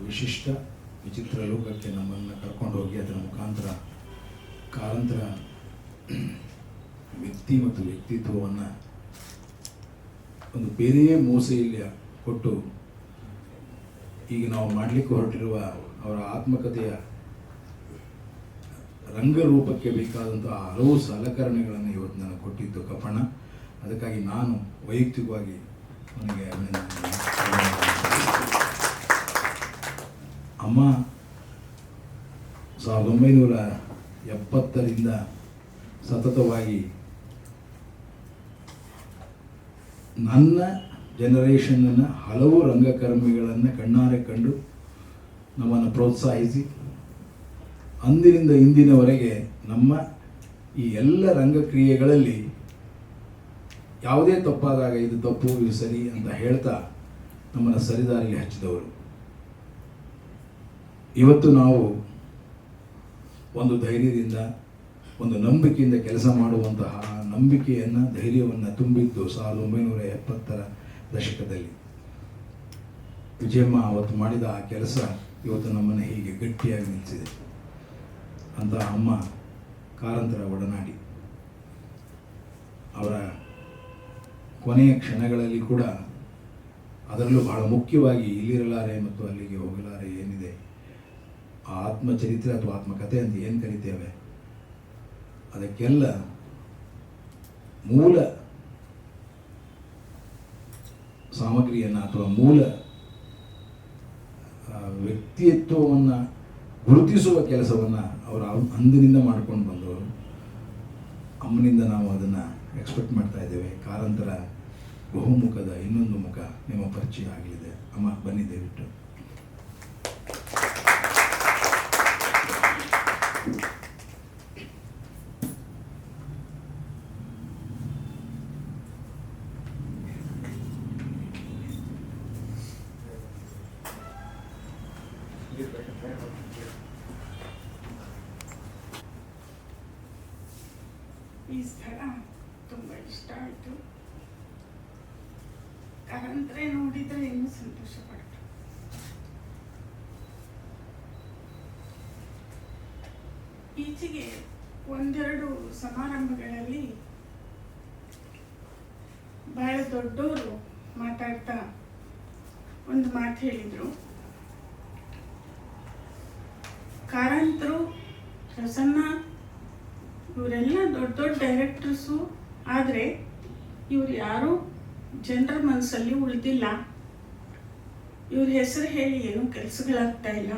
ವಿಶಿಷ್ಟ ವಿಚಿತ್ರ ಲೋಕಕ್ಕೆ ನಮ್ಮನ್ನು ಕರ್ಕೊಂಡು ಹೋಗಿ ಅದರ ಮುಖಾಂತರ ಕಾರಂತರ ವ್ಯಕ್ತಿ ಮತ್ತು ವ್ಯಕ್ತಿತ್ವವನ್ನು ಒಂದು ಬೇರೆಯೇ ಮೂಸೆಯಲ್ಲಿ ಕೊಟ್ಟು ಈಗ ನಾವು ಮಾಡಲಿಕ್ಕೆ ಹೊರಟಿರುವ ಅವರ ಆತ್ಮಕಥೆಯ ರಂಗರೂಪಕ್ಕೆ ಬೇಕಾದಂಥ ಹಲವು ಸಲಕರಣೆಗಳನ್ನು ಇವತ್ತು ನನಗೆ ಕೊಟ್ಟಿದ್ದು ಕಪ್ಪಣ್ಣ. ಅದಕ್ಕಾಗಿ ನಾನು ವೈಯಕ್ತಿಕವಾಗಿ ಅವನಿಗೆ ಅಭಿನಂದನೆ. ಅಮ್ಮ 1970ರಿಂದ ಸತತವಾಗಿ ನನ್ನ ಜನರೇಷನ್ನ ಹಲವು ರಂಗಕರ್ಮಿಗಳನ್ನು ಕಣ್ಣಾರೆ ಕಂಡು ನಮ್ಮನ್ನು ಪ್ರೋತ್ಸಾಹಿಸಿ ಅಂದಿನಿಂದ ಇಂದಿನವರೆಗೆ ನಮ್ಮ ಈ ಎಲ್ಲ ರಂಗಕ್ರಿಯೆಗಳಲ್ಲಿ ಯಾವುದೇ ತಪ್ಪಾದಾಗ ಇದು ತಪ್ಪು ಇದು ಸರಿ ಅಂತ ಹೇಳ್ತಾ ನಮ್ಮನ್ನು ಸರಿದಾರಿಗೆ ಹಚ್ಚಿದವರು. ಇವತ್ತು ನಾವು ಒಂದು ಧೈರ್ಯದಿಂದ ಒಂದು ನಂಬಿಕೆಯಿಂದ ಕೆಲಸ ಮಾಡುವಂತಹ ನಂಬಿಕೆಯನ್ನು ಧೈರ್ಯವನ್ನು ತುಂಬಿದ್ದು 1970ರ ದಶಕದಲ್ಲಿ. ವಿಜಯಮ್ಮ ಅವತ್ತು ಮಾಡಿದ ಆ ಕೆಲಸ ಇವತ್ತು ನಮ್ಮನ್ನು ಹೀಗೆ ಗಟ್ಟಿಯಾಗಿ ನಿಲ್ಲಿಸಿದೆ. ಅಂತ ಅಮ್ಮ ಕಾರಂತರ ಒಡನಾಡಿ ಅವರ ಕೊನೆಯ ಕ್ಷಣಗಳಲ್ಲಿ ಕೂಡ ಅದರಲ್ಲೂ ಬಹಳ ಮುಖ್ಯವಾಗಿ ಇಲ್ಲಿರಲಾರೆ ಮತ್ತು ಅಲ್ಲಿಗೆ ಹೋಗಲಾರೆ ಏನಿದೆ ಆ ಆತ್ಮಚರಿತ್ರೆ ಅಥವಾ ಆತ್ಮಕಥೆ ಅಂತ ಏನು ಕರಿತೇವೆ ಅದಕ್ಕೆಲ್ಲ ಮೂಲ ಸಾಮಗ್ರಿಯನ್ನು ಅಥವಾ ಮೂಲ ವ್ಯಕ್ತಿತ್ವವನ್ನು ಗುರುತಿಸುವ ಕೆಲಸವನ್ನು ಅವರು ಅಂದಿನಿಂದ ಮಾಡ್ಕೊಂಡು ಬಂದವರು. ಅಮ್ಮನಿಂದ ನಾವು ಅದನ್ನು ಎಕ್ಸ್ಪೆಕ್ಟ್ ಮಾಡ್ತಾ ಇದ್ದೇವೆ. ಕಾರಂತರ ಬಹುಮುಖದ ಇನ್ನೊಂದು ಮುಖ ನಿಮ್ಮ ಪರಿಚಯ ಆಗಲಿದೆ. ಅಮ್ಮ ಬನ್ನಿ ದಯವಿಟ್ಟು. ಈ ಸ್ಥಳ ತುಂಬ ಇಷ್ಟ ಆಯಿತು. ಕಾರಂತರೇ ನೋಡಿದರೆ ಇನ್ನೂ ಸಂತೋಷ ಪಡ್ತು. ಈಚೆಗೆ ಒಂದೆರಡು ಸಮಾರಂಭಗಳಲ್ಲಿ ಬಹಳ ದೊಡ್ಡವರು ಮಾತಾಡ್ತಾ ಒಂದು ಮಾತು ಹೇಳಿದರು. ಕಾರಂತರು, ಪ್ರಸನ್ನ ಇವರೆಲ್ಲ ದೊಡ್ಡ ದೊಡ್ಡ ಡೈರೆಕ್ಟರ್ಸು, ಆದರೆ ಇವರು ಯಾರೂ ಜನರ ಮನಸ್ಸಲ್ಲಿ ಉಳಿದಿಲ್ಲ. ಇವ್ರ ಹೆಸರು ಹೇಳಿ ಏನೂ ಕೆಲಸಗಳಾಗ್ತಾ ಇಲ್ಲ,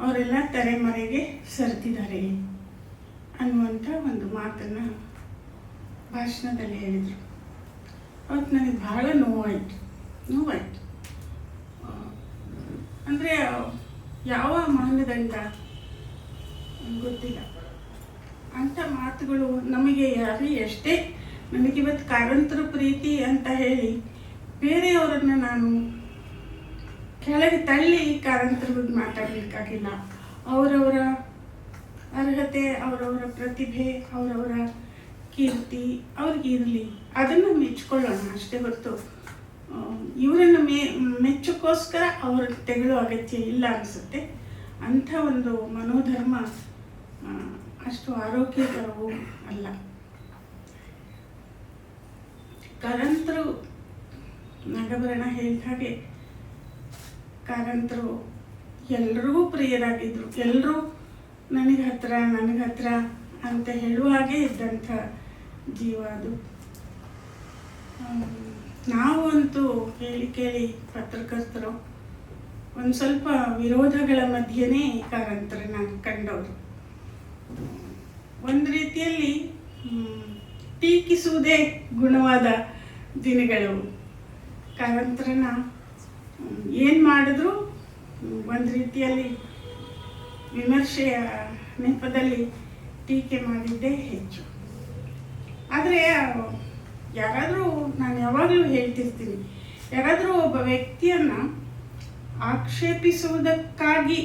ಅವರೆಲ್ಲ ತೆರೆಮರೆಗೆ ಸರಿದಿದ್ದಾರೆ ಅನ್ನುವಂಥ ಒಂದು ಮಾತನ್ನು ಭಾಷಣದಲ್ಲಿ ಹೇಳಿದರು. ಅವತ್ತು ನನಗೆ ಬಹಳ ನೋವಾಯಿತು. ಅಂದರೆ ಯಾವ ಮಾನದಂಡ ಗೊತ್ತಿಲ್ಲ. ಅಂಥ ಮಾತುಗಳು ನಮಗೆ ಯಾರು ಎಷ್ಟೇ ನನಗಿವತ್ತು ಕಾರಂತರ ಪ್ರೀತಿ ಅಂತ ಹೇಳಿ ಬೇರೆಯವರನ್ನು ನಾನು ಕೆಳಗೆ ತಳ್ಳಿ ಕಾರಂತರ ಬಗ್ಗೆ ಮಾತಾಡಲಿಕ್ಕಾಗಿಲ್ಲ. ಅವರವರ ಅರ್ಹತೆ, ಅವರವರ ಪ್ರತಿಭೆ, ಅವರವರ ಕೀರ್ತಿ ಅವ್ರಿಗಿರಲಿ, ಅದನ್ನು ಮೆಚ್ಕೊಳ್ಳೋಣ ಅಷ್ಟೇ ಹೊರತು ಇವರನ್ನು ಮೆಚ್ಚಕ್ಕೋಸ್ಕರ ಅವ್ರ ತೆಗಳು ಅಗತ್ಯ ಇಲ್ಲ ಅನಿಸುತ್ತೆ. ಅಂಥ ಒಂದು ಮನೋಧರ್ಮ ಅಷ್ಟು ಆರೋಗ್ಯಕರವೂ ಅಲ್ಲ. ಕಾರಂತರು ನಾಗಭರಣ ಹೇಳಿದ ಹಾಗೆ ಕಾರಂತರು ಎಲ್ರಿಗೂ ಪ್ರಿಯರಾಗಿದ್ದರು. ಎಲ್ಲರೂ ನನಗೆ ಹತ್ರ ಅಂತ ಹೇಳುವ ಹಾಗೆ ಇದ್ದಂಥ ಜೀವ ಅದು. ನಾವು ಅಂತೂ ಕೇಳಿ ಪತ್ರಕರ್ತರು ಒಂದು ಸ್ವಲ್ಪ ವಿರೋಧಗಳ ಮಧ್ಯೆನೇ ಕಾರಂತರನ್ನ ಕಂಡವರು. ಒಂದು ರೀತಿಯಲ್ಲಿ ಟೀಕಿಸುವುದೇ ಗುಣವಾದ ದಿನಗಳು. ಕಾರಂತರನ್ನ ಏನು ಮಾಡಿದ್ರು ಒಂದು ರೀತಿಯಲ್ಲಿ ವಿಮರ್ಶೆಯ ನೆಪದಲ್ಲಿ ಟೀಕೆ ಮಾಡಿದ್ದೇ ಹೆಚ್ಚು. ಆದರೆ ಯಾರಾದರೂ, ನಾನು ಯಾವಾಗಲೂ ಹೇಳ್ತಿರ್ತೀನಿ, ಯಾರಾದರೂ ಒಬ್ಬ ವ್ಯಕ್ತಿಯನ್ನು ಆಕ್ಷೇಪಿಸುವುದಕ್ಕಾಗಿ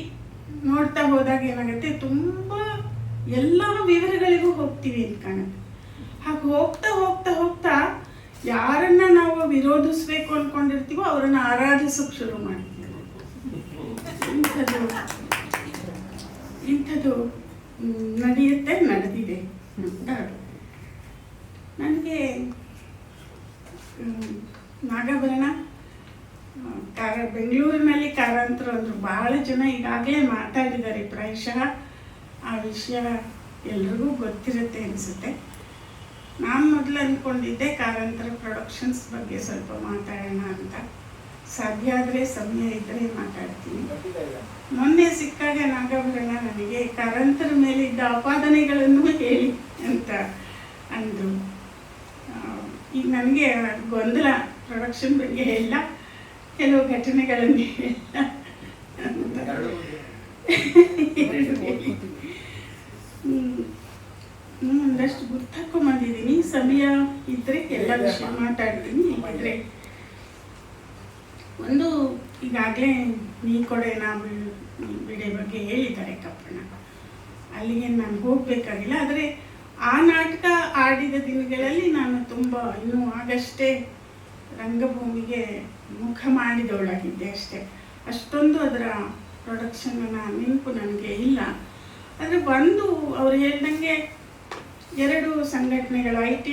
ನೋಡ್ತಾ ಹೋದಾಗ ಏನಾಗುತ್ತೆ, ತುಂಬ ಎಲ್ಲ ವಿವರಗಳಿಗೂ ಹೋಗ್ತೀವಿ ಅಂತ ಕಾಣುತ್ತೆ. ಹಾಗೆ ಹೋಗ್ತಾ ಯಾರನ್ನ ನಾವು ವಿರೋಧಿಸ್ಬೇಕು ಅಂದ್ಕೊಂಡಿರ್ತೀವೋ ಅವರನ್ನು ಆರಾಧಿಸೋಕೆ ಶುರು ಮಾಡ್ತೀವಿ. ಇಂಥದ್ದು ನಡೆಯುತ್ತೆ, ನಡೆದಿದೆ ಅಂತ. ನನಗೆ ನಾಗಾಭರಣ ಬೆಂಗಳೂರಿನಲ್ಲಿ ಕಾರಂತರು ಅಂದರು. ಬಹಳ ಜನ ಈಗಾಗಲೇ ಮಾತಾಡಿದ್ದಾರೆ. ಪ್ರಾಯಶಃ ಆ ವಿಷಯ ಎಲ್ರಿಗೂ ಗೊತ್ತಿರುತ್ತೆ ಅನಿಸುತ್ತೆ. ನಾನು ಮೊದಲು ಅಂದ್ಕೊಂಡಿದ್ದೆ ಕಾರಂತರ ಪ್ರೊಡಕ್ಷನ್ಸ್ ಬಗ್ಗೆ ಸ್ವಲ್ಪ ಮಾತಾಡೋಣ ಅಂತ. ಸಾಧ್ಯ ಆದರೆ ಸಮಯ ಇದ್ದರೆ ಮಾತಾಡ್ತೀನಿ. ಮೊನ್ನೆ ಸಿಕ್ಕಾಗ ನಾಗಾಭರಣ ನನಗೆ ಕಾರಂತರ ಮೇಲಿದ್ದ ಆಪಾದನೆಗಳನ್ನು ಹೇಳಿ ಅಂತ ಅಂದರು. ಈಗ ನನಗೆ ಗೊಂದಲ, ಪ್ರೊಡಕ್ಷನ್ ಬಗ್ಗೆ ಎಲ್ಲ ಕೆಲವು ಘಟನೆಗಳನ್ನು ಎಲ್ಲ ಒಂದಷ್ಟು ಗುರ್ತಾಕೊಂಬಂದಿದ್ದೀನಿ. ಸಮಯ ಇದ್ದರೆ ಎಲ್ಲ ವಿಷಯ ಮಾತಾಡ್ತೀನಿ. ಇಲ್ಲದ್ರೆ ಒಂದು ಈಗಾಗಲೇ ನೀ ಕೊಡೆ ನಾ ಬಿಡೆ ಬಗ್ಗೆ ಹೇಳಿದ್ದಾರೆ ಕಪ್ಪಣ್ಣ, ಅಲ್ಲಿಗೆ ನಾನು ಹೋಗಬೇಕಾಗಿಲ್ಲ. ಆದರೆ ಆ ನಾಟಕ ಆಡಿದ ದಿನಗಳಲ್ಲಿ ನಾನು ತುಂಬ ಇನ್ನೂ ಆಗಷ್ಟೇ ರಂಗಭೂಮಿಗೆ ಮುಖ ಮಾಡಿದವಳಾಗಿದ್ದೆ ಅಷ್ಟೇ. ಅಷ್ಟೊಂದು ಅದರ ಪ್ರೊಡಕ್ಷನ್ನ ನೆನಪು ನನಗೆ ಇಲ್ಲ. ಆದರೆ ಒಂದು ಅವ್ರು ಹೇಳ್ದಂಗೆ 2 ಸಂಘಟನೆಗಳು, IT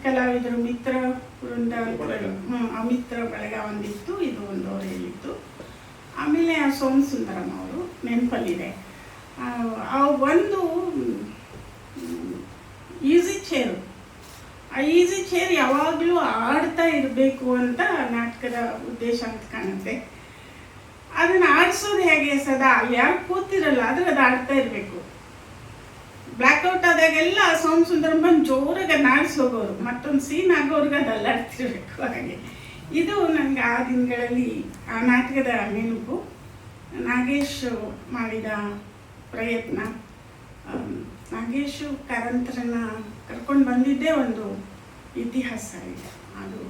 ಕಲಾವಿದರು ಮಿತ್ರ ವೃಂದ, ಅಮಿತ್ರ ಬಳಗ ಒಂದಿತ್ತು, ಇದು ಒಂದು ಅವ್ರು ಹೇಳಿತ್ತು. ಆಮೇಲೆ ಆ ಸೋಮಸುಂದರಂ ಅವರು ನೆನಪಲ್ಲಿದೆ. ಆ ಒಂದು ಈಸಿ ಚೇರು, ಆ ಈಸಿ ಚೇರ್ ಯಾವಾಗಲೂ ಆಡ್ತಾ ಇರಬೇಕು ಅಂತ ನಾಟಕದ ಉದ್ದೇಶ ಅಂತ ಕಾಣುತ್ತೆ. ಅದನ್ನು ಆಡಿಸೋದು ಹೇಗೆ? ಸದಾ ಯಾರು ಕೂತಿರಲ್ಲ, ಆದರೆ ಅದು ಆಡ್ತಾ ಇರಬೇಕು. ಬ್ಲ್ಯಾಕ್ಔಟ್ ಆದಾಗೆಲ್ಲ ಸೋಮಸುಂದರಂ ಬಂದು ಜೋರಾಗಿ ನಾಡಿಸಿ ಹೋಗೋರು, ಮತ್ತೊಂದು ಸೀನ್ ಆಗೋರ್ಗೆ ಅದು ಅಲ್ಲಾಡ್ತಿರ್ಬೇಕು. ಹಾಗೆ ಇದು ನನಗೆ ಆ ದಿನಗಳಲ್ಲಿ ಆ ನಾಟಕದ ನೆನಪು. ನಾಗೇಶ್ ಮಾಡಿದ ಪ್ರಯತ್ನ, ನಾಗೇಶು ಕಾರಂತರನ್ನ ಕರ್ಕೊಂಡು ಬಂದಿದ್ದೇ ಒಂದು ಇತಿಹಾಸ ಇದೆ ಅದು.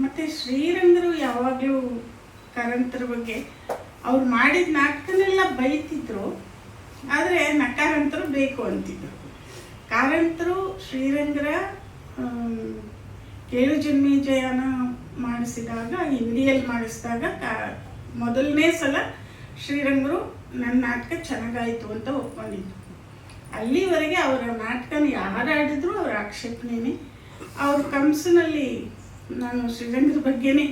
ಮತ್ತು ಶ್ರೀರಂಗರು ಯಾವಾಗಲೂ ಕಾರಂತರ ಬಗ್ಗೆ ಅವ್ರು ಮಾಡಿದ ನಾಟಕನೆಲ್ಲ ಬೈತಿದ್ರು, ಆದರೆ ನಕಾರಂತರು ಬೇಕು ಅಂತಿದ್ರು. ಕಾರಂತರು ಶ್ರೀರಂಗರ ಕೇಳು ಜನ್ಮೇಜಯನ ಮಾಡಿಸಿದಾಗ, ಹಿಂದಿಯಲ್ಲಿ ಮಾಡಿಸಿದಾಗ ಮೊದಲನೇ ಸಲ ಶ್ರೀರಂಗರು ನನ್ನ ನಾಟಕ ಚೆನ್ನಾಗಾಯಿತು ಅಂತ ಒಪ್ಕೊಂಡಿದ್ರು. ಅಲ್ಲಿವರೆಗೆ ಅವರ ನಾಟಕನ ಯಾರು ಆಡಿದ್ರು ಅವ್ರ ಆಕ್ಷೇಪಣೆನೇ. ಅವ್ರ ಕಂಸಿನಲ್ಲಿ ನಾನು ಶ್ರೀರಂಗರ ಬಗ್ಗೆನೇ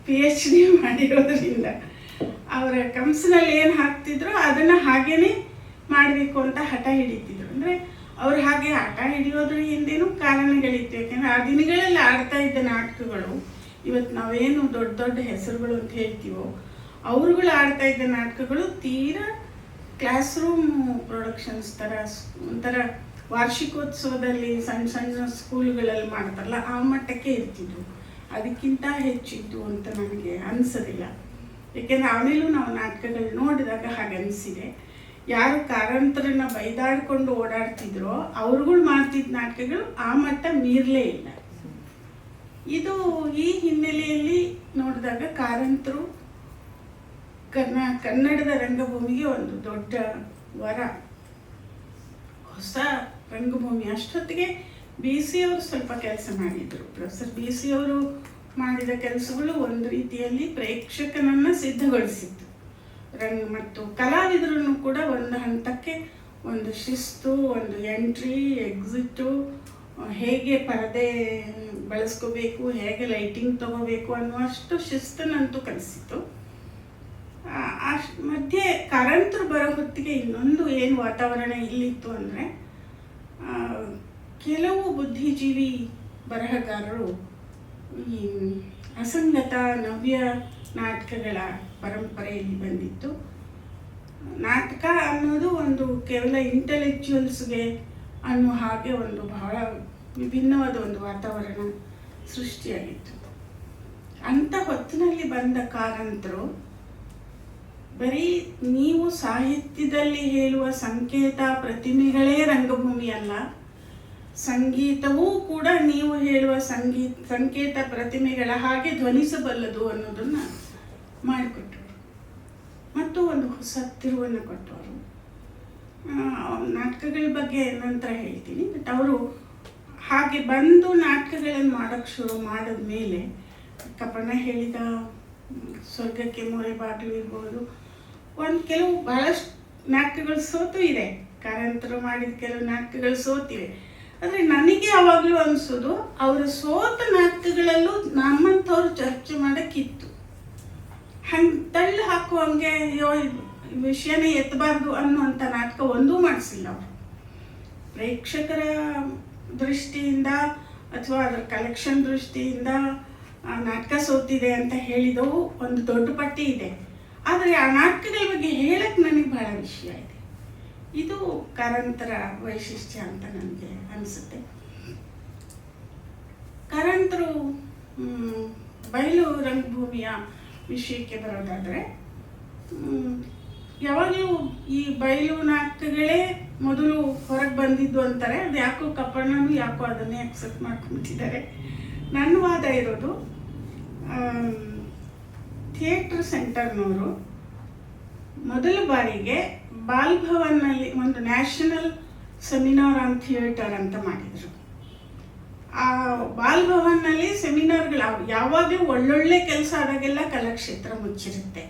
PhD ಮಾಡಿರೋದ್ರಿಂದ ಅವರ ಕಂಸಿನಲ್ಲಿ ಏನು ಹಾಕ್ತಿದ್ರು ಅದನ್ನು ಹಾಗೇನೆ ಮಾಡಬೇಕು ಅಂತ ಹಠ ಹಿಡಿತಿದ್ರು. ಅಂದರೆ ಅವ್ರು ಹಾಗೆ ಹಠ ಹಿಡಿಯೋದ್ರ ಹಿಂದೇನೂ ಕಾರಣಗಳಿತ್ತು. ಯಾಕೆಂದರೆ ಆ ದಿನಗಳಲ್ಲಿ ಆಡ್ತಾ ಇದ್ದ ನಾಟಕಗಳು, ಇವತ್ತು ನಾವೇನು ದೊಡ್ಡ ದೊಡ್ಡ ಹೆಸರುಗಳು ಅಂತ ಹೇಳ್ತೀವೋ, ಅವ್ರುಗಳು ಆಡ್ತಾ ಇದ್ದ ನಾಟಕಗಳು ತೀರಾ ಕ್ಲಾಸ್ ರೂಮ್ ಪ್ರೊಡಕ್ಷನ್ಸ್ ಥರ, ಒಂಥರ ವಾರ್ಷಿಕೋತ್ಸವದಲ್ಲಿ ಸಣ್ಣ ಸಣ್ಣ ಸ್ಕೂಲ್ಗಳಲ್ಲಿ ಮಾಡ್ತಾರಲ್ಲ ಆ ಮಟ್ಟಕ್ಕೆ ಇರ್ತಿದ್ರು. ಅದಕ್ಕಿಂತ ಹೆಚ್ಚಿತ್ತು ಅಂತ ನನಗೆ ಅನಿಸೋದಿಲ್ಲ. ಏಕೆಂದರೆ ಆಮೇಲೂ ನಾವು ನಾಟಕಗಳು ನೋಡಿದಾಗ ಹಾಗೆ ಅನಿಸಿದೆ. ಯಾರು ಕಾರಂತರನ್ನ ಬೈದಾಡ್ಕೊಂಡು ಓಡಾಡ್ತಿದ್ರೋ ಅವ್ರುಗಳು ಮಾಡ್ತಿದ್ದ ನಾಟಕಗಳು ಆ ಮಟ್ಟ ಮೀರಲೇ ಇಲ್ಲ. ಇದು ಈ ಹಿನ್ನೆಲೆಯಲ್ಲಿ ನೋಡಿದಾಗ ಕಾರಂತರು ಕನ್ನಡದ ರಂಗಭೂಮಿಗೆ ಒಂದು ದೊಡ್ಡ ವರ, ಹೊಸ ರಂಗಭೂಮಿ. ಅಷ್ಟೊತ್ತಿಗೆ BC ಅವರು ಸ್ವಲ್ಪ ಕೆಲಸ ಮಾಡಿದರು. ಪ್ರೊಫೆಸರ್ BC ಅವರು ಮಾಡಿದ ಕೆಲಸಗಳು ಒಂದು ರೀತಿಯಲ್ಲಿ ಪ್ರೇಕ್ಷಕನನ್ನು ಸಿದ್ಧಗೊಳಿಸಿತ್ತು. ಮತ್ತು ಕಲಾವಿದರನ್ನು ಕೂಡ ಒಂದು ಹಂತಕ್ಕೆ ಒಂದು ಶಿಸ್ತು, ಒಂದು ಎಂಟ್ರಿ ಎಕ್ಸಿಟು, ಹೇಗೆ ಪರದೆ ಬಳಸ್ಕೋಬೇಕು, ಹೇಗೆ ಲೈಟಿಂಗ್ ತಗೋಬೇಕು ಅನ್ನುವಷ್ಟು ಶಿಸ್ತನ್ನಂತೂ ಕಲಿಸಿತ್ತು. ಮಧ್ಯೆ ಕಾರಂತರು ಬರೋ ಹೊತ್ತಿಗೆ ಇನ್ನೊಂದು ಏನು ವಾತಾವರಣ ಇಲ್ಲಿತ್ತು ಅಂದರೆ, ಕೆಲವು ಬುದ್ಧಿಜೀವಿ ಬರಹಗಾರರು ಈ ಅಸಂಗತ ನವ್ಯ ನಾಟಕಗಳ ಪರಂಪರೆಯಲ್ಲಿ ಬಂದಿತ್ತು. ನಾಟಕ ಅನ್ನೋದು ಒಂದು ಕೇವಲ ಇಂಟೆಲೆಕ್ಚುಯಲ್ಸ್ಗೆ ಅನ್ನೋ ಹಾಗೆ ಒಂದು ಬಹಳ ವಿಭಿನ್ನವಾದ ಒಂದು ವಾತಾವರಣ ಸೃಷ್ಟಿಯಾಗಿತ್ತು. ಅಂಥ ಹೊತ್ತಿನಲ್ಲಿ ಬಂದ ಕಾರಂತರು ಬರೀ ನೀವು ಸಾಹಿತ್ಯದಲ್ಲಿ ಹೇಳುವ ಸಂಕೇತ ಪ್ರತಿಮೆಗಳೇ ರಂಗಭೂಮಿ ಅಲ್ಲ, ಸಂಗೀತವೂ ಕೂಡ ನೀವು ಹೇಳುವ ಸಂಕೇತ ಪ್ರತಿಮೆಗಳ ಹಾಗೆ ಧ್ವನಿಸಬಲ್ಲದು ಅನ್ನೋದನ್ನು ಮಾಡಿಕೊಟ್ಟರು. ಮತ್ತು ಒಂದು ಹೊಸ ತಿರುವನ್ನು ಕೊಟ್ಟವರು. ನಾಟಕಗಳ ಬಗ್ಗೆ ನಂತರ ಹೇಳ್ತೀನಿ. ಬಟ್ ಅವರು ಹಾಗೆ ಬಂದು ನಾಟಕಗಳನ್ನು ಮಾಡೋಕ್ಕೆ ಶುರು ಮಾಡಿದ ಮೇಲೆ ಕಪ್ಪಣ್ಣ ಹೇಳಿದ ಸ್ವರ್ಗಕ್ಕೆ ಮೂರೇ ಬಾಗಿಲು ಇರ್ಬೋದು. ಕೆಲವು ಬಹಳಷ್ಟು ನಾಟಕಗಳು ಸೋತು ಇದೆ, ಕಾರಂತರು ಮಾಡಿದ ಕೆಲವು ನಾಟಕಗಳು ಸೋತಿವೆ. ಆದರೆ ನನಗೆ ಯಾವಾಗಲೂ ಅನಿಸೋದು ಅವರ ಸೋತ ನಾಟಕಗಳಲ್ಲೂ ನಮ್ಮಂಥವ್ರು ಚರ್ಚೆ ಮಾಡೋಕ್ಕಿತ್ತು. ಹಂಗೆ ತಳ್ಳಿ ಹಾಕುವಂಗೆ ಅಯ್ಯೋ ವಿಷಯನೇ ಎತ್ತಬಾರ್ದು ಅನ್ನುವಂಥ ನಾಟಕ ಒಂದೂ ಮಾಡಿಸಿಲ್ಲ ಅವರು. ಪ್ರೇಕ್ಷಕರ ದೃಷ್ಟಿಯಿಂದ ಅಥವಾ ಅದರ ಕಲೆಕ್ಷನ್ ದೃಷ್ಟಿಯಿಂದ ನಾಟಕ ಸೋತಿದೆ ಅಂತ ಹೇಳಿದವು ಒಂದು ದೊಡ್ಡ ಪಟ್ಟಿ ಇದೆ. ಆದರೆ ಆ ನಾಟಕಗಳ ಬಗ್ಗೆ ಹೇಳಕ್ಕೆ ನನಗೆ ಬಹಳ ವಿಷಯ ಇದೆ. ಇದು ಕಾರಂತರ ವೈಶಿಷ್ಟ್ಯ ಅಂತ ನನಗೆ ಅನಿಸುತ್ತೆ. ಕಾರಂತರು ಬಯಲು ರಂಗಭೂಮಿಯ ವಿಷಯಕ್ಕೆ ಬರೋದಾದರೆ, ಯಾವಾಗಲೂ ಈ ಬಯಲು ನಾಟಕಗಳೇ ಮೊದಲು ಹೊರಗೆ ಬಂದಿದ್ದು ಅಂತಾರೆ. ಅದು ಯಾಕೋ ಕಪ್ಪಣ್ಣನೂ ಯಾಕೋ ಅದನ್ನೇ ಅಕ್ಸೆಪ್ಟ್ ಮಾಡ್ಕೊಂಬಿಟ್ಟಿದ್ದಾರೆ. ನನ್ನ ವಾದ ಇರೋದು, ಥಿಯೇಟ್ರ್ ಸೆಂಟರ್ನವರು ಮೊದಲ ಬಾರಿಗೆ ಬಾಲ್ಭವನ್ನಲ್ಲಿ ಒಂದು ನ್ಯಾಷನಲ್ ಸೆಮಿನಾರ್ ಆನ್ ಥಿಯೇಟರ್ ಅಂತ ಮಾಡಿದರು. ಆ ಬಾಲ್ಭವನ್ನಲ್ಲಿ ಸೆಮಿನಾರ್ಗಳು ಯಾವಾಗಲೂ ಒಳ್ಳೊಳ್ಳೆ ಕೆಲಸ ಆದಾಗೆಲ್ಲ ಕಲಾಕ್ಷೇತ್ರ ಮುಚ್ಚಿರುತ್ತೆ.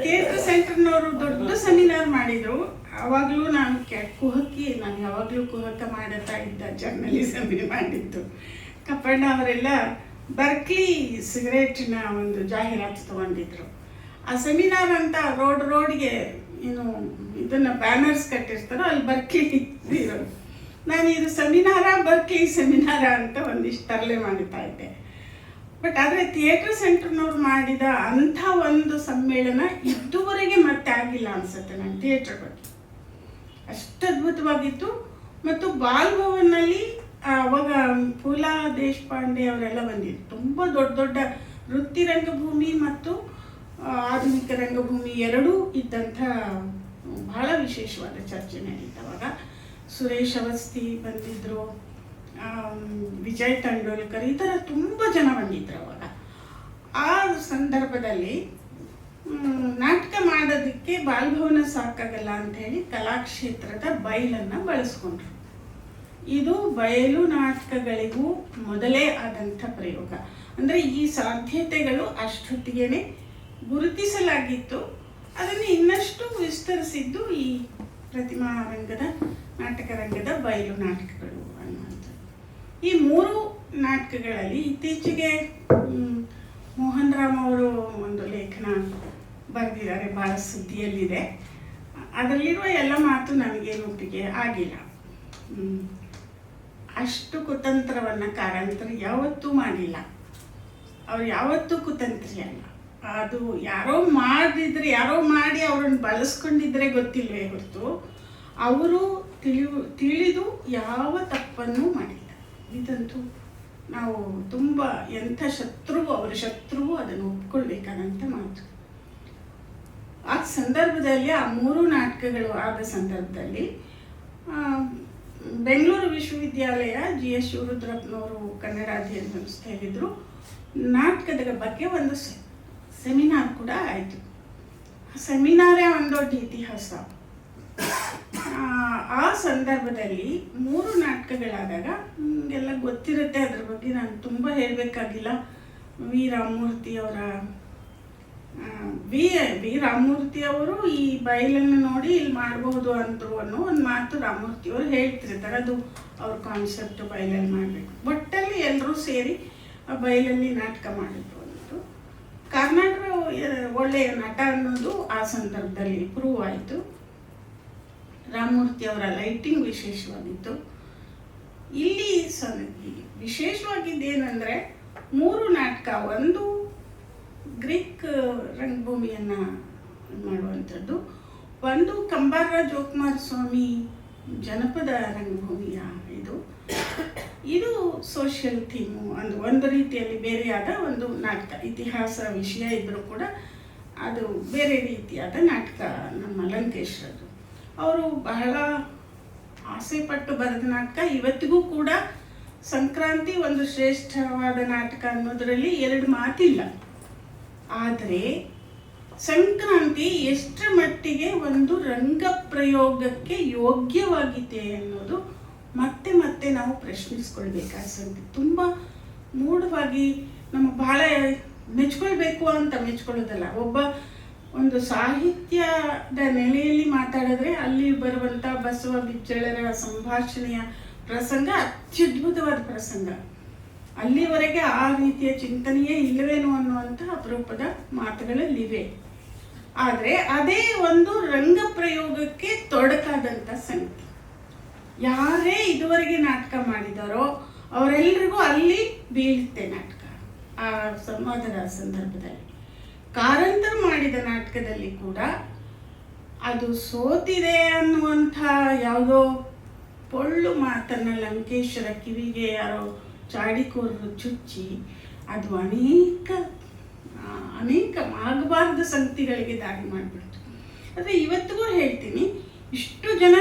ಥಿಯೇಟರ್ ಸೆಂಟರ್ನವರು ದೊಡ್ಡ ಸೆಮಿನಾರ್ ಮಾಡಿದರು. ಆವಾಗಲೂ ನಾನು ಯಾವಾಗಲೂ ಕುಹಕ ಮಾಡುತ್ತಾ ಇದ್ದ ಜರ್ನಲಿಸಮ್ ಮಾಡಿದ್ದು. ಕಪ್ಪಣ್ಣ ಅವರೆಲ್ಲ ಬರ್ಕ್ಲಿ ಸಿಗರೇಟಿನ ಒಂದು ಜಾಹೀರಾತು ತಗೊಂಡಿದ್ರು. ಆ ಸೆಮಿನಾರ್ ಅಂತ ರೋಡ್ಗೆ ಏನು ಇದನ್ನು ಬ್ಯಾನರ್ಸ್ ಕಟ್ಟಿರ್ತಾರೋ ಅಲ್ಲಿ ಬರ್ಕ್ಲಿ ಇರೋದು. ನಾನು ಇದು ಬರ್ಕ್ಲಿ ಸೆಮಿನಾರ ಅಂತ ಒಂದಿಷ್ಟು ತರಲೆ ಮಾಡುತ್ತಾ ಇದ್ದೆ. ಬಟ್ ಆದರೆ ಥಿಯೇಟರ್ ಸೆಂಟರ್ನವ್ರು ಮಾಡಿದ ಅಂಥ ಒಂದು ಸಮ್ಮೇಳನ ಇದುವರೆಗೆ ಮತ್ತೆ ಆಗಿಲ್ಲ ಅನಿಸುತ್ತೆ ನನ್ನ ಥಿಯೇಟರ್ ಬಗ್ಗೆ. ಅಷ್ಟು ಅದ್ಭುತವಾಗಿತ್ತು. ಮತ್ತು ಬಾಲ್ಭವನ್ನಲ್ಲಿ ಅವಾಗ ಫೂಲಾ ದೇಶಪಾಂಡೆ ಅವರೆಲ್ಲ ಬಂದಿದ್ರು. ತುಂಬ ದೊಡ್ಡ ದೊಡ್ಡ ವೃತ್ತಿ ರಂಗಭೂಮಿ ಮತ್ತು ಆಧುನಿಕ ರಂಗಭೂಮಿ ಎರಡೂ ಇದ್ದಂಥ ಬಹಳ ವಿಶೇಷವಾದ ಚರ್ಚೆ ನಡೀತವಾಗ. ಸುರೇಶ್ ಅವಸ್ಥಿ ಬಂದಿದ್ದರು, ವಿಜಯ್ ತಂಡೋಲ್ಕರ್, ಈ ಥರ ತುಂಬ ಜನ ಬಂದಿದ್ರು ಅವಾಗ. ಆ ಸಂದರ್ಭದಲ್ಲಿ ನಾಟಕ ಮಾಡೋದಕ್ಕೆ ಬಾಲ್ಭವನ ಸಾಕಾಗಲ್ಲ ಅಂಥೇಳಿ ಕಲಾಕ್ಷೇತ್ರದ ಬಯಲನ್ನು ಬಳಸ್ಕೊಂಡ್ರು. ಇದು ಬಯಲು ನಾಟಕಗಳಿಗೂ ಮೊದಲೇ ಆದಂಥ ಪ್ರಯೋಗ. ಅಂದರೆ ಈ ಸಾಧ್ಯತೆಗಳು ಅಷ್ಟೊತ್ತಿಗೆ ಗುರುತಿಸಲಾಗಿತ್ತು. ಅದನ್ನು ಇನ್ನಷ್ಟು ವಿಸ್ತರಿಸಿದ್ದು ಈ ಪ್ರತಿಮಾ ರಂಗದ ನಾಟಕ ರಂಗದ ಬಯಲು ನಾಟಕಗಳು ಅನ್ನುವಂಥದ್ದು. ಈ 3 ನಾಟಕಗಳಲ್ಲಿ ಇತ್ತೀಚೆಗೆ ಮೋಹನ್ ರಾಮ್ ಅವರು ಒಂದು ಲೇಖನ ಬರೆದಿದ್ದಾರೆ, ಭಾಳ ಸುದ್ದಿಯಲ್ಲಿದೆ. ಅದರಲ್ಲಿರುವ ಎಲ್ಲ ಮಾತು ನನಗೇನು ಒಪ್ಪಿಗೆ ಆಗಿಲ್ಲ. ಅಷ್ಟು ಕುತಂತ್ರವನ್ನು ಕಾರಂತರು ಯಾವತ್ತೂ ಮಾಡಿಲ್ಲ. ಅವ್ರು ಯಾವತ್ತೂ ಕುತಂತ್ರಿ ಅಲ್ಲ. ಅದು ಯಾರೋ ಮಾಡಿ ಅವ್ರನ್ನ ಬಳಸ್ಕೊಂಡಿದ್ರೆ ಗೊತ್ತಿಲ್ವೇ ಹೊರತು ಅವರು ತಿಳಿದು ಯಾವ ತಪ್ಪನ್ನು ಮಾಡಿಲ್ಲ. ಇದಂತೂ ನಾವು ತುಂಬ ಅವರ ಶತ್ರುವು ಅದನ್ನು ಒಪ್ಕೊಳ್ಬೇಕಾದಂಥ ಮಾತು. ಆ ಸಂದರ್ಭದಲ್ಲಿ ಆ 3 ನಾಟಕಗಳು ಆದ ಸಂದರ್ಭದಲ್ಲಿ ಬೆಂಗಳೂರು ವಿಶ್ವವಿದ್ಯಾಲಯ GS ಶಿವರುದ್ರಪ್ಪನವರು ಕನ್ನಡ ಅಧ್ಯಯನ ಸಂಸ್ಥೆಯಲ್ಲಿದ್ದರು. ನಾಟಕದ ಬಗ್ಗೆ ಒಂದು ಸೆಮಿನಾರ್ ಕೂಡ ಆಯಿತು. ಸೆಮಿನಾರೇ ಒಂದು ದೊಡ್ಡ ಇತಿಹಾಸ. ಆ ಸಂದರ್ಭದಲ್ಲಿ 3 ನಾಟಕಗಳಾದಾಗ ಎಲ್ಲ ಗೊತ್ತಿರುತ್ತೆ, ಅದ್ರ ಬಗ್ಗೆ ನಾನು ತುಂಬ ಹೇಳಬೇಕಾಗಿಲ್ಲ. ವಿ ರಾಮಮೂರ್ತಿ ಅವರು ಈ ಬಯಲನ್ನು ನೋಡಿ ಇಲ್ಲಿ ಮಾಡಬಹುದು ಅಂದರು ಅನ್ನೋ ಒಂದು ಮಾತು ರಾಮಮೂರ್ತಿಯವರು ಹೇಳ್ತಿರ್ತಾರೆ. ಅದು ಅವ್ರ ಕಾನ್ಸೆಪ್ಟ್, ಬಯಲಲ್ಲಿ ಮಾಡಬೇಕು. ಒಟ್ಟಲ್ಲಿ ಎಲ್ಲರೂ ಸೇರಿ ಬಯಲಲ್ಲಿ ನಾಟಕ ಮಾಡಿದ್ರು ಅನ್ನೋದು. ಕರ್ನಾಟಕ ಒಳ್ಳೆಯ ನಟ ಅನ್ನೋದು ಆ ಸಂದರ್ಭದಲ್ಲಿ ಪ್ರೂವ್ ಆಯಿತು. ರಾಮಮೂರ್ತಿ ಅವರ ಲೈಟಿಂಗ್ ವಿಶೇಷವಾಗಿತ್ತು. ಇಲ್ಲಿ ವಿಶೇಷವಾಗಿದ್ದೇನೆಂದರೆ 3 ನಾಟಕ, ಒಂದು ಗ್ರೀಕ್ ರಂಗಭೂಮಿಯನ್ನು ಮಾಡುವಂಥದ್ದು, ಒಂದು ಕಂಬಾರ ಜೋಕುಮಾರ ಸ್ವಾಮಿ ಜನಪದ ರಂಗಭೂಮಿಯ ಇದು ಸೋಷಿಯಲ್ ಥೀಮು, ಒಂದು ರೀತಿಯಲ್ಲಿ ಬೇರೆಯಾದ ಒಂದು ನಾಟಕ. ಇತಿಹಾಸ ವಿಷಯ ಇದ್ದರೂ ಕೂಡ ಅದು ಬೇರೆ ರೀತಿಯಾದ ನಾಟಕ. ನಮ್ಮ ಲಂಕೇಶ್ರದು ಅವರು ಬಹಳ ಆಸೆಪಟ್ಟು ಬರೆದ ನಾಟಕ. ಇವತ್ತಿಗೂ ಕೂಡ ಸಂಕ್ರಾಂತಿ ಒಂದು ಶ್ರೇಷ್ಠವಾದ ನಾಟಕ ಅನ್ನೋದರಲ್ಲಿ 2 ಮಾತಿಲ್ಲ. ಆದರೆ ಸಂಕ್ರಾಂತಿ ಎಷ್ಟರ ಮಟ್ಟಿಗೆ ಒಂದು ರಂಗ ಪ್ರಯೋಗಕ್ಕೆ ಯೋಗ್ಯವಾಗಿದೆ ಅನ್ನೋದು ಮತ್ತೆ ನಾವು ಪ್ರಶ್ನಿಸ್ಕೊಳ್ಬೇಕಾದ ಸಂಗತಿ. ತುಂಬ ಮೂಢವಾಗಿ ನಮಗೆ ಬಹಳ ಮೆಚ್ಕೊಳ್ಬೇಕು ಅಂತ ಮೆಚ್ಕೊಳ್ಳೋದಲ್ಲ. ಒಂದು ಸಾಹಿತ್ಯದ ನೆಲೆಯಲ್ಲಿ ಮಾತಾಡಿದ್ರೆ ಅಲ್ಲಿ ಬರುವಂಥ ಬಸವ ಬಿಜ್ಜಳರ ಸಂಭಾಷಣೆಯ ಪ್ರಸಂಗ ಅತ್ಯದ್ಭುತವಾದ ಪ್ರಸಂಗ. ಅಲ್ಲಿವರೆಗೆ ಆ ರೀತಿಯ ಚಿಂತನೆಯೇ ಇಲ್ಲವೇನೋ ಅನ್ನುವಂಥ ಅಪರೂಪದ ಮಾತುಗಳಲ್ಲಿವೆ. ಆದರೆ ಅದೇ ಒಂದು ರಂಗ ಪ್ರಯೋಗಕ್ಕೆ ತೊಡಕಾದಂಥ ಸಂಗತಿ. ಯಾರೇ ಇದುವರೆಗೆ ನಾಟಕ ಮಾಡಿದಾರೋ ಅವರೆಲ್ಲರಿಗೂ ಅಲ್ಲಿ ಬೀಳುತ್ತೆ ನಾಟಕ. ಆ ಸಂವಾದದ ಸಂದರ್ಭದಲ್ಲಿ ಕಾರಂತರು ಮಾಡಿದ ನಾಟಕದಲ್ಲಿ ಕೂಡ ಅದು ಸೋತಿದೆ ಅನ್ನುವಂಥ ಯಾವುದೋ ಪೊಳ್ಳು ಮಾತನ್ನು ಲಂಕೇಶ್ವರ ಕಿವಿಗೆ ಯಾರೋ ಚಾಡಿಕೋರರು ಚುಚ್ಚಿ ಅದು ಅನೇಕ ಆಗಬಾರ್ದ ಸಂಗತಿಗಳಿಗೆ ದಾರಿ ಮಾಡಿಬಿಡ್ತು. ಆದರೆ ಇವತ್ತಿಗೂ ಹೇಳ್ತೀನಿ, ಇಷ್ಟು ಜನ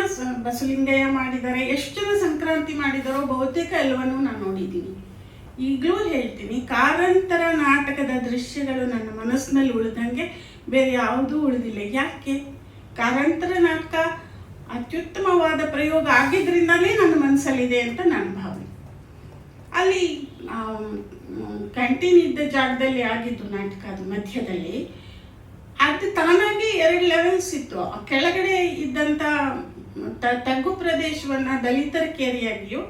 ಬಸವಲಿಂಗಯ್ಯ ಮಾಡಿದ್ದಾರೆ, ಎಷ್ಟು ಜನ ಸಂಕ್ರಾಂತಿ ಮಾಡಿದಾರೋ ಬಹುತೇಕ ಎಲ್ಲವನ್ನೂ ನಾನು ನೋಡಿದ್ದೀನಿ. ಈಗಲೂ ಹೇಳ್ತೀನಿ, ಕಾರಂತರ ನಾಟಕದ ದೃಶ್ಯಗಳು ನನ್ನ ಮನಸ್ಸಿನಲ್ಲಿ ಉಳಿದಂಗೆ ಬೇರೆ ಯಾವುದೂ ಉಳಿದಿಲ್ಲ. ಯಾಕೆ? ಕಾರಂತರ ನಾಟಕ ಅತ್ಯುತ್ತಮವಾದ ಪ್ರಯೋಗ ಆಗಿದ್ದರಿಂದಲೇ ನನ್ನ ಮನಸ್ಸಲ್ಲಿದೆ ಅಂತ ನನ್ನ ಭಾವನೆ. ಅಲ್ಲಿ ಕ್ಯಾಂಟೀನ್ ಇದ್ದ ಜಾಗದಲ್ಲಿ ಆಗಿದ್ದು ನಾಟಕ, ಅದು ಮಧ್ಯದಲ್ಲಿ. ಅದು ತಾನಾಗಿ 2 ಲೆವೆಲ್ಸ್ ಇತ್ತು. ಕೆಳಗಡೆ ಇದ್ದಂಥ ತಗ್ಗು ಪ್ರದೇಶವನ್ನು ದಲಿತರ ಕೇರಿಯಾಗಿಯೂ,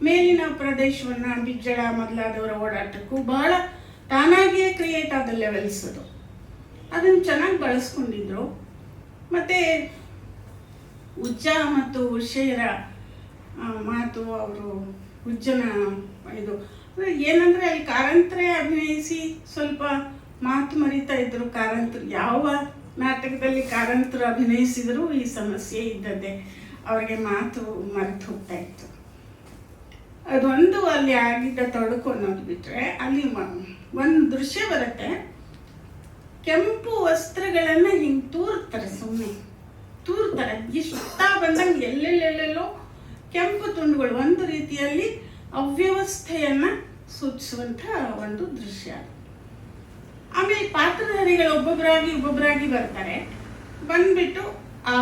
ಮೇಲಿನ ಪ್ರದೇಶವನ್ನು ಬಿಜ್ಜಳ ಮೊದಲಾದವರ ಓಡಾಟಕ್ಕೂ ಬಹಳ ತಾನಾಗಿಯೇ ಕ್ರಿಯೇಟ್ ಆದ ಲೆವೆಲ್ಸ್ ಅದು. ಅದನ್ನು ಚೆನ್ನಾಗಿ ಬಳಸ್ಕೊಂಡಿದ್ರು. ಮತ್ತು ಉಜ್ಜ ಮತ್ತು ಉಷೆಯರ ಮಾತು, ಅವರು ಉಜ್ಜನ ಇದು ಏನಂದರೆ ಅಲ್ಲಿ ಕಾರಂತರೇ ಅಭಿನಯಿಸಿ ಸ್ವಲ್ಪ ಮಾತು ಮರಿತಾ ಇದ್ರು ಕಾರಂತರು. ಯಾವ ನಾಟಕದಲ್ಲಿ ಕಾರಂತರು ಅಭಿನಯಿಸಿದರೂ ಈ ಸಮಸ್ಯೆ ಇದ್ದದ್ದೇ, ಅವರಿಗೆ ಮಾತು ಮರೆತು ಹೋಗ್ತಾ ಇತ್ತು. ಅದೊಂದು ಅಲ್ಲಿ ಆಗಿದ್ದ ತೊಡಕು ಅನ್ನೋದು ಬಿಟ್ಟರೆ, ಅಲ್ಲಿ ಒಂದು ದೃಶ್ಯ ಬರುತ್ತೆ, ಕೆಂಪು ವಸ್ತ್ರಗಳನ್ನು ಹಿಂಗೆ ತೂರ್ತಾರೆ, ಸುಮ್ಮನೆ ತೂರ್ತಾರೆ, ಇಷ್ಟ ಬಂದಂಗೆ ಎಲ್ಲೆಲ್ಲೆಲ್ಲೆಲ್ಲೋ ಕೆಂಪು ತುಂಡುಗಳು, ಒಂದು ರೀತಿಯಲ್ಲಿ ಅವ್ಯವಸ್ಥೆಯನ್ನು ಸೂಚಿಸುವಂಥ ಒಂದು ದೃಶ್ಯ. ಆಮೇಲೆ ಪಾತ್ರಧಾರಿಗಳು ಒಬ್ಬೊಬ್ಬರಾಗಿ ಬರ್ತಾರೆ. ಬಂದ್ಬಿಟ್ಟು ಆ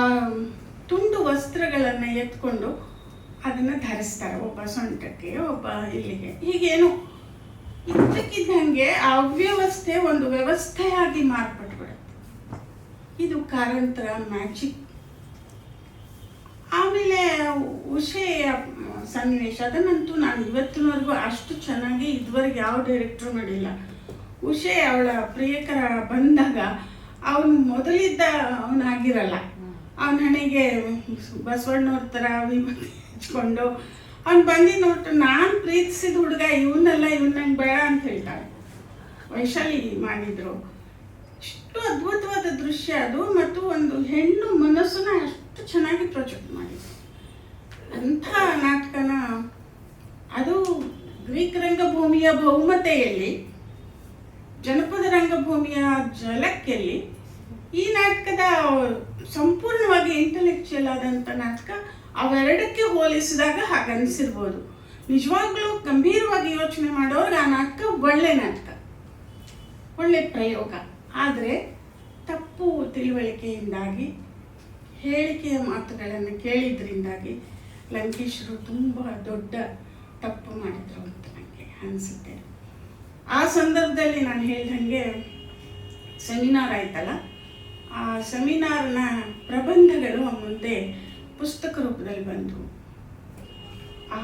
ತುಂಡು ವಸ್ತ್ರಗಳನ್ನು ಎತ್ಕೊಂಡು ಅದನ್ನು ಧರಿಸ್ತಾರೆ, ಒಬ್ಬ ಸೊಂಟಕ್ಕೆ, ಒಬ್ಬ ಇಲ್ಲಿಗೆ, ಹೀಗೇನು ಇದ್ದಕ್ಕಿದ್ದಂಗೆ ಆ ಅವ್ಯವಸ್ಥೆ ಒಂದು ವ್ಯವಸ್ಥೆಯಾಗಿ ಮಾರ್ಪಟ್ಬಿಡುತ್ತೆ. ಇದು ಕಾರಂತರ ಮ್ಯಾಜಿಕ್. ಆಮೇಲೆ ಉಷೆಯ ಸನ್ನಿವೇಶ, ಅದನ್ನಂತೂ ನಾನು ಇವತ್ತಿನವರೆಗೂ ಅಷ್ಟು ಚೆನ್ನಾಗಿ ಇದುವರೆಗೆ ಯಾವ ಡೈರೆಕ್ಟ್ರು ಮಾಡಿಲ್ಲ. ಉಷೆ ಅವಳ ಪ್ರಿಯಕರ ಬಂದಾಗ ಅವನು ಮೊದಲಿದ್ದ ಅವನಾಗಿರಲ್ಲ, ಅವನ ಹಣೆಗೆ ಬಸವಣ್ಣವ್ರ ಥರ ವಿಭೂತಿ ಹಚ್ಕೊಂಡು ಅವ್ನು ಬಂದು ನೋಡ್ತು, ನಾನು ಪ್ರೀತಿಸಿದ ಹುಡುಗ ಇವನ್ನೆಲ್ಲ ನಂಗೆ ಬೇಡ ಅಂತ ಹೇಳ್ತಾಳೆ. ವೈಶಾಲಿ ಮಾಡಿದ್ರು. ಇಷ್ಟು ಅದ್ಭುತವಾದ ದೃಶ್ಯ ಅದು. ಮತ್ತು ಒಂದು ಹೆಣ್ಣು ಮನಸ್ಸನ್ನ ಅಷ್ಟು ಚೆನ್ನಾಗಿ ಪ್ರೊಜೆಕ್ಟ್ ಮಾಡಿದ್ರು. ಅಂಥ ನಾಟಕನ ಅದು ಗ್ರೀಕ್ ರಂಗಭೂಮಿಯ ಬಹುಮತೆಯಲ್ಲಿ, ಜನಪದ ರಂಗಭೂಮಿಯ ಜಲಕ್ಕೆಲ್ಲಿ ಈ ನಾಟಕದ ಸಂಪೂರ್ಣವಾಗಿ ಇಂಟೆಲೆಕ್ಚುಯಲ್ ಆದಂಥ ನಾಟಕ ಅವೆರಡಕ್ಕೆ ಹೋಲಿಸಿದಾಗ ಹಾಗನ್ಸಿರ್ಬೋದು. ನಿಜವಾಗ್ಲೂ ಗಂಭೀರವಾಗಿ ಯೋಚನೆ ಮಾಡೋರ್ಗೆ ಆ ನಾಟಕ ಒಳ್ಳೆ ನಾಟಕ, ಒಳ್ಳೆ ಪ್ರಯೋಗ. ಆದರೆ ತಪ್ಪು ತಿಳುವಳಿಕೆಯಿಂದಾಗಿ, ಹೇಳಿಕೆಯ ಮಾತುಗಳನ್ನು ಕೇಳಿದ್ರಿಂದಾಗಿ ಲಂಕೇಶರು ತುಂಬ ದೊಡ್ಡ ತಪ್ಪು ಮಾಡಿದರು ಅಂತ ನನಗೆ ಅನಿಸುತ್ತೆ. ಆ ಸಂದರ್ಭದಲ್ಲಿ ನಾನು ಹೇಳಿದಂಗೆ ಸೆಮಿನಾರ್ ಆಯ್ತಲ್ಲ, ಆ ಸೆಮಿನಾರ್ನ ಪ್ರಬಂಧಗಳು ಮುಂದೆ ಪುಸ್ತಕ ರೂಪದಲ್ಲಿ ಬಂದವು. ಆ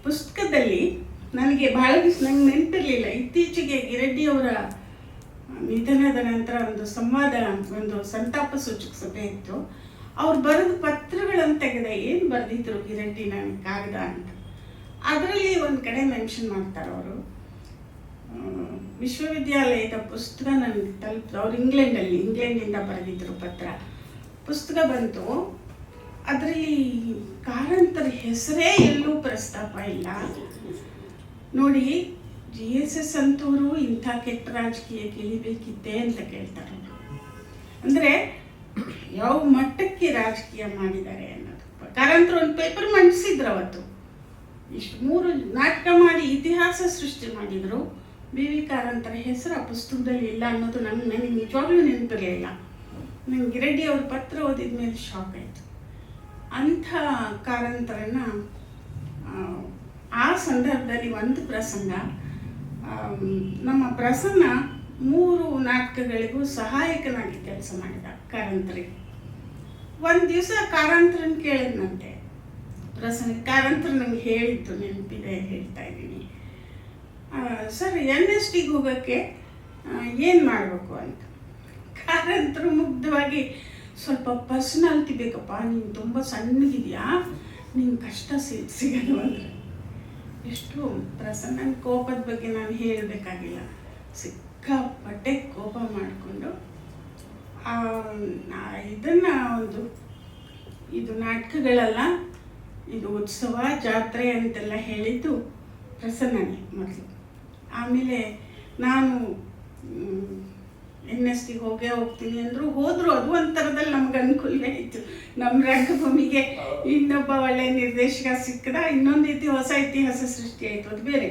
ಪುಸ್ತಕದಲ್ಲಿ ನನಗೆ ಭಾಳ ದಿವಸ ನಂಗೆ ನೆನಪಿರಲಿಲ್ಲ. ಇತ್ತೀಚೆಗೆ ಗಿರೆಡ್ಡಿಯವರ ನಿಧನದ ನಂತರ ಒಂದು ಸಂವಾದ, ಒಂದು ಸಂತಾಪ ಸೂಚಕ ಸಭೆ ಇತ್ತು. ಅವ್ರು ಬರೆದ ಪತ್ರಗಳನ್ನು ತೆಗೆದ, ಏನು ಬರೆದಿದ್ರು ಗಿರೆಡ್ಡಿ ನನಗೆ ಕಾಗದ ಅಂತ. ಅದರಲ್ಲಿ ಒಂದು ಕಡೆ ಮೆನ್ಷನ್ ಮಾಡ್ತಾರೆ ಅವರು, ವಿಶ್ವವಿದ್ಯಾಲಯದ ಪುಸ್ತಕ ನನಗೆ ತಲುಪಿತು. ಅವ್ರು ಇಂಗ್ಲೆಂಡಿಂದ ಬರೆದಿದ್ರು ಪುಸ್ತಕ ಬಂತು. ಅದರಲ್ಲಿ ಕಾರಂತರ ಹೆಸರೇ ಎಲ್ಲೂ ಪ್ರಸ್ತಾಪ ಇಲ್ಲ. ನೋಡಿ, GSS ಅಂತವರು ಇಂಥ ಕೆಟ್ಟ ರಾಜಕೀಯಕ್ಕೆ ಇಳಿಬೇಕಿತ್ತೆ ಅಂತ ಕೇಳ್ತಾರೆ. ಅಂದರೆ ಯಾವ ಮಟ್ಟಕ್ಕೆ ರಾಜಕೀಯ ಮಾಡಿದ್ದಾರೆ ಅನ್ನೋದು. ಕಾರಂತರು ಒಂದು ಪೇಪರ್ ಮಂಡಿಸಿದ್ರು ಅವತ್ತು. ಇಷ್ಟು 3 ನಾಟಕ ಮಾಡಿ ಇತಿಹಾಸ ಸೃಷ್ಟಿ ಮಾಡಿದರು. BV ಕಾರಂತರ ಹೆಸರು ಆ ಪುಸ್ತಕದಲ್ಲಿ ಇಲ್ಲ ಅನ್ನೋದು ನನಗೆ ನಿಜವಾಗ್ಲೂ ನೆನಪಿರಲಿಲ್ಲ. ನಂಗೆ ಗಿರೆಡ್ಡಿ ಅವ್ರ ಪತ್ರ ಓದಿದ ಮೇಲೆ ಶಾಕ್ ಆಯಿತು. ಅಂಥ ಕಾರಂತರನ್ನು ಆ ಸಂದರ್ಭದಲ್ಲಿ ಒಂದು ಪ್ರಸಂಗ, ನಮ್ಮ ಪ್ರಸನ್ನ 3 ನಾಟಕಗಳಿಗೂ ಸಹಾಯಕನಾಗಿ ಕೆಲಸ ಮಾಡಿದ ಕಾರಂತರಿಗೆ. ಒಂದು ದಿವಸ ಕಾರಂತರನ್ನು ಕೇಳಿದ್ನಂತೆ, ಪ್ರಸನ್ನ ಕಾರಂತರ ನಂಗೆ ಹೇಳಿದ್ದು ನೆನಪಿದೆ, ಹೇಳ್ತಾ ಇದ್ದೀನಿ, ಸರ್ NST ಹೋಗೋಕ್ಕೆ ಏನು ಮಾಡಬೇಕು ಅಂತ. ಕಾರಂತರು ಮುಗ್ಧವಾಗಿ, ಸ್ವಲ್ಪ ಪರ್ಸನಾಲಿಟಿ ಬೇಕಪ್ಪ, ನೀನು ತುಂಬ ಸಣ್ಣಗಿದೆಯಾ, ನಿಂಗೆ ಕಷ್ಟ ಸಿಗಲ್ಲ ಅಂದರೆ. ಎಷ್ಟು ಪ್ರಸನ್ನ ಕೋಪದ ಬಗ್ಗೆ ನಾನು ಹೇಳಬೇಕಾಗಿಲ್ಲ, ಸಿಕ್ಕಾಪಟ್ಟೆ ಕೋಪ ಮಾಡಿಕೊಂಡು ಇದನ್ನು ಇದು ನಾಟಕಗಳೆಲ್ಲ ಇದು ಉತ್ಸವ ಜಾತ್ರೆ ಅಂತೆಲ್ಲ ಹೇಳಿದ್ದು ಪ್ರಸನ್ನನೇ ಮೊದಲು. ಆಮೇಲೆ ನಾನು NST ಹೋಗ್ತೀನಿ ಅಂದರು, ಹೋದರು. ಅದು ಒಂಥರದಲ್ಲಿ ನಮ್ಗೆ ಅನುಕೂಲವೇ ಇತ್ತು. ನಮ್ಮ ರಂಗಭೂಮಿಗೆ ಇನ್ನೊಬ್ಬ ಒಳ್ಳೆಯ ನಿರ್ದೇಶಕ ಸಿಕ್ಕದ, ಇನ್ನೊಂದು ರೀತಿ ಹೊಸ ಇತಿಹಾಸ ಸೃಷ್ಟಿ ಆಯಿತು, ಅದು ಬೇರೆ.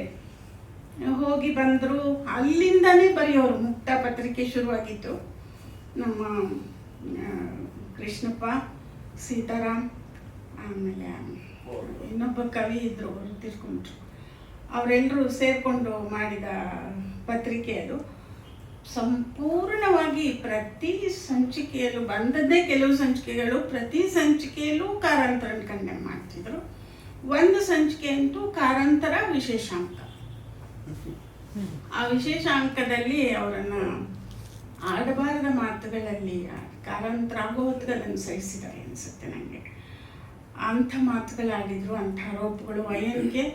ಹೋಗಿ ಬಂದರು, ಅಲ್ಲಿಂದನೇ ಬರೆಯೋರು. ಮುಕ್ತ ಪತ್ರಿಕೆ ಶುರುವಾಗಿತ್ತು. ನಮ್ಮ ಕೃಷ್ಣಪ್ಪ, ಸೀತಾರಾಮ್, ಆಮೇಲೆ ಇನ್ನೊಬ್ಬ ಕವಿ ಇದ್ದರು, ಅವರು ತಿರ್ಕೊಂಡ್ರು. ಅವರೆಲ್ಲರೂ ಸೇರಿಕೊಂಡು ಮಾಡಿದ ಪತ್ರಿಕೆ ಅದು. ಸಂಪೂರ್ಣವಾಗಿ ಪ್ರತಿ ಸಂಚಿಕೆಯಲ್ಲೂ ಬಂದದ್ದೇ ಕೆಲವು ಸಂಚಿಕೆಗಳು, ಪ್ರತಿ ಸಂಚಿಕೆಯಲ್ಲೂ ಕಾರಂತರನ್ನು ಕಂಡೆಮ್ ಮಾಡ್ತಿದ್ರು. ಒಂದು ಸಂಚಿಕೆ ಅಂತೂ ಕಾರಂತರ ವಿಶೇಷಾಂಕ. ಆ ವಿಶೇಷಾಂಕದಲ್ಲಿ ಅವರನ್ನು ಆಡಬಾರದ ಮಾತುಗಳಲ್ಲಿ ಕಾರಂತರ ಆಗೋ ಹೊತ್ತಿಗೆ ಅದನ್ನು ಸಹಿಸಿದ್ದಾರೆ ಅನಿಸುತ್ತೆ ನನಗೆ. ಅಂಥ ಮಾತುಗಳಾಡಿದರು, ಅಂಥ ಆರೋಪಗಳು ವಯನ್ಗೆ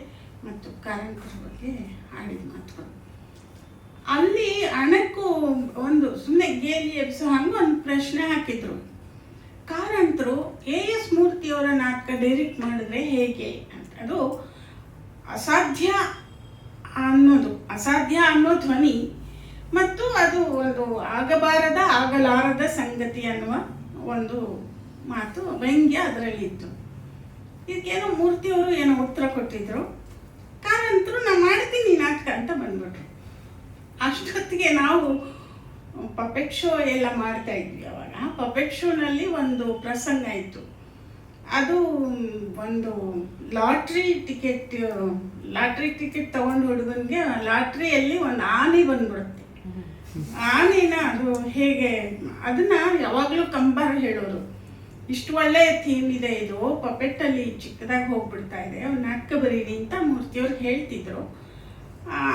ಮತ್ತು ಕಾರಂತರ ಬಗ್ಗೆ ಆಡಿದ ಮಾತುಗಳು. ಅಲ್ಲಿ ಅಣಕು ಒಂದು ಸುಮ್ಮನೆ ಗೇಲಿ ಎಬ್ಸೋ ಹಂಗೆ ಒಂದು ಪ್ರಶ್ನೆ ಹಾಕಿದ್ರು. ಕಾರಂತರು AS ಮೂರ್ತಿಯವರ ನಾಟಕ ಡೈರೆಕ್ಟ್ ಮಾಡಿದ್ರೆ ಹೇಗೆ ಅಂತ. ಅದು ಅಸಾಧ್ಯ ಅನ್ನೋ ಧ್ವನಿ ಮತ್ತು ಅದು ಒಂದು ಆಗಲಾರದ ಸಂಗತಿ ಅನ್ನುವ ಒಂದು ಮಾತು ವ್ಯಂಗ್ಯ ಅದರಲ್ಲಿ ಇತ್ತು. ಇದಕ್ಕೇನೋ ಮೂರ್ತಿಯವರು ಏನೋ ಉತ್ತರ ಕೊಟ್ಟಿದ್ರು. ಕಾರಂತರು ನಾನು ಮಾಡ್ತೀನಿ ನಾಟಕ ಅಂತ ಬಂದ್ಬಿಟ್ರು. ಅಷ್ಟೊತ್ತಿಗೆ ನಾವು ಪಪೆಟ್ ಶೋ ಎಲ್ಲ ಮಾಡ್ತಾ ಇದ್ವಿ. ಅವಾಗ ಪಪೆಟ್ ಶೋನಲ್ಲಿ ಒಂದು ಪ್ರಸಂಗ ಇತ್ತು. ಅದು ಒಂದು ಲಾಟ್ರಿ ಟಿಕೆಟ್ ತಗೊಂಡು ಹುಡುಗನಿಗೆ ಲಾಟ್ರಿಯಲ್ಲಿ ಒಂದು ಆನೆ ಬಂದ್ಬಿಡುತ್ತೆ. ಆನೆನ ಅದು ಹೇಗೆ ಅದನ್ನ ಯಾವಾಗಲೂ ಕಂಬಾರ ಹೇಳೋರು, ಇಷ್ಟು ಒಳ್ಳೆಯ ಥೀಮ್ ಇದೆ, ಇದು ಪಪೆಟ್ಟಲ್ಲಿ ಚಿಕ್ಕದಾಗಿ ಹೋಗ್ಬಿಡ್ತಾ ಇದೆ, ಒಂದು ನಾಟಕ ಬರೀರಿ ಅಂತ ಮೂರ್ತಿಯವ್ರು ಹೇಳ್ತಿದ್ರು.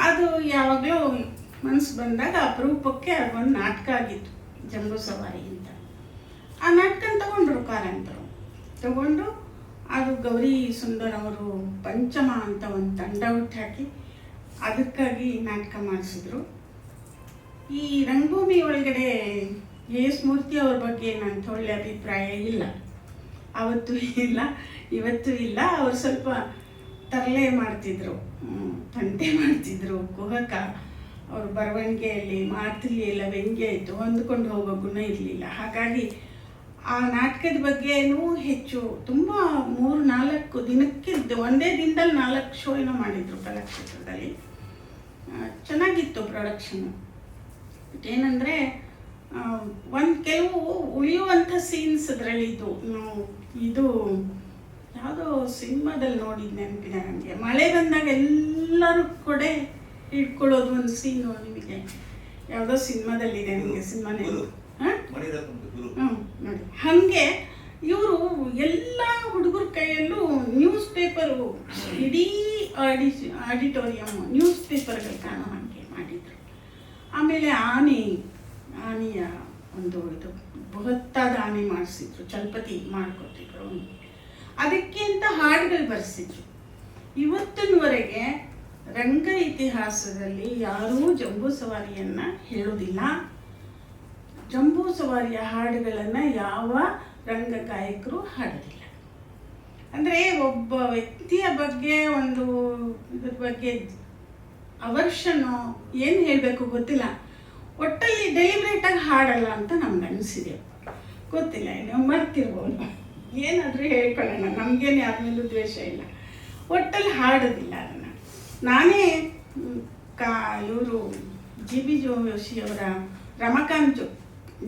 ಅದು ಯಾವಾಗಲೂ ಮನಸ್ಸು ಬಂದಾಗ ಅಪರೂಪಕ್ಕೆ ಅದೊಂದು ನಾಟಕ ಆಗಿತ್ತು, ಜಂಬೂ ಸವಾರಿ ಅಂತ. ಆ ನಾಟಕ ತಗೊಂಡ್ರು ಕಾರಂತರು. ತಗೊಂಡು ಅದು ಗೌರಿ ಸುಂದರ್ ಅವರು ಪಂಚಮ ಅಂತ ಒಂದು ತಂಡ ಹುಟ್ಟಾಕಿ ಅದಕ್ಕಾಗಿ ನಾಟಕ ಮಾಡಿಸಿದ್ರು. ಈ ರಂಗಭೂಮಿ ಒಳಗಡೆ AS ಮೂರ್ತಿ ಅವ್ರ ಬಗ್ಗೆ ನನ್ನ ಒಳ್ಳೆ ಅಭಿಪ್ರಾಯ ಇಲ್ಲ, ಅವತ್ತು ಇಲ್ಲ, ಇವತ್ತು ಇಲ್ಲ. ಅವರು ಸ್ವಲ್ಪ ತರಲೆ ಮಾಡ್ತಿದ್ರು, ತಂಟೆ ಮಾಡ್ತಿದ್ರು, ಕುಹಕ. ಅವರು ಬರವಣಿಗೆಯಲ್ಲಿ ಮಾತಲ್ಲಿ ಎಲ್ಲ ವ್ಯಂಗ್ಯ ಇತ್ತು, ಹೊಂದ್ಕೊಂಡು ಹೋಗೋ ಗುಣ ಇರಲಿಲ್ಲ. ಹಾಗಾಗಿ ಆ ನಾಟಕದ ಬಗ್ಗೆನೂ ಹೆಚ್ಚು ತುಂಬ 3-4 ದಿನಕ್ಕೆ ಒಂದೇ ದಿನದಲ್ಲಿ 4 ಶೋ ಏನೋ ಮಾಡಿದರು ಕಲಾಕ್ಷೇತ್ರದಲ್ಲಿ. ಚೆನ್ನಾಗಿತ್ತು ಪ್ರೊಡಕ್ಷನು. ಏನಂದರೆ ಕೆಲವು ಉಳಿಯುವಂಥ ಸೀನ್ಸ್ ಅದರಲ್ಲಿದ್ದು. ನಾವು ಇದು ಯಾವುದೋ ಸಿನಿಮಾದಲ್ಲಿ ನೋಡಿದ್ದು ನೆನಪಿದೆ ನನಗೆ. ಮಳೆ ಬಂದಾಗ ಎಲ್ಲರೂ ಕೊಡೆ ಹಿಡ್ಕೊಳ್ಳೋದು ಒಂದು ಸೀನು. ನಿಮಗೆ ಯಾವುದೋ ಸಿನಿಮಾದಲ್ಲಿದೆ, ನನಗೆ ಸಿನಿಮಾ ನೆನಪು. ನೋಡಿ, ಹಾಗೆ ಇವರು ಎಲ್ಲ ಹುಡುಗರ ಕೈಯಲ್ಲೂ ನ್ಯೂಸ್ ಪೇಪರು, ಇಡೀ ಆಡಿಟೋರಿಯಮ್ ನ್ಯೂಸ್ ಪೇಪರ್ಗಳು ಕಾಣೋ ಹಾಗೆ ಮಾಡಿದರು. ಆಮೇಲೆ ಆನೆಯ ಒಂದು ಇದು ಬೃಹತ್ತಾದ ಆನೆ ಮಾಡಿಸಿದ್ರು, ಚಲಪತಿ ಮಾಡಿಕೊಟ್ಟಿದ್ರು. ಅದಕ್ಕೆ ಅಂತ ಹಾಡುಗಳು ಬರೆಸಿದ್ರು. ಇವತ್ತಿನವರೆಗೆ ರಂಗ ಇತಿಹಾಸದಲ್ಲಿ ಯಾರೂ ಜಂಬೂ ಸವಾರಿಯನ್ನು ಹೇಳೋದಿಲ್ಲ. ಜಂಬೂ ಸವಾರಿಯ ಹಾಡುಗಳನ್ನು ಯಾವ ರಂಗ ಗಾಯಕರು ಹಾಡೋದಿಲ್ಲ. ಅಂದರೆ ಒಬ್ಬ ವ್ಯಕ್ತಿಯ ಬಗ್ಗೆ ಒಂದು ಇದ್ರ ಬಗ್ಗೆ ಅವರ್ಷನೋ ಏನು ಹೇಳಬೇಕು ಗೊತ್ತಿಲ್ಲ, ಒಟ್ಟಲ್ಲಿ ಡೆಲಿಬ್ರೇಟಾಗಿ ಹಾಡಲ್ಲ ಅಂತ ನಮ್ಗೆ ಅನಿಸಿದೆ. ಗೊತ್ತಿಲ್ಲ, ನೀವು ಮರ್ತಿರ್ಬೋದು, ಏನಾದರೂ ಹೇಳ್ಕೊಳ್ಳೋಣ, ನಮಗೇನು ಯಾರ ಮೇಲೂ ದ್ವೇಷ ಇಲ್ಲ. ಒಟ್ಟಲ್ಲಿ ಹಾಡೋದಿಲ್ಲ ಅದನ್ನು. ನಾನೇ ಇವರು GB ಜೋಶಿಯವರ ರಮಾಕಾಂತ್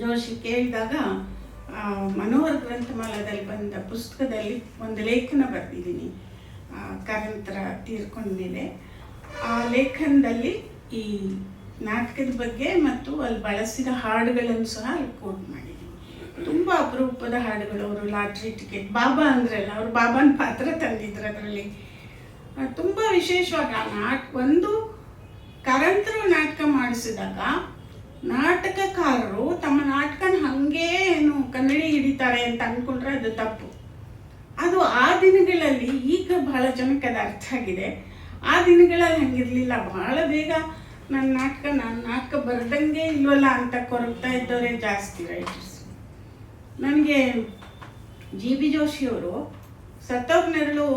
ಜೋಶಿ ಕೇಳಿದಾಗ ಮನೋಹರ್ ಗ್ರಂಥಮಾಲದಲ್ಲಿ ಬಂದ ಪುಸ್ತಕದಲ್ಲಿ ಒಂದು ಲೇಖನ ಬರೆದಿದ್ದೀನಿ ಕಾರಂತರ ತೀರ್ಕೊಂಡ ಮೇಲೆ. ಆ ಲೇಖನದಲ್ಲಿ ಈ ನಾಟಕದ ಬಗ್ಗೆ ಮತ್ತು ಅಲ್ಲಿ ಬಳಸಿದ ಹಾಡುಗಳನ್ನು ಸಹ ಅಲ್ಲಿ ಕೋಟ್ ಮಾಡಿದ್ದೀನಿ. ತುಂಬ ಅಪರೂಪದ ಹಾಡುಗಳು. ಅವರು ಲಾಟ್ರಿ ಟಿಕೆಟ್, ಬಾಬಾ ಅಂದ್ರಲ್ಲ, ಅವರು ಬಾಬಾನ ಪಾತ್ರ ತಂದಿದ್ರು ಅದರಲ್ಲಿ. ತುಂಬ ವಿಶೇಷವಾಗಿ ಆ ಒಂದು ಕಾರಂತರು ನಾಟಕ ಮಾಡಿಸಿದಾಗ ನಾಟಕಕಾರರು ತಮ್ಮ ನಾಟಕನ ಹಾಗೇ ಏನು ಕನ್ನಡಿ ಹಿಡಿತಾರೆ ಅಂತ ಅಂದ್ಕೊಂಡ್ರೆ ಅದು ತಪ್ಪು. ಅದು ಆ ದಿನಗಳಲ್ಲಿ, ಈಗ ಬಹಳ ಜನಕ್ಕೆ ಅದು ಅರ್ಥ ಆಗಿದೆ. ಆ ದಿನಗಳಲ್ಲಿ ಹಂಗಿರಲಿಲ್ಲ. ಬಹಳ ಬೇಗ ನಾನು ನಾಟಕ ಬರ್ದಂಗೆ ಇಲ್ವಲ್ಲ ಅಂತ ಕೊರಗ್ತಾ ಇದ್ದವರೇ ಜಾಸ್ತಿ ರೈಟರ್ಸ್. ನನಗೆ ಜಿ ಬಿ ಜೋಶಿಯವರು ಸತ್ತವ್ರ ನೆರಳು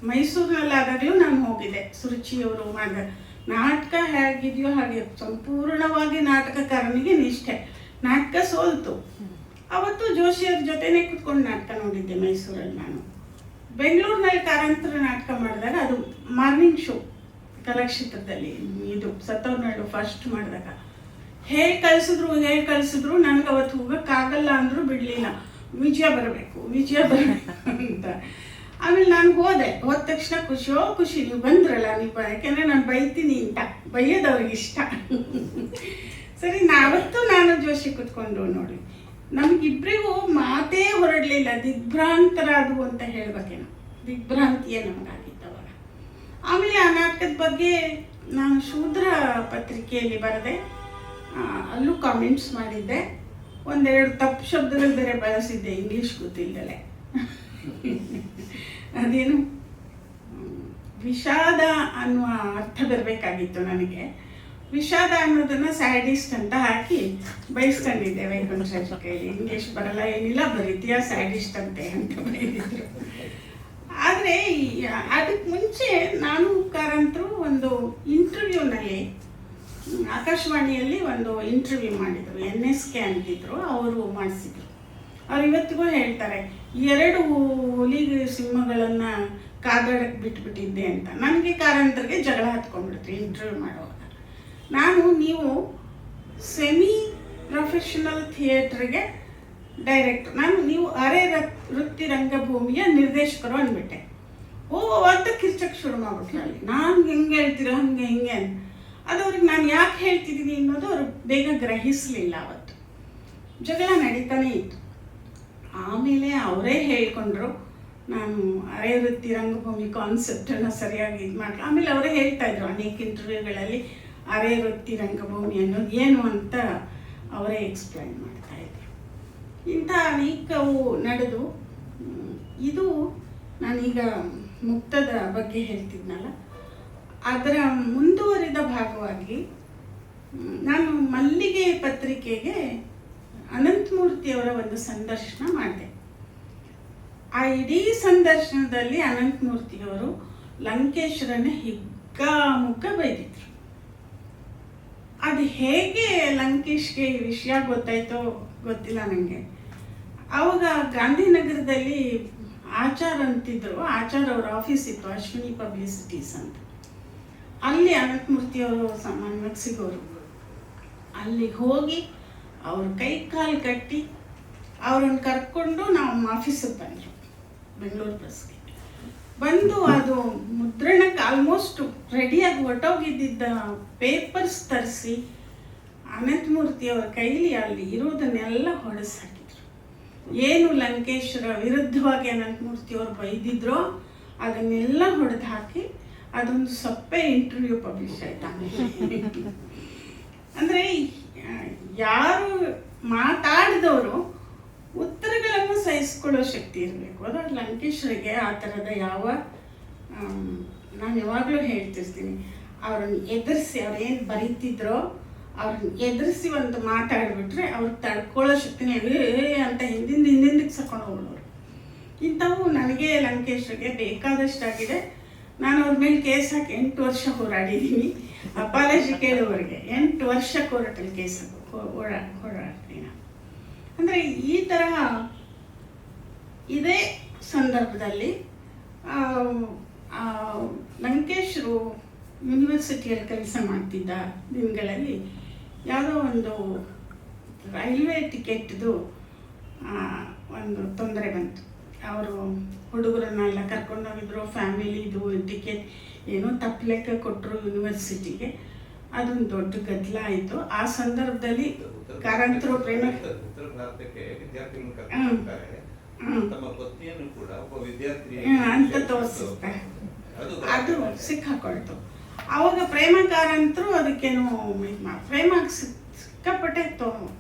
ಮೈಸೂರಿನಲ್ಲಾದಾಗಲೂ ನಾನು ಹೋಗಿದ್ದೆ. ಸುರುಚಿಯವರು ಮಾಡಿದ ನಾಟಕ ಹೇಗಿದೆಯೋ ಹಾಗೆ ಸಂಪೂರ್ಣವಾಗಿ ನಾಟಕಕಾರನಿಗೆ ನಿಷ್ಠೆ. ನಾಟಕ ಸೋಲ್ತು. ಅವತ್ತು ಜೋಶಿಯವ್ರ ಜೊತೆನೇ ಕುತ್ಕೊಂಡು ನಾಟಕ ನೋಡಿದ್ದೆ ಮೈಸೂರಲ್ಲಿ. ನಾನು ಬೆಂಗಳೂರಿನಲ್ಲಿ ಕಾರಂತರ ನಾಟಕ ಮಾಡಿದಾಗ ಅದು ಮಾರ್ನಿಂಗ್ ಶೋ ಕಲಾಕ್ಷೇತ್ರದಲ್ಲಿ, ಇದು ಸತ್ತವ್ರನಾಡು ಫಸ್ಟ್ ಮಾಡಿದಾಗ ಹೇಗೆ ಕಳಿಸಿದ್ರು ನನಗೆ ಅವತ್ತು ಹೋಗೋಕ್ಕಾಗಲ್ಲ ಅಂದರೂ ಬಿಡಲಿಲ್ಲ. ವಿಜಯ ಬರಬೇಕು ಅಂತ. ಆಮೇಲೆ ನಾನು ಹೋದ ತಕ್ಷಣ ಖುಷಿ, ನೀವು ಬಂದ್ರಲ್ಲ, ಯಾಕೆಂದರೆ ನಾನು ಬೈತೀನಿ ಅಂತ. ಬೈಯೋದವ್ರಿಗೆ ಇಷ್ಟ. ಸರಿ, ನಾನು ಜೋಶಿ ಕುತ್ಕೊಂಡು ನೋಡಿ, ನಮಗಿಬ್ಬರಿಗೂ ಮಾತೇ ಹೊರಡಲಿಲ್ಲ. ದಿಗ್ಭ್ರಾಂತರಾದವು ಅಂತ ಹೇಳ್ಬೇಕೇನೋ, ದಿಗ್ಭ್ರಾಂತಿಯೇ ನಮಗಾಗಿದ್ದವಾಗ. ಆಮೇಲೆ ಆ ನಾಟಕದ ಬಗ್ಗೆ ನಾನು ಶೂದ್ರ ಪತ್ರಿಕೆಯಲ್ಲಿ ಬರೆದೆ, ಅಲ್ಲೂ ಕಾಮೆಂಟ್ಸ್ ಮಾಡಿದ್ದೆ. ಒಂದೆರಡು ತಪ್ಪು ಶಬ್ದಗಳು ಬೇರೆ ಬಳಸಿದ್ದೆ, ಇಂಗ್ಲೀಷ್ ಗೊತ್ತಿಲ್ಲದೆ. ಅದೇನು ವಿಷಾದ ಅನ್ನುವ ಅರ್ಥ ಬರಬೇಕಾಗಿತ್ತು ನನಗೆ. ವಿಷಾದ ಅನ್ನೋದನ್ನು ಸ್ಯಾಡಿಸ್ಟ್ ಅಂತ ಹಾಕಿ ಬಯಸ್ಕೊಂಡಿದ್ದೆ ವೈಕುಂಠರಾಜ್ ಕೈಲಿ. ಇಂಗ್ಲೀಷ್ ಬರಲ್ಲ ಏನಿಲ್ಲ, ಬರೀತೀಯ ಸ್ಯಾಡಿಸ್ಟ್ ಅಂತ ಬೈದಿದ್ರು. ಆದರೆ ಅದಕ್ಕೆ ಮುಂಚೆ ನಾನು ಕಾರಂತರು ಒಂದು ಇಂಟರ್ವ್ಯೂನಲ್ಲಿ ಆಕಾಶವಾಣಿಯಲ್ಲಿ ಒಂದು ಇಂಟರ್ವ್ಯೂ ಮಾಡಿದರು. NSK ಅಂತಿದ್ರು, ಅವರು ಮಾಡಿಸಿದ್ರು. ಅವ್ರು ಇವತ್ತಿಗೂ ಹೇಳ್ತಾರೆ, 2 ಹುಲಿ ಸಿಂಹಗಳನ್ನು ಕಾದಾಡಕ್ಕೆ ಬಿಟ್ಬಿಟ್ಟಿದ್ದೆ ಅಂತ. ನನಗೆ ಕಾರಂತರಿಗೆ ಜಗಳ ಹತ್ಕೊಂಡ್ಬಿಡ್ತು ಇಂಟರ್ವ್ಯೂ ಮಾಡುವಾಗ. ನೀವು ಸೆಮಿ ಪ್ರೊಫೆಷನಲ್ ಥಿಯೇಟ್ರಿಗೆ ಡೈರೆಕ್ಟರ್, ನೀವು ಅರೆ ವೃತ್ತಿ ರಂಗಭೂಮಿಯ ನಿರ್ದೇಶಕರು ಅಂದ್ಬಿಟ್ಟೆ. ಅಂತ ಕಿರ್ಚಕ್ಕೆ ಶುರು ಮಾಡ್ಬಿಟ್ರೆ ಅಲ್ಲಿ. ನಾನು ಹೆಂಗೆ ಹೇಳ್ತೀರೋ ಹಂಗೆ ಅಂತ. ಅದು ಅವ್ರಿಗೆ ನಾನು ಯಾಕೆ ಹೇಳ್ತಿದ್ದೀನಿ ಅನ್ನೋದು ಅವರು ಬೇಗ ಗ್ರಹಿಸಲಿಲ್ಲ. ಅವತ್ತು ಜಗಳ ನಡೀತಾನೆ ಇತ್ತು. ಆಮೇಲೆ ಅವರೇ ಹೇಳ್ಕೊಂಡ್ರು, ನಾನು ಅರೆ ವೃತ್ತಿ ರಂಗಭೂಮಿ ಕಾನ್ಸೆಪ್ಟನ್ನು ಸರಿಯಾಗಿ ಇದು ಮಾಡಿ. ಆಮೇಲೆ ಅವರೇ ಹೇಳ್ತಾಯಿದ್ರು ಅನೇಕ ಇಂಟರ್ವ್ಯೂಗಳಲ್ಲಿ, ಅರೆ ವೃತ್ತಿ ರಂಗಭೂಮಿ ಅನ್ನೋದು ಏನು ಅಂತ ಅವರೇ ಎಕ್ಸ್ಪ್ಲೈನ್ ಮಾಡ್ತಾಯಿದ್ರು. ಇಂಥ ಅನೇಕವು ನಡೆದು, ಇದು ನಾನೀಗ ಮುಕ್ತದ ಬಗ್ಗೆ ಹೇಳ್ತಿದ್ನಲ್ಲ, ಅದರ ಮುಂದುವರಿದ ಭಾಗವಾಗಿ ನಾನು ಮಲ್ಲಿಗೆ ಪತ್ರಿಕೆಗೆ ಅನಂತಮೂರ್ತಿಯವರ ಒಂದು ಸಂದರ್ಶನ ಮಾಡಿದೆ. ಆ ಇಡೀ ಸಂದರ್ಶನದಲ್ಲಿ ಅನಂತಮೂರ್ತಿಯವರು ಲಂಕೇಶ್ವರನ ಹಿಗ್ಗಾಮುಗ್ಗ ಬೈದಿದ್ರು. ಅದು ಹೇಗೆ ಲಂಕೇಶ್ಗೆ ಈ ವಿಷಯ ಗೊತ್ತಾಯ್ತೋ ಗೊತ್ತಿಲ್ಲ ನನಗೆ. ಆವಾಗ ಗಾಂಧಿನಗರದಲ್ಲಿ ಆಚಾರ್ ಅಂತಿದ್ರು. ಆಚಾರ್ ಅವ್ರ ಆಫೀಸ್ ಇತ್ತು, ಅಶ್ವಿನಿ ಪಬ್ಲಿಸಿಟೀಸ್ ಅಂತ. ಅಲ್ಲಿ ಅನಂತಮೂರ್ತಿಯವರು ಸಾಮಾನ್ಯವಾಗಿ ಸಿಗೋರು. ಅಲ್ಲಿಗೆ ಹೋಗಿ ಅವ್ರ ಕೈ ಕಾಲು ಕಟ್ಟಿ ಅವ್ರನ್ನ ಕರ್ಕೊಂಡು ನಾವು ಆಫೀಸಿಗೆ ಬಂದರು, ಬೆಂಗಳೂರು ಪ್ರೆಸ್ಗೆ ಬಂದು. ಅದು ಮುದ್ರಣಕ್ಕೆ ಆಲ್ಮೋಸ್ಟ್ ರೆಡಿಯಾಗಿ ಹೊಟ್ಟೋಗಿದ್ದ ಪೇಪರ್ಸ್ ತರಿಸಿ ಅನಂತಮೂರ್ತಿಯವರ ಕೈಲಿ ಅಲ್ಲಿ ಇರೋದನ್ನೆಲ್ಲ ಹೊಡೆಸಾಕಿದ್ರು. ಏನು ಲಂಕೇಶ್ವರ ವಿರುದ್ಧವಾಗಿ ಅನಂತಮೂರ್ತಿಯವರು ಬೈದಿದ್ರೋ ಅದನ್ನೆಲ್ಲ ಹೊಡೆದು ಹಾಕಿ ಅದೊಂದು ಸಪ್ಪೆ ಇಂಟರ್ವ್ಯೂ ಪಬ್ಲಿಷ್ ಆಯ್ತು. ಅಂದರೆ ಯಾರು ಮಾತಾಡಿದವರು ಉತ್ತರಗಳನ್ನು ಸಹಿಸ್ಕೊಳ್ಳೋ ಶಕ್ತಿ ಇರಬೇಕು. ಅದು ಲಂಕೇಶ್ವರಿಗೆ ಆ ಥರದ ನಾನು ಯಾವಾಗಲೂ ಹೇಳ್ತಿರ್ತೀನಿ, ಅವ್ರನ್ನ ಎದುರಿಸಿ, ಅವ್ರೇನು ಬರೀತಿದ್ರೋ ಅವ್ರನ್ನ ಎದುರಿಸಿ ಒಂದು ಮಾತಾಡಿಬಿಟ್ರೆ ಅವ್ರಿಗೆ ತಡ್ಕೊಳ್ಳೋ ಶಕ್ತಿನ ಅಂತ ಹಿಂದಿಂದಕ್ಕೆ ಸಕೊಂಡು ಹೋಗೋರು. ಇಂಥವು ನನಗೆ ಲಂಕೇಶ್ವರಿಗೆ ಬೇಕಾದಷ್ಟಾಗಿದೆ. ನಾನು ಅವ್ರ ಮೇಲೆ ಕೇಸ್ ಹಾಕಿ 8 ವರ್ಷ ಹೋರಾಡಿದ್ದೀನಿ. ಅಪಾಲಜಿ ಕೇಳುವವರೆಗೆ 8 ವರ್ಷ ಕೋರ್ಟಲ್ಲಿ ಕೇಸ್ ಹೋರಾಡ್ತೀನಿ ನಾನು. ಅಂದರೆ ಈ ತರಹ ಇದೇ ಸಂದರ್ಭದಲ್ಲಿ ಲಂಕೇಶ್ರು ಯೂನಿವರ್ಸಿಟಿಯಲ್ಲಿ ಕೆಲಸ ಮಾಡ್ತಿದ್ದ ದಿನಗಳಲ್ಲಿ ಯಾವುದೋ ಒಂದು ರೈಲ್ವೆ ಟಿಕೆಟ್ದು ಒಂದು ತೊಂದರೆ ಬಂತು. ಅವರು ಹುಡುಗರನ್ನೆಲ್ಲ ಕರ್ಕೊಂಡೋಗಿದ್ರು, ಫ್ಯಾಮಿಲಿದು ಟಿಕೆಟ್ ಏನೋ ತಪ್ಪು ಲೆಕ್ಕ ಕೊಟ್ಟರು ಯೂನಿವರ್ಸಿಟಿಗೆ. ಅದೊಂದು ದೊಡ್ಡ ಗದ್ದಲ ಆಯಿತು. ಆ ಸಂದರ್ಭದಲ್ಲಿ ಕಾರಂತರು ಪ್ರೇಮ ಉತ್ತರ ಭಾರತಕ್ಕೆ ವಿದ್ಯಾರ್ಥಿಗಳು ಕರ್ಕೊಂಡು ತಮ್ಮ ಪತ್ನಿಯನ್ನು ಕೂಡ ಒಬ್ಬ ವಿದ್ಯಾರ್ಥಿ ಅಂತ ತೋರಿಸುತ್ತೆ. ಅದು ಸಿಕ್ಕಾಕೊಳ್ತು. ಆವಾಗ ಪ್ರೇಮ ಕಾರಂತರು ಅದಕ್ಕೇನು ಪ್ರೇಮ ಸಿಕ್ಕಾಪಟ್ಟೆ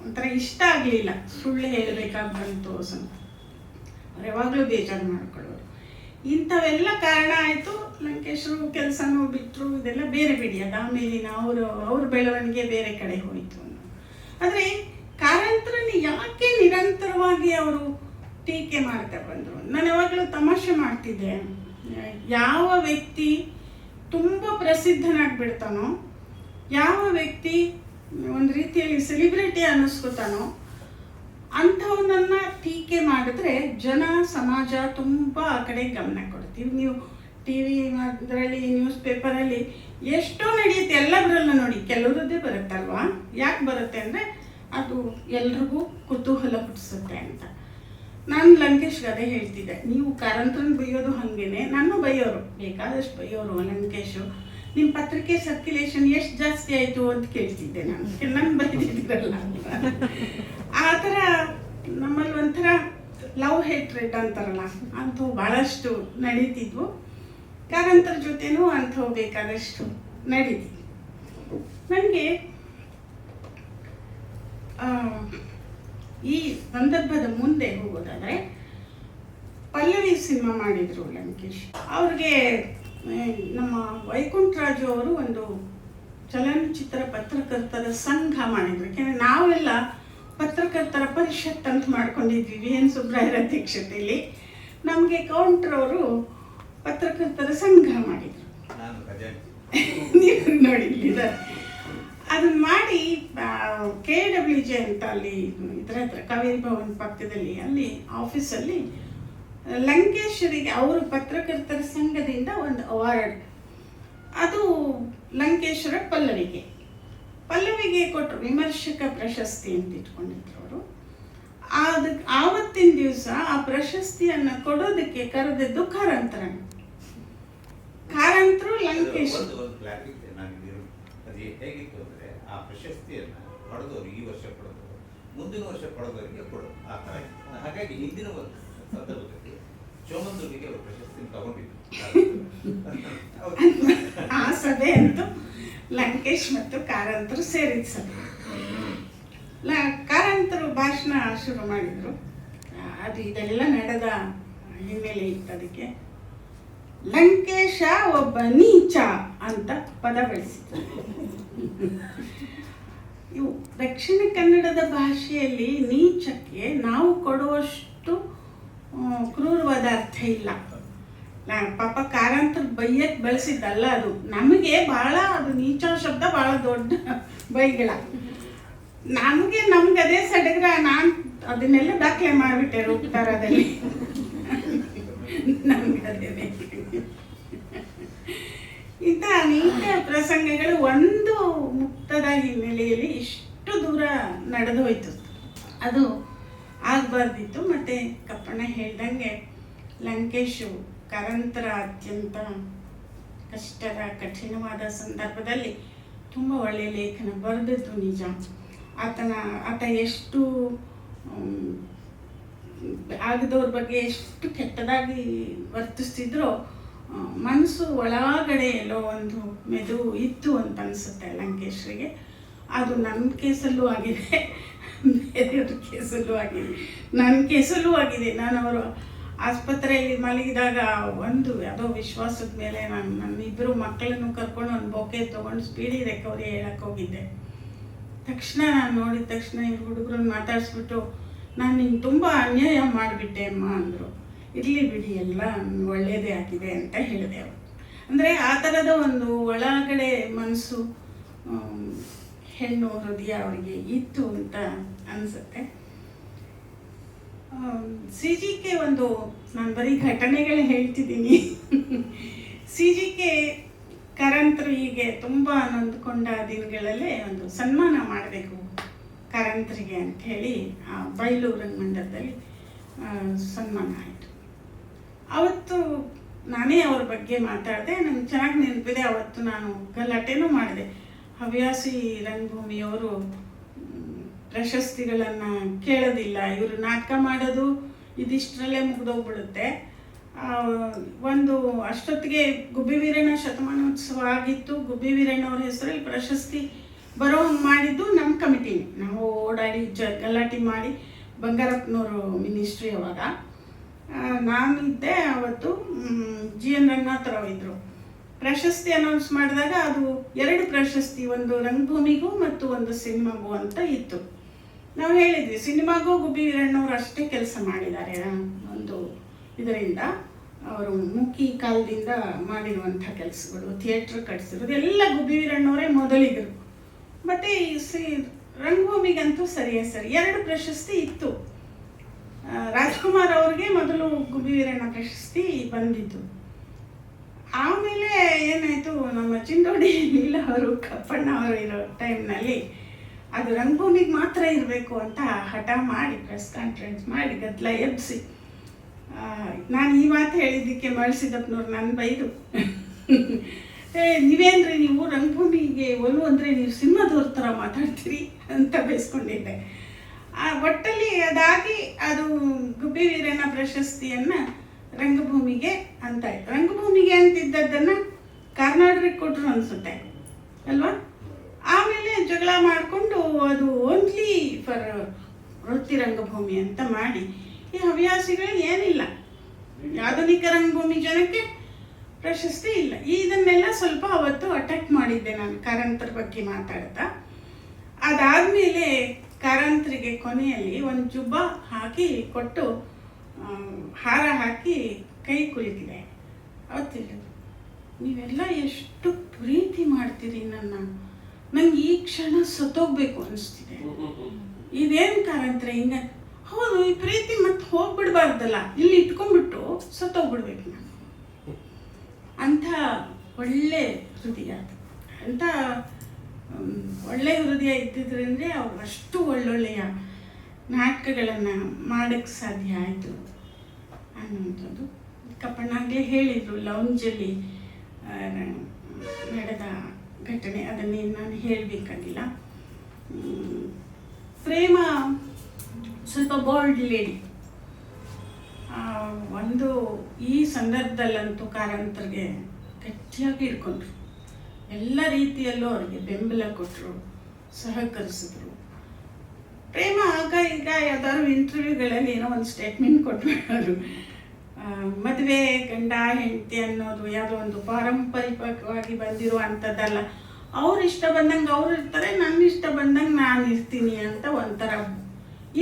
ಒಂಥರ ಇಷ್ಟ ಆಗಲಿಲ್ಲ. ಸುಳ್ಳು ಹೇಳಬೇಕಾಗಿ ಬಂತು ಅವ್ರು ಯಾವಾಗಲೂ ಬೇಜಾರು ಮಾಡ್ಕೊಳ್ಳೋರು. ಇಂಥವೆಲ್ಲ ಕಾರಣ ಆಯಿತು. ಲಂಕೇಶ್ರು ಕೆಲಸನೂ ಬಿಟ್ಟರು. ಇದೆಲ್ಲ ಬೇರೆ ಬಿಡಿ, ಅದು ಆಮೇಲಿನ ಅವ್ರ ಬೆಳವಣಿಗೆ ಬೇರೆ ಕಡೆ ಹೋಯಿತು. ಆದರೆ ಕಾರಂತರನ್ನು ಯಾಕೆ ನಿರಂತರವಾಗಿ ಅವರು ಟೀಕೆ ಮಾಡ್ತಾ ಬಂದರು? ನಾನು ಯಾವಾಗಲೂ ತಮಾಷೆ ಮಾಡ್ತಿದ್ದೆ, ಯಾವ ವ್ಯಕ್ತಿ ತುಂಬ ಪ್ರಸಿದ್ಧನಾಗ್ಬಿಡ್ತಾನೋ, ಯಾವ ವ್ಯಕ್ತಿ ಒಂದು ರೀತಿಯಲ್ಲಿ ಸೆಲಿಬ್ರಿಟಿ ಅನ್ನಿಸ್ಕೊತಾನೋ ಅಂಥವನ್ನ ಟೀಕೆ ಮಾಡಿದ್ರೆ ಜನ ಸಮಾಜ ತುಂಬ ಆ ಕಡೆ ಗಮನ ಕೊಡ್ತೀವಿ. ನೀವು ಟಿ ವಿ ಅದರಲ್ಲಿ ನ್ಯೂಸ್ ಪೇಪರಲ್ಲಿ ಎಷ್ಟೋ ನಡೆಯುತ್ತೆ, ಎಲ್ಲದರಲ್ಲೂ ನೋಡಿ ಕೆಲವ್ರದ್ದೇ ಬರುತ್ತಲ್ವಾ. ಯಾಕೆ ಬರುತ್ತೆ ಅಂದರೆ ಅದು ಎಲ್ರಿಗೂ ಕುತೂಹಲ ಹುಟ್ಟಿಸುತ್ತೆ ಅಂತ. ನಾನು ಲಂಕೇಶ್ಗೆ ಅದೇ ಹೇಳ್ತಿದ್ದೆ, ನೀವು ಕಾರಂತರನ್ನ ಬೈಯೋದು ಹಾಗೇನೆ, ನಾನು ಬೈಯೋರು, ಬೇಕಾದಷ್ಟು ಬೈಯೋರು ಲಂಕೇಶು. ನಿಮ್ಮ ಪತ್ರಿಕೆ ಸರ್ಕ್ಯುಲೇಷನ್ ಎಷ್ಟು ಜಾಸ್ತಿ ಆಯಿತು ಅಂತ ಕೇಳ್ತಿದ್ದೆ ನಾನು, ನನ್ನ ಬೈದಿದ್ದೀರಲ್ಲ. ಆ ಥರ ನಮ್ಮಲ್ಲಿ ಒಂಥರ ಲವ್ ಹೇಟ್ರೆಡ್ ಅಂತಾರಲ್ಲ, ಅಂಥವು ಭಾಳಷ್ಟು ನಡೀತಿದ್ವು. ಕಾರಂತರ ಜೊತೆನೂ ಅಂಥವು ಬೇಕಾದಷ್ಟು ನಡೀತಿದ್ವು. ನನಗೆ ಈ ಸಂದರ್ಭದ ಮುಂದೆ ಹೋಗೋದಾದರೆ, ಪಲ್ಲವಿ ಸಿನಿಮಾ ಮಾಡಿದರು ಲಂಕೇಶ್. ಅವ್ರಿಗೆ ನಮ್ಮ ವೈಕುಂಠರಾಜು ಅವರು ಒಂದು ಚಲನಚಿತ್ರ ಪತ್ರಕರ್ತರ ಸಂಘ ಮಾಡಿದ್ರು. ಯಾಕೆಂದರೆ ನಾವೆಲ್ಲ ಪತ್ರಕರ್ತರ ಪರಿಷತ್ ಅಂತ ಮಾಡ್ಕೊಂಡಿದ್ವಿ ವಿ ಎನ್ ಸುಬ್ರಾಯರ ಅಧ್ಯಕ್ಷತೆಯಲ್ಲಿ. ನಮಗೆ ಕೌಂಟ್ರವರು ಪತ್ರಕರ್ತರ ಸಂಘ ಮಾಡಿದರು. ನೀವು ನೋಡಿ ಅದನ್ನ ಮಾಡಿ KWJ ಅಂತ ಅಲ್ಲಿ ಇದರ ಹತ್ರ ಕಾವೇರಿ ಭವನ್ ಪಕ್ಕದಲ್ಲಿ ಅಲ್ಲಿ ಆಫೀಸಲ್ಲಿ ಲಂಕೇಶ್ವರಿಗೆ ಅವರು ಪತ್ರಕರ್ತರ ಸಂಘದಿಂದ ಒಂದು ಅವಾರ್ಡ್, ಅದು ಲಂಕೇಶ್ವರ ಪಲ್ಲವಿಗೆ ಕೊಟ್ಟರು. ವಿಮರ್ಶಕ ಪ್ರಶಸ್ತಿ ಅಂತ ಇಟ್ಕೊಂಡಿದ್ರು ಅವರು. ಅದಕ್ಕೆ ಆವತ್ತಿನ ದಿವಸ ಆ ಪ್ರಶಸ್ತಿಯನ್ನು ಕೊಡೋದಕ್ಕೆ ಕರೆದಿದ್ದು ಕಾರಂತರು ಲಂಕೇಶ್. ಹೇಗಿತ್ತು ಅಂದರೆ, ಆ ಪ್ರಶಸ್ತಿಯನ್ನು ಪಡೆದವರು ಈ ವರ್ಷ ಪಡೆದವರು ಮುಂದಿನ ವರ್ಷ ಪಡೆದವರಿಗೆ ಕೊಡೋದು ಆ ಥರ. ಹಾಗಾಗಿ ಹಿಂದಿನ ಒಂದು ಸಂದರ್ಭದಲ್ಲಿ ಚೋಮಂದುರ್ಗಿಗೆ ಅವರು ಪ್ರಶಸ್ತಿಯನ್ನು ತಗೊಂಡಿದ್ರು. ಆ ಸಭೆ ಅಂತೂ ಲಂಕೇಶ್ ಮತ್ತು ಕಾರಂತರು ಸೇರಿದ ಸಭೆ. ಕಾರಂತರು ಭಾಷಣ ಶುರು ಮಾಡಿದರು. ಅದು ಇದೆಲ್ಲ ನಡೆದ ಹಿನ್ನೆಲೆ ಇತ್ತು. ಅದಕ್ಕೆ ಲಂಕೇಶ ಒಬ್ಬ ನೀಚ ಅಂತ ಪದ ಬಳಸಿದ್ರು. ಇವು ದಕ್ಷಿಣ ಕನ್ನಡದ ಭಾಷೆಯಲ್ಲಿ ನೀಚಕ್ಕೆ ನಾವು ಕೊಡುವಷ್ಟು ಕ್ರೂರವಾದ ಅರ್ಥ ಇಲ್ಲ. ಪಾಪ ಕಾರಂತರು ಬೈಯಕ್ಕೆ ಬಳಸಿದ್ದಲ್ಲ ಅದು. ನಮಗೆ ಭಾಳ ಅದು ನೀಚ ಶಬ್ದ ಭಾಳ ದೊಡ್ಡ ಬೈಗಳ. ನಮಗೆ ಅದೇ ಸಡಗ್ರ. ನಾನು ಅದನ್ನೆಲ್ಲ ದಾಖಲೆ ಮಾಡಿಬಿಟ್ಟೆ ರೂಪತಾರದಲ್ಲಿ. ನಮ್ಗೆ ಅದೇ ಬೇಕು. ಇಂಥ ಅನೇಕ ಪ್ರಸಂಗಗಳು ಒಂದು ಮುಕ್ತದ ಹಿನ್ನೆಲೆಯಲ್ಲಿ ಇಷ್ಟು ದೂರ ನಡೆದು ಹೋಯ್ತು. ಅದು ಆಗಬಾರ್ದಿತ್ತು. ಮತ್ತು ಕಪ್ಪಣ್ಣ ಹೇಳ್ದಂಗೆ ಲಂಕೇಶು ಕಾರಂತರ ಅತ್ಯಂತ ಕಷ್ಟದ ಕಠಿಣವಾದ ಸಂದರ್ಭದಲ್ಲಿ ತುಂಬ ಒಳ್ಳೆಯ ಲೇಖನ ಬರೆದದ್ದು ನಿಜ. ಆತ ಎಷ್ಟು ಆಗದವ್ರ ಬಗ್ಗೆ ಎಷ್ಟು ಕೆಟ್ಟದಾಗಿ ವರ್ತಿಸ್ತಿದ್ರೋ, ಮನಸ್ಸು ಒಳಗಡೆ ಎಲ್ಲೋ ಒಂದು ಮೆದು ಇತ್ತು ಅಂತ ಅನಿಸುತ್ತೆ ಲಂಕೇಶ್ರಿಗೆ. ಅದು ನನ್ನ ಕೇಸಲ್ಲೂ ಆಗಿದೆ, ಬೇರೆಯವ್ರ ಕೇಸಲ್ಲೂ ಆಗಿದೆ, ನನ್ನ ಕೇಸಲ್ಲೂ ಆಗಿದೆ. ನಾನು ಅವರು ಆಸ್ಪತ್ರೆಯಲ್ಲಿ ಮಲಗಿದಾಗ ಒಂದು ಯಾವುದೋ ವಿಶ್ವಾಸದ ಮೇಲೆ ನನ್ನ ಇಬ್ಬರು ಮಕ್ಕಳನ್ನು ಕರ್ಕೊಂಡು ಒಂದು ಬೊಕ್ಕೆ ತೊಗೊಂಡು ಸ್ಪೀಡಿ ರಿಕವರಿ ಹೇಳಕ್ಕೆ ಹೋಗಿದ್ದೆ. ತಕ್ಷಣ ನಾನು ನೋಡಿದ ತಕ್ಷಣ ಇವ್ರು ಹುಡುಗರನ್ನ ಮಾತಾಡಿಸ್ಬಿಟ್ಟು, ನಾನು ನಿಂಗೆ ತುಂಬ ಅನ್ಯಾಯ ಮಾಡಿಬಿಟ್ಟೆ ಅಮ್ಮ ಅಂದರು. ಇರಲಿ ಬಿಡಿ, ಎಲ್ಲ ಒಳ್ಳೆಯದೇ ಆಗಿದೆ ಅಂತ ಹೇಳಿದೆ ಅವರು. ಅಂದರೆ ಆ ಥರದ ಒಂದು ಒಳಗಡೆ ಮನಸ್ಸು, ಹೆಣ್ಣು ಹೃದಯ ಅವರಿಗೆ ಇತ್ತು ಅಂತ ಅನಿಸುತ್ತೆ. CGK ಒಂದು, ನಾನು ಬರೀ ಘಟನೆಗಳು ಹೇಳ್ತಿದ್ದೀನಿ. CGK ಕಾರಂತರು ಹೀಗೆ ತುಂಬ ನೊಂದುಕೊಂಡ ದಿನಗಳಲ್ಲೇ ಒಂದು ಸನ್ಮಾನ ಮಾಡಬೇಕು ಕಾರಂತರಿಗೆ ಅಂಥೇಳಿ ಬೈಲೂರು ರಂಗಮಂದಿರದಲ್ಲಿ ಸನ್ಮಾನ ಆಯಿತು. ಅವತ್ತು ನಾನೇ ಅವ್ರ ಬಗ್ಗೆ ಮಾತಾಡಿದೆ. ನಂಗೆ ಚೆನ್ನಾಗಿ ನೆನಪಿದೆ. ಅವತ್ತು ನಾನು ಗಲಾಟೆನೂ ಮಾಡಿದೆ. ಹವ್ಯಾಸಿ ರಂಗಭೂಮಿಯವರು ಪ್ರಶಸ್ತಿಗಳನ್ನು ಕೇಳೋದಿಲ್ಲ. ಇವರು ನಾಟಕ ಮಾಡೋದು ಇದಿಷ್ಟರಲ್ಲೇ ಮುಗಿದೋಗ್ಬಿಡುತ್ತೆ. ಒಂದು ಅಷ್ಟೊತ್ತಿಗೆ ಗುಬ್ಬಿ ವೀರಣ್ಣ ಶತಮಾನೋತ್ಸವ ಆಗಿತ್ತು. ಗುಬ್ಬಿ ವೀರಣ್ಣವ್ರ ಹೆಸರಲ್ಲಿ ಪ್ರಶಸ್ತಿ ಬರೋ ಹಂಗೆ ಮಾಡಿದ್ದು ನಮ್ಮ ಕಮಿಟಿನೇ. ನಾವು ಓಡಾಡಿ ಗಲಾಟೆ ಮಾಡಿ, ಬಂಗಾರಪ್ಪನವರು ಮಿನಿಸ್ಟ್ರಿ ಅವಾಗ, ನಾನು ಇದ್ದೆ ಅವತ್ತು, ಜಿ ಎನ್ ರಂಗನಾಥರಾವ್ ಇದ್ದರು. ಪ್ರಶಸ್ತಿ ಅನೌನ್ಸ್ ಮಾಡಿದಾಗ ಅದು 2 ಪ್ರಶಸ್ತಿ, ಒಂದು ರಂಗಭೂಮಿಗೂ ಮತ್ತು ಒಂದು ಸಿನಿಮಾಗೂ ಅಂತ ಇತ್ತು. ನಾವು ಹೇಳಿದ್ವಿ ಸಿನಿಮಾಗೂ ಗುಬ್ಬಿ ವೀರಣ್ಣವ್ರು ಅಷ್ಟೇ ಕೆಲಸ ಮಾಡಿದ್ದಾರೆ, ಒಂದು ಇದರಿಂದ ಅವರು ಮುಖಿ ಕಾಲದಿಂದ ಮಾಡಿರುವಂಥ ಕೆಲಸಗಳು, ಥಿಯೇಟ್ರ್ ಕಟ್ಸಿರೋದು ಎಲ್ಲ ಗುಬ್ಬಿ ವೀರಣ್ಣವರೇ ಮೊದಲಿಗರು. ಮತ್ತು ರಂಗಭೂಮಿಗಂತೂ ಸರಿಯೇ ಸರಿ 2 ಪ್ರಶಸ್ತಿ ಇತ್ತು. ರಾಜ್ಕುಮಾರ್ ಅವ್ರಿಗೆ ಮೊದಲು ಗುಬ್ಬಿ ವೀರಣ್ಣ ಪ್ರಶಸ್ತಿ ಬಂದಿತ್ತು. ಆಮೇಲೆ ಏನಾಯಿತು, ನಮ್ಮ ಚಿಂದೋಡಿ ಲೀಲಾ ಅವರು, ಕಪ್ಪಣ್ಣ ಅವರು ಇರೋ ಟೈಮ್ನಲ್ಲಿ ಅದು ರಂಗಭೂಮಿಗೆ ಮಾತ್ರ ಇರಬೇಕು ಅಂತ ಹಠ ಮಾಡಿ ಪ್ರೆಸ್ ಕಾನ್ಫರೆನ್ಸ್ ಮಾಡಿ ಗದ್ದಲ ಎಬ್ಬಿಸಿ, ನಾನು ಈ ಮಾತು ಹೇಳಿದ್ದಕ್ಕೆ ಮಳಸಿದಪ್ಪನವ್ರು ನನ್ನ ಬೈದು, ನೀವೇನ್ರಿ ನೀವು ರಂಗಭೂಮಿಗೆ ಒಲು ಅಂದರೆ ನೀವು ಸಿನಿಮಾದವ್ರ ಥರ ಮಾತಾಡ್ತೀರಿ ಅಂತ ಬಯಸ್ಕೊಂಡಿದ್ದೆ. ಒಟ್ಟಲ್ಲಿ ಅದಾಗಿ ಅದು ಗುಬ್ಬಿ ವೀರಣ್ಣ ಪ್ರಶಸ್ತಿಯನ್ನು ರಂಗಭೂಮಿಗೆ ಅಂತ ಆಯ್ತು. ರಂಗಭೂಮಿಗೆ ಅಂತಿದ್ದದ್ದನ್ನು ಕಾರ್ನಾಡ್ರಿಗೆ ಕೊಟ್ಟರು ಅನಿಸುತ್ತೆ ಅಲ್ವಾ. ಆಮೇಲೆ ಜಗಳ ಮಾಡಿಕೊಂಡು ಅದು ಓನ್ಲಿ ಫಾರ್ ವೃತ್ತಿ ರಂಗಭೂಮಿ ಅಂತ ಮಾಡಿ ಈ ಹವ್ಯಾಸಿಗಳಿಗೆ ಏನಿಲ್ಲ, ಆಧುನಿಕ ರಂಗಭೂಮಿ ಜನಕ್ಕೆ ಪ್ರಶಸ್ತಿ ಇಲ್ಲ. ಇದನ್ನೆಲ್ಲ ಸ್ವಲ್ಪ ಅವತ್ತು ಅಟ್ಯಾಕ್ ಮಾಡಿದ್ದೆ ನಾನು ಕಾರಂತರ ಬಗ್ಗೆ ಮಾತಾಡ್ತಾ. ಅದಾದಮೇಲೆ ಕಾರಂತರಿಗೆ ಕೊನೆಯಲ್ಲಿ ಒಂದು ಜುಬ್ಬ ಹಾಕಿ ಕೊಟ್ಟು ಹಾರ ಹಾಕಿ ಕೈ ಕುಲಿತಿದೆ. ಅವತ್ತಿಲ್ಲ, ನೀವೆಲ್ಲ ಎಷ್ಟು ಪ್ರೀತಿ ಮಾಡ್ತೀರಿ ನಂಗೆ ಈ ಕ್ಷಣ ಸತ್ತೋಗ್ಬೇಕು ಅನಿಸ್ತಿದೆ. ಇದೇನು ಕಾರಂತರೆ ಹಿಂಗೆ? ಹೌದು, ಈ ಪ್ರೀತಿ ಮತ್ತೆ ಹೋಗ್ಬಿಡ್ಬಾರ್ದಲ್ಲ, ಇಲ್ಲಿ ಇಟ್ಕೊಂಡ್ಬಿಟ್ಟು ಸತ್ತೋಗ್ಬಿಡ್ಬೇಕು ನಾನು ಅಂಥ ಒಳ್ಳೆ ಹೃದಯ. ಅಂಥ ಒಳ್ಳೆ ಹೃದಯ ಇದ್ದಿದ್ರಿಂದ ಅವ್ರು ಅಷ್ಟು ಒಳ್ಳೊಳ್ಳೆಯ ನಾಟಕಗಳನ್ನು ಮಾಡೋಕ್ಕೆ ಸಾಧ್ಯ ಆಯಿತು ಅನ್ನುವಂಥದ್ದು. ಕಪ್ಪಣ್ಣಾಗಲೇ ಹೇಳಿದರು, ಲೌಂಜಲ್ಲಿ ನಡೆದ ಘಟನೆ, ಅದನ್ನೇನು ನಾನು ಹೇಳಬೇಕಾಗಿಲ್ಲ. ಪ್ರೇಮ ಸ್ವಲ್ಪ ಬೋಲ್ಡ್ ಲೇಡಿ. ಒಂದು ಈ ಸಂದರ್ಭದಲ್ಲಂತೂ ಕಾರಂತರಿಗೆ ಗಟ್ಟಿಯಾಗಿ ಇಟ್ಕೊಂಡ್ರು, ಎಲ್ಲ ರೀತಿಯಲ್ಲೂ ಅವ್ರಿಗೆ ಬೆಂಬಲ ಕೊಟ್ಟರು, ಸಹಕರಿಸಿದ್ರು. ಪ್ರೇಮ ಆಗ ಈಗ ಯಾವ್ದಾದ್ರು ಇಂಟರ್ವ್ಯೂಗಳಲ್ಲಿ ಏನೋ ಒಂದು ಸ್ಟೇಟ್ಮೆಂಟ್ ಕೊಟ್ಟರು, ಮದುವೆ ಗಂಡ ಹೆಂಡತಿ ಅನ್ನೋದು ಯಾವುದೋ ಒಂದು ಪಾರಂಪರಿಕವಾಗಿ ಬಂದಿರೋ ಅಂಥದ್ದಲ್ಲ, ಅವ್ರು ಇಷ್ಟ ಬಂದಂಗೆ ಅವ್ರು ಇರ್ತಾರೆ, ನನ್ನ ಇಷ್ಟ ಬಂದಂಗೆ ನಾನು ಇರ್ತೀನಿ ಅಂತ ಒಂಥರ.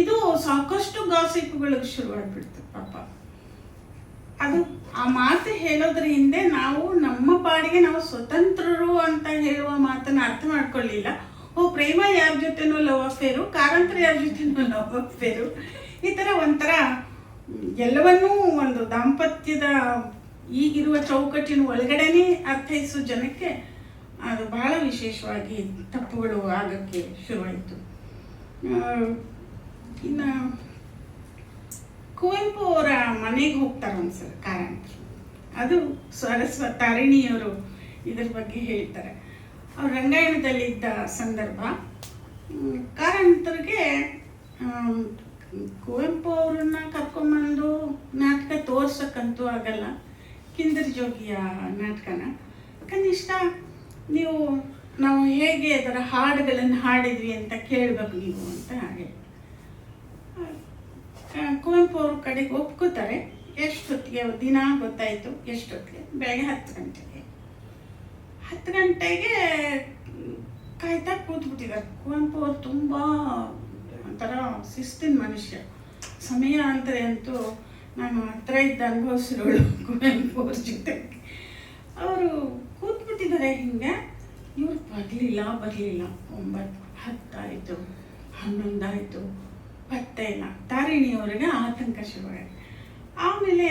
ಇದು ಸಾಕಷ್ಟು ಗಾಸಿಪ್ಗಳಿಗೆ ಶುರುವಾಗ್ಬಿಡ್ತು ಪಾಪ. ಅದು ಆ ಮಾತು ಹೇಳೋದ್ರ ಹಿಂದೆ ನಾವು ನಮ್ಮ ಪಾಡಿಗೆ ನಾವು ಸ್ವತಂತ್ರರು ಅಂತ ಹೇಳುವ ಮಾತನ್ನು ಅರ್ಥ ಮಾಡ್ಕೊಳ್ಳಿಲ್ಲ. ಪ್ರೇಮ ಯಾರ ಜೊತೆನೂ ಲವ್ ಅಫೇರು, ಕಾರಂತರ ಯಾರ ಜೊತೆನೂ ಲವ್ ಅಫೇರು, ಈ ಥರ ಒಂಥರ ಎಲ್ಲವನ್ನೂ ಒಂದು ದಾಂಪತ್ಯದ ಈಗಿರುವ ಚೌಕಟ್ಟಿನ ಒಳಗಡೆನೇ ಅರ್ಥೈಸೋ ಜನಕ್ಕೆ ಅದು ಬಹಳ ವಿಶೇಷವಾಗಿ ತಪ್ಪುಗಳು ಆಗೋಕ್ಕೆ ಶುರುವಾಯಿತು. ಇನ್ನು ಕುವೆಂಪು ಅವರ ಮನೆಗೆ ಹೋಗ್ತಾರೆ ಒಂದ್ಸಲ ಕಾರಂತರು. ಅದು ತಾರಿಣಿಯವರು ಇದ್ರ ಬಗ್ಗೆ ಹೇಳ್ತಾರೆ. ಅವ್ರು ರಂಗಾಯಣದಲ್ಲಿದ್ದ ಸಂದರ್ಭ. ಕಾರಂತರಿಗೆ ಕುವೆಂಪು ಅವ್ರನ್ನ ಕರ್ಕೊಂಬಂದು ನಾಟಕ ತೋರ್ಸಕ್ಕಂತೂ ಆಗಲ್ಲ, ಕಿಂದರ್ ಜೋಗಿಯ ನಾಟಕನ. ಕನಿಷ್ಠ ನಾವು ಹೇಗೆ ಅದರ ಹಾಡುಗಳನ್ನು ಹಾಡಿದ್ವಿ ಅಂತ ಕೇಳಬೇಕು ನೀವು ಅಂತ ಹಾಗೆ ಕುವೆಂಪು ಅವ್ರ ಕಡೆಗೆ ಒಪ್ಕೋತಾರೆ. ಎಷ್ಟೊತ್ತಿಗೆ ದಿನ ಗೊತ್ತಾಯಿತು, ಎಷ್ಟೊತ್ತಿಗೆ ಬೆಳಗ್ಗೆ 10 ಗಂಟೆಗೆ 10 ಗಂಟೆಗೆ ಕಾಯ್ತಾ ಕೂತ್ಬಿಟ್ಟಿದ್ದಾರೆ. ಕುವೆಂಪು ಅವರು ತುಂಬ ಒಂಥರ ಶಿಸ್ತಿನ ಮನುಷ್ಯ. ಸಮಯ ಅಂದರೆ ಅಂತೂ ನಾನು ಹತ್ರ ಇದ್ದ ಅನುಭವಿಸಿರೋಳು ಕುವೆಂಪು ಅವ್ರ ಜೊತೆ. ಅವರು ಕೂತ್ಬಿಟ್ಟಿದ್ದಾರೆ ಹಿಂಗೆ. ಇವ್ರು ಬರಲಿಲ್ಲ. 9, 10 ಆಯಿತು, 11 ಆಯಿತು, ಪತ್ತೆ ಇಲ್ಲ. ತಾರಿಣಿಯವರಿಗೆ ಆತಂಕ ಶುರುವಾಯಿತು. ಆಮೇಲೆ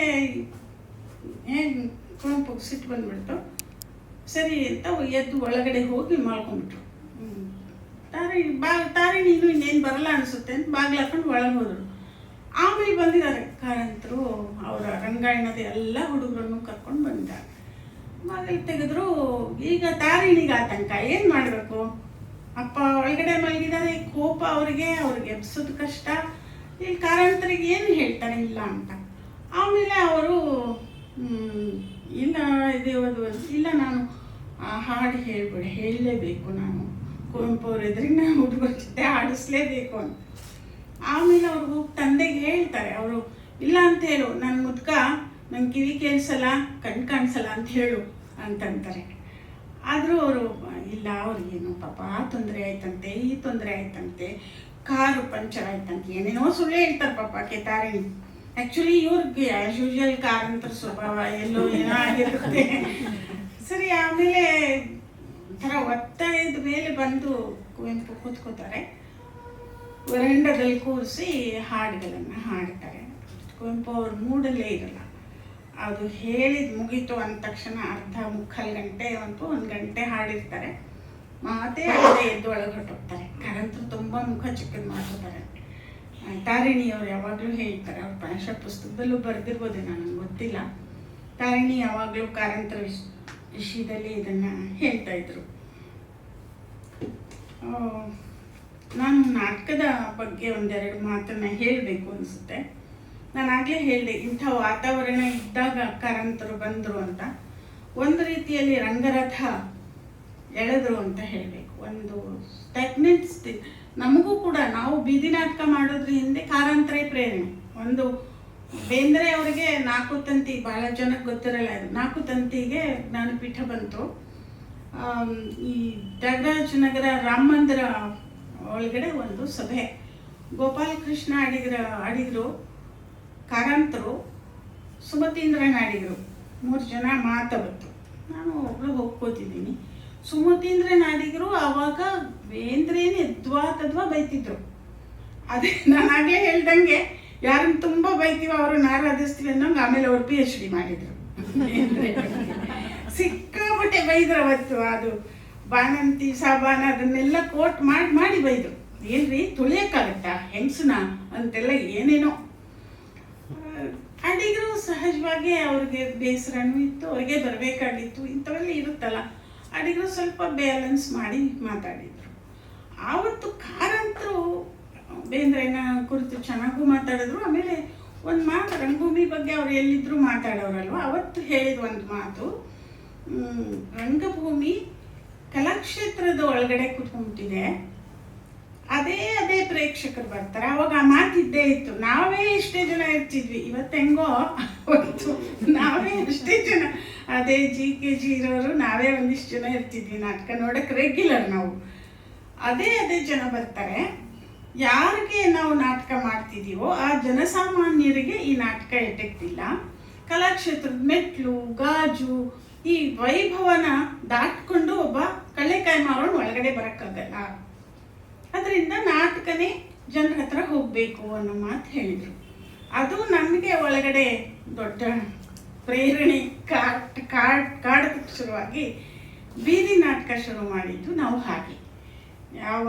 ಕುವೆಂಪು ಸಿಟ್ಟು ಬಂದ್ಬಿಡ್ತು. ಸರಿ ಅಂತ ಎದ್ದು ಒಳಗಡೆ ಹೋಗಿ ಮಾಡ್ಕೊಂಡ್ಬಿಟ್ರು. ತಾರಿಣಿನೂ ಇನ್ನೇನು ಬರಲ್ಲ ಅನಿಸುತ್ತೆ ಅಂತ ಬಾಗಿಲು ಹಾಕೊಂಡು ಒಳಗೆ ಹೋದರು. ಆಮೇಲೆ ಬಂದಿದ್ದಾರೆ ಕಾರಂತರು, ಅವರ ರಂಗಾಯಣದ ಎಲ್ಲ ಹುಡುಗರನ್ನು ಕರ್ಕೊಂಡು ಬಂದಿದ್ದಾರೆ. ಬಾಗಿಲು ತೆಗೆದ್ರು. ಈಗ ತಾರಿಣಿಗೆ ಆತಂಕ, ಏನು ಮಾಡಬೇಕು? ಅಪ್ಪ ಒಳಗಡೆ ಮಲಗಿದ್ದಾರೆ, ಕೋಪ ಅವ್ರಿಗೆ ಎಬ್ಸೋದು ಕಷ್ಟ. ಇಲ್ಲಿ ಕಾರಂತರಿಗೆ ಏನು ಹೇಳ್ತಾರೆ ಇಲ್ಲ ಅಂತ. ಆಮೇಲೆ ಅವರು ಇಲ್ಲ ಇಲ್ಲ ನಾನು ಹಾಡು ಹೇಳಲೇಬೇಕು, ನಾನು ಕುವೆಂಪು ಅವ್ರ ಎದುರಿಗೆ ನಾನು ಹುಡುಗರ ಜೊತೆ ಹಾಡಿಸ್ಲೇಬೇಕು ಅಂತ. ಆಮೇಲೆ ಅವ್ರು ಹೋಗಿ ತಂದೆಗೆ ಹೇಳ್ತಾರೆ. ಅವರು ಇಲ್ಲ ಅಂತ ಹೇಳು, ನನ್ನ ಮುದ್ಕ ನಂಗೆ ಕಿವಿ ಕೇಳಿಸಲ್ಲ, ಕಣ್ಣು ಕಾಣಿಸಲ್ಲ ಅಂತ ಹೇಳು ಅಂತಂತಾರೆ. ಆದರೂ ಅವರು ಇಲ್ಲ, ಅವ್ರಿಗೇನು ಪಾಪ ಆ ತೊಂದರೆ ಆಯ್ತಂತೆ, ಈ ತೊಂದರೆ ಆಯ್ತಂತೆ, ಕಾರು ಪಂಚರ್ ಆಯ್ತಂತೆ, ಏನೇನೋ ಸುಳ್ಳು ಹೇಳ್ತಾರೆ ಪಾಪ ತಾರಿಣಿ. ಆ್ಯಕ್ಚುಲಿ ಇವ್ರಿಗೆ ಆ್ಯಸ್ ಯೂಶುವಲ್ ಕಾರಂತರ ಸ್ವಭಾವ ಎಲ್ಲೋ ಏನೋ ಆಗಿರುತ್ತೆ. ಸರಿ, ಆಮೇಲೆ ಒಂಥರ ಒತ್ತಾಯದ ಮೇಲೆ ಬಂದು ಕುವೆಂಪು ಕೂತ್ಕೋತಾರೆ. ವರಂಡದಲ್ಲಿ ಕೂರಿಸಿ ಹಾಡುಗಳನ್ನು ಹಾಡ್ತಾರೆ. ಕುವೆಂಪು ಅವ್ರ ಮೂಡಲ್ಲೇ ಇರಲ್ಲ. ಅದು ಹೇಳಿದ ಮುಗೀತು ಅಂದ ತಕ್ಷಣ ಅರ್ಧ ಮುಕ್ಕಾಲು ಗಂಟೆ ಅಂತೂ 1 ಗಂಟೆ ಹಾಡಿರ್ತಾರೆ. ಮಾತೇ ಅಲ್ಲದೆ ಎದ್ದು ಒಳಗೆ ಹೊರಟೋಗ್ತಾರೆ. ಕಾರಂತರು ತುಂಬ ಮುಖ ಚಿಕ್ಕದು ಮಾಡ್ಕೋತಾರೆ. ತಾರಿಣಿ ಅವ್ರು ಯಾವಾಗಲೂ ಹೇಳ್ತಾರೆ, ಅವ್ರ ಪ್ರಾಯಶಃ ಪುಸ್ತಕದಲ್ಲೂ ಬರೆದಿರ್ಬೋದೇ, ನನಗೆ ಗೊತ್ತಿಲ್ಲ. ತಾರಿಣಿ ಯಾವಾಗಲೂ ಕಾರಂತರ ವಿಷಯದಲ್ಲಿ ಇದನ್ನು ಹೇಳ್ತಾ ಇದ್ರು. ನಾನು ನಾಟಕದ ಬಗ್ಗೆ ಒಂದೆರಡು ಮಾತನ್ನು ಹೇಳಬೇಕು ಅನಿಸುತ್ತೆ. ನಾನು ಆಗಲೇ ಹೇಳಿದೆ, ಇಂಥ ವಾತಾವರಣ ಇದ್ದಾಗ ಕಾರಂತರು ಬಂದರು ಅಂತ. ಒಂದು ರೀತಿಯಲ್ಲಿ ರಂಗರಥ ಎಳೆದ್ರು ಅಂತ ಹೇಳಬೇಕು. ಒಂದು ಸ್ಟ್ಯಾಗ್ನೆಂಟ್ಸ್ ನಮಗೂ ಕೂಡ, ನಾವು ಬೀದಿ ನಾಟಕ ಮಾಡೋದ್ರ ಹಿಂದೆ ಕಾರಂತರೇ ಪ್ರೇರಣೆ. ಒಂದು ಬೇಂದ್ರೆ ಅವರಿಗೆ 4 ತಂತಿ, ಭಾಳ ಜನಕ್ಕೆ ಗೊತ್ತಿರಲ್ಲ ಇದು, 4 ತಂತಿಗೆ ಜ್ಞಾನಪೀಠ ಬಂತು. ಈ ತ್ಯಾಗರಾಜನಗರ ರಾಮ ಮಂದಿರ ಒಳಗಡೆ ಒಂದು ಸಭೆ, ಗೋಪಾಲಕೃಷ್ಣ ಅಡಿಗರು, ಕಾರಂತರು, ಸುಮತೀಂದ್ರನ್ ಅಡಿಗರು 3 ಜನ ಮಾತಾವತ್ತು. ನಾನು ಒಬ್ಬಳು ಹೋಗ್ಕೋತಿದ್ದೀನಿ. ಸುಮತೀಂದ್ರನ್ ಅಡಿಗರು ಆವಾಗ ಬೇಂದ್ರೇನು ಎದ್ವಾ ಬೈತಿದ್ರು. ಅದೇ ನಾನು ಆಗಲೇ ಹೇಳ್ದಂಗೆ, ಯಾರನ್ನು ತುಂಬ ಬೈತೀವೋ ಅವ್ರನ್ನ ಆರಾಧಿಸ್ತೀವಿ ಅನ್ನೋಂಗೆ. ಆಮೇಲೆ ಅವ್ರು PhD ಮಾಡಿದರು. ಸಿಕ್ಕಾಪಟ್ಟೆ ಬೈದ್ರು ಅವತ್ತು. ಅದು ಬಾಣಂತಿ ಸಾಬಾನ ಅದನ್ನೆಲ್ಲ ಕೋಟ್ ಮಾಡಿ ಬೈದರು. ಏನ್ರಿ ತುಳಿಯೋಕ್ಕಾಗತ್ತಾ ಹೆಂಗಸನ ಅಂತೆಲ್ಲ ಏನೇನೋ. ಅಡಿಗರು ಸಹಜವಾಗಿ ಅವ್ರಿಗೆ ಬೇಸರನೂ ಇತ್ತು, ಅವ್ರಿಗೆ ಬರಬೇಕಾಗಿತ್ತು, ಇಂಥವೆಲ್ಲ ಇರುತ್ತಲ್ಲ. ಅಡಿಗರು ಸ್ವಲ್ಪ ಬ್ಯಾಲೆನ್ಸ್ ಮಾಡಿ ಮಾತಾಡಿದರು. ಆವತ್ತು ಕಾರಂತರು ಬೇಂದ್ರೆನ ಕುರಿತು ಚೆನ್ನಾಗೂ ಮಾತಾಡಿದ್ರು. ಆಮೇಲೆ ಒಂದು ಮಾತು, ರಂಗಭೂಮಿ ಬಗ್ಗೆ ಅವ್ರು ಎಲ್ಲಿದ್ದರೂ ಮಾತಾಡೋರಲ್ವ, ಅವತ್ತು ಹೇಳಿದ ಒಂದು ಮಾತು, ರಂಗಭೂಮಿ ಕಲಾಕ್ಷೇತ್ರದ ಒಳಗಡೆ ಕೂತ್ಕೊಂಡ್ಬಿಟ್ಟಿದೆ, ಅದೇ ಪ್ರೇಕ್ಷಕರು ಬರ್ತಾರೆ. ಅವಾಗ ಆ ಮಾತಿದ್ದೇ ಇತ್ತು. ನಾವೇ ಎಷ್ಟೇ ಜನ ಇರ್ತಿದ್ವಿ, ಇವತ್ತು ಹೆಂಗೋ ಅವತ್ತು ನಾವೇ ಎಷ್ಟೇ ಜನ, ಅದೇ GKG ಇರೋರು ನಾವೇ ಒಂದಿಷ್ಟು ಜನ ಇರ್ತಿದ್ವಿ. ನಾಟಕ ನೋಡಕ್ಕೆ ರೆಗ್ಯುಲರ್ ನಾವು. ಅದೇ ಜನ ಬರ್ತಾರೆ. ಯಾರಿಗೆ ನಾವು ನಾಟಕ ಮಾಡ್ತಿದ್ದೀವೋ ಆ ಜನಸಾಮಾನ್ಯರಿಗೆ ಈ ನಾಟಕ ಎಟಕ್ತಿಲ್ಲ. ಕಲಾಕ್ಷೇತ್ರದ ಮೆಟ್ಲು ಗಾಜು ಈ ವೈಭವನ ದಾಟ್ಕೊಂಡು ಒಬ್ಬ ಕಳ್ಳೆಕಾಯಿ ಮಾರೋನು ಒಳಗಡೆ ಬರೋಕ್ಕಾಗಲ್ಲ. ಅದರಿಂದ ನಾಟಕನೇ ಜನರ ಹತ್ರ ಹೋಗಬೇಕು ಅನ್ನೋ ಮಾತು ಹೇಳಿದರು. ಅದು ನಮಗೆ ಒಳಗಡೆ ದೊಡ್ಡ ಪ್ರೇರಣೆ ಕಾಡಕ್ಕೆ ಶುರುವಾಗಿ ಬೀದಿ ನಾಟಕ ಶುರು ಮಾಡಿದ್ದು ನಾವು. ಹಾಗೆ ಯಾವ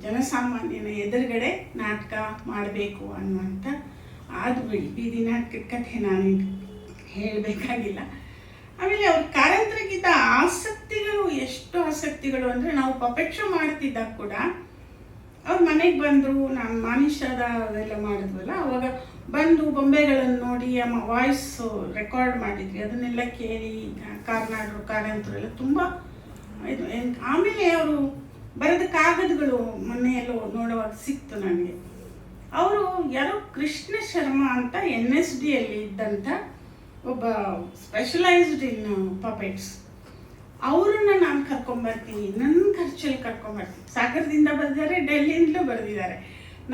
ಜನಸಾಮಾನ್ಯನ ಎದುರುಗಡೆ ನಾಟಕ ಮಾಡಬೇಕು ಅನ್ನುವಂಥ, ಅದು ಬಿಡಿ, ಬೀದಿ ನಾಟಕದ ಕಥೆ ನಾನು ಹೇಳಬೇಕಾಗಿಲ್ಲ. ಆಮೇಲೆ ಅವ್ರ ಕಾರಂತರಿಗಿದ್ದ ಆಸಕ್ತಿಗಳು, ಎಷ್ಟು ಆಸಕ್ತಿಗಳು ಅಂದರೆ, ನಾವು ಪಪೆಟ್ ಶೋ ಮಾಡ್ತಿದ್ದಾಗ ಕೂಡ ಅವ್ರ ಮನೆಗೆ ಬಂದರು. ನಾನು ಮಾನಿಷಾದ ಅದೆಲ್ಲ ಮಾಡಿದ್ವಲ್ಲ, ಅವಾಗ ಬಂದು ಬೊಂಬೆಗಳನ್ನು ನೋಡಿ ವಾಯ್ಸ್ ರೆಕಾರ್ಡ್ ಮಾಡಿದ್ವಿ. ಅದನ್ನೆಲ್ಲ ಕೇಳಿ ಕಾರ್ನಾಡರು ಕಾರಂತರೆಲ್ಲ ತುಂಬ ಇದು. ಆಮೇಲೆ ಅವರು ಬರೆದ ಕಾಗದಗಳು ಮೊನ್ನೆಯಲ್ಲೋ ನೋಡುವಾಗ ಸಿಕ್ತು ನನಗೆ. ಅವರು ಯಾರೋ ಕೃಷ್ಣ ಶರ್ಮಾ ಅಂತ NSDಯಲ್ಲಿ ಇದ್ದಂಥ ಒಬ್ಬ ಸ್ಪೆಷಲೈಸ್ಡ್ ಇನ್ ಪಪೆಟ್ಸ್, ಅವರನ್ನು ನಾನು ಕರ್ಕೊಂಬರ್ತೀನಿ, ನನ್ನ ಖರ್ಚಲ್ಲಿ ಕರ್ಕೊಂಬರ್ತೀನಿ. ಸಾಗರದಿಂದ ಬರೆದಿದ್ದಾರೆ, ಡೆಲ್ಲಿಯಿಂದಲೂ ಬರೆದಿದ್ದಾರೆ.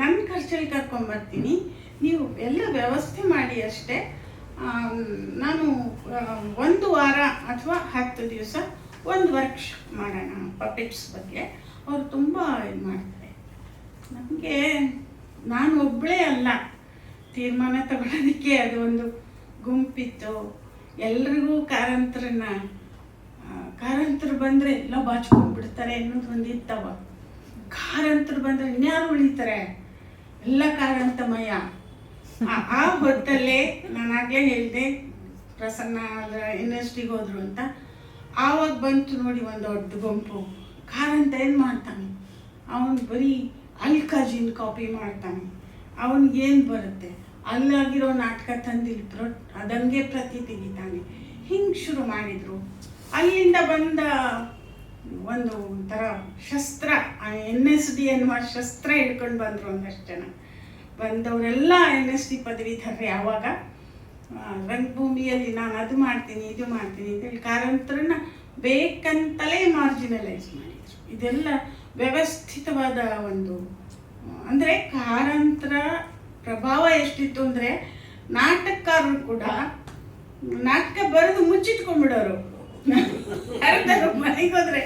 ನನ್ನ ಖರ್ಚಲ್ಲಿ ಕರ್ಕೊಂಬರ್ತೀನಿ, ನೀವು ಎಲ್ಲ ವ್ಯವಸ್ಥೆ ಮಾಡಿ ಅಷ್ಟೇ. ನಾನು 1 ವಾರ ಅಥವಾ 10 ದಿವಸ ಒಂದು ವರ್ಕ್ಶಾಪ್ ಮಾಡೋಣ ಪಪೆಟ್ಸ್ ಬಗ್ಗೆ. ಅವರು ತುಂಬ ಇದು ಮಾಡ್ತಾರೆ. ನಮಗೆ ನಾನು ಒಬ್ಬಳೇ ಅಲ್ಲ ತೀರ್ಮಾನ ತಗೊಳ್ಳೋದಕ್ಕೆ, ಅದು ಒಂದು ಗುಂಪಿತ್ತು. ಎಲ್ರಿಗೂ ಕಾರಂತರು ಬಂದರೆ ಎಲ್ಲ ಬಾಚ್ಕೊಂಡ್ಬಿಡ್ತಾರೆ ಅನ್ನೋದು ಒಂದು ಇತ್ತವ. ಕಾರಂತರು ಬಂದರೆ ಇನ್ಯಾರು ಉಳಿತಾರೆ, ಎಲ್ಲ ಕಾರಂತಮಯ. ಆ ಹೊತ್ತಲ್ಲೇ ನಾನಾಗಲೇ ಹೇಳಿದೆ, ಪ್ರಸನ್ನ NSD ಹೋದ್ರು ಅಂತ. ಆವಾಗ ಬಂತು ನೋಡಿ ಒಂದು ದೊಡ್ಡ ಗುಂಪು. ಕಾರಂತ ಏನು ಮಾಡ್ತಾನೆ, ಅವನು ಬರೀ ಅಲ್ಕಾಜಿನ್ ಕಾಪಿ ಮಾಡ್ತಾನೆ, ಅವನಿಗೇನು ಬರುತ್ತೆ, ಅಲ್ಲಾಗಿರೋ ನಾಟಕ ತಂದಿಲ್ಲಿ ಅದಂಗೆ ಪ್ರತಿ ತೆಗಿತಾನೆ. ಹಿಂಗೆ ಶುರು ಮಾಡಿದರು. ಅಲ್ಲಿಂದ ಬಂದ ಒಂದು ಥರ ಶಸ್ತ್ರ, NSD ಅನ್ನುವ ಶಸ್ತ್ರ ಹಿಡ್ಕೊಂಡು ಬಂದರು ಒಂದಷ್ಟು ಜನ. ಬಂದವರೆಲ್ಲ NSD ಪದವೀಧರರು. ಯಾವಾಗ ರಂಗಭೂಮಿಯಲ್ಲಿ ನಾನು ಅದು ಮಾಡ್ತೀನಿ ಇದು ಮಾಡ್ತೀನಿ ಅಂತೇಳಿ ಕಾರಂತರನ್ನ ಬೇಕಂತಲೇ ಮಾರ್ಜಿನಲೈಸ್ ಮಾಡಿದರು. ಇದೆಲ್ಲ ವ್ಯವಸ್ಥಿತವಾದ ಒಂದು, ಅಂದರೆ ಕಾರಂತರ ಪ್ರಭಾವ ಎಷ್ಟಿತ್ತು ಅಂದರೆ ನಾಟಕಕಾರರು ಕೂಡ ನಾಟಕ ಬರೆದು ಮುಚ್ಚಿಟ್ಕೊಂಡ್ಬಿಡೋರು. ಯಾರ್ದಾರು ಮನೆಗೆ ಹೋದ್ರೆ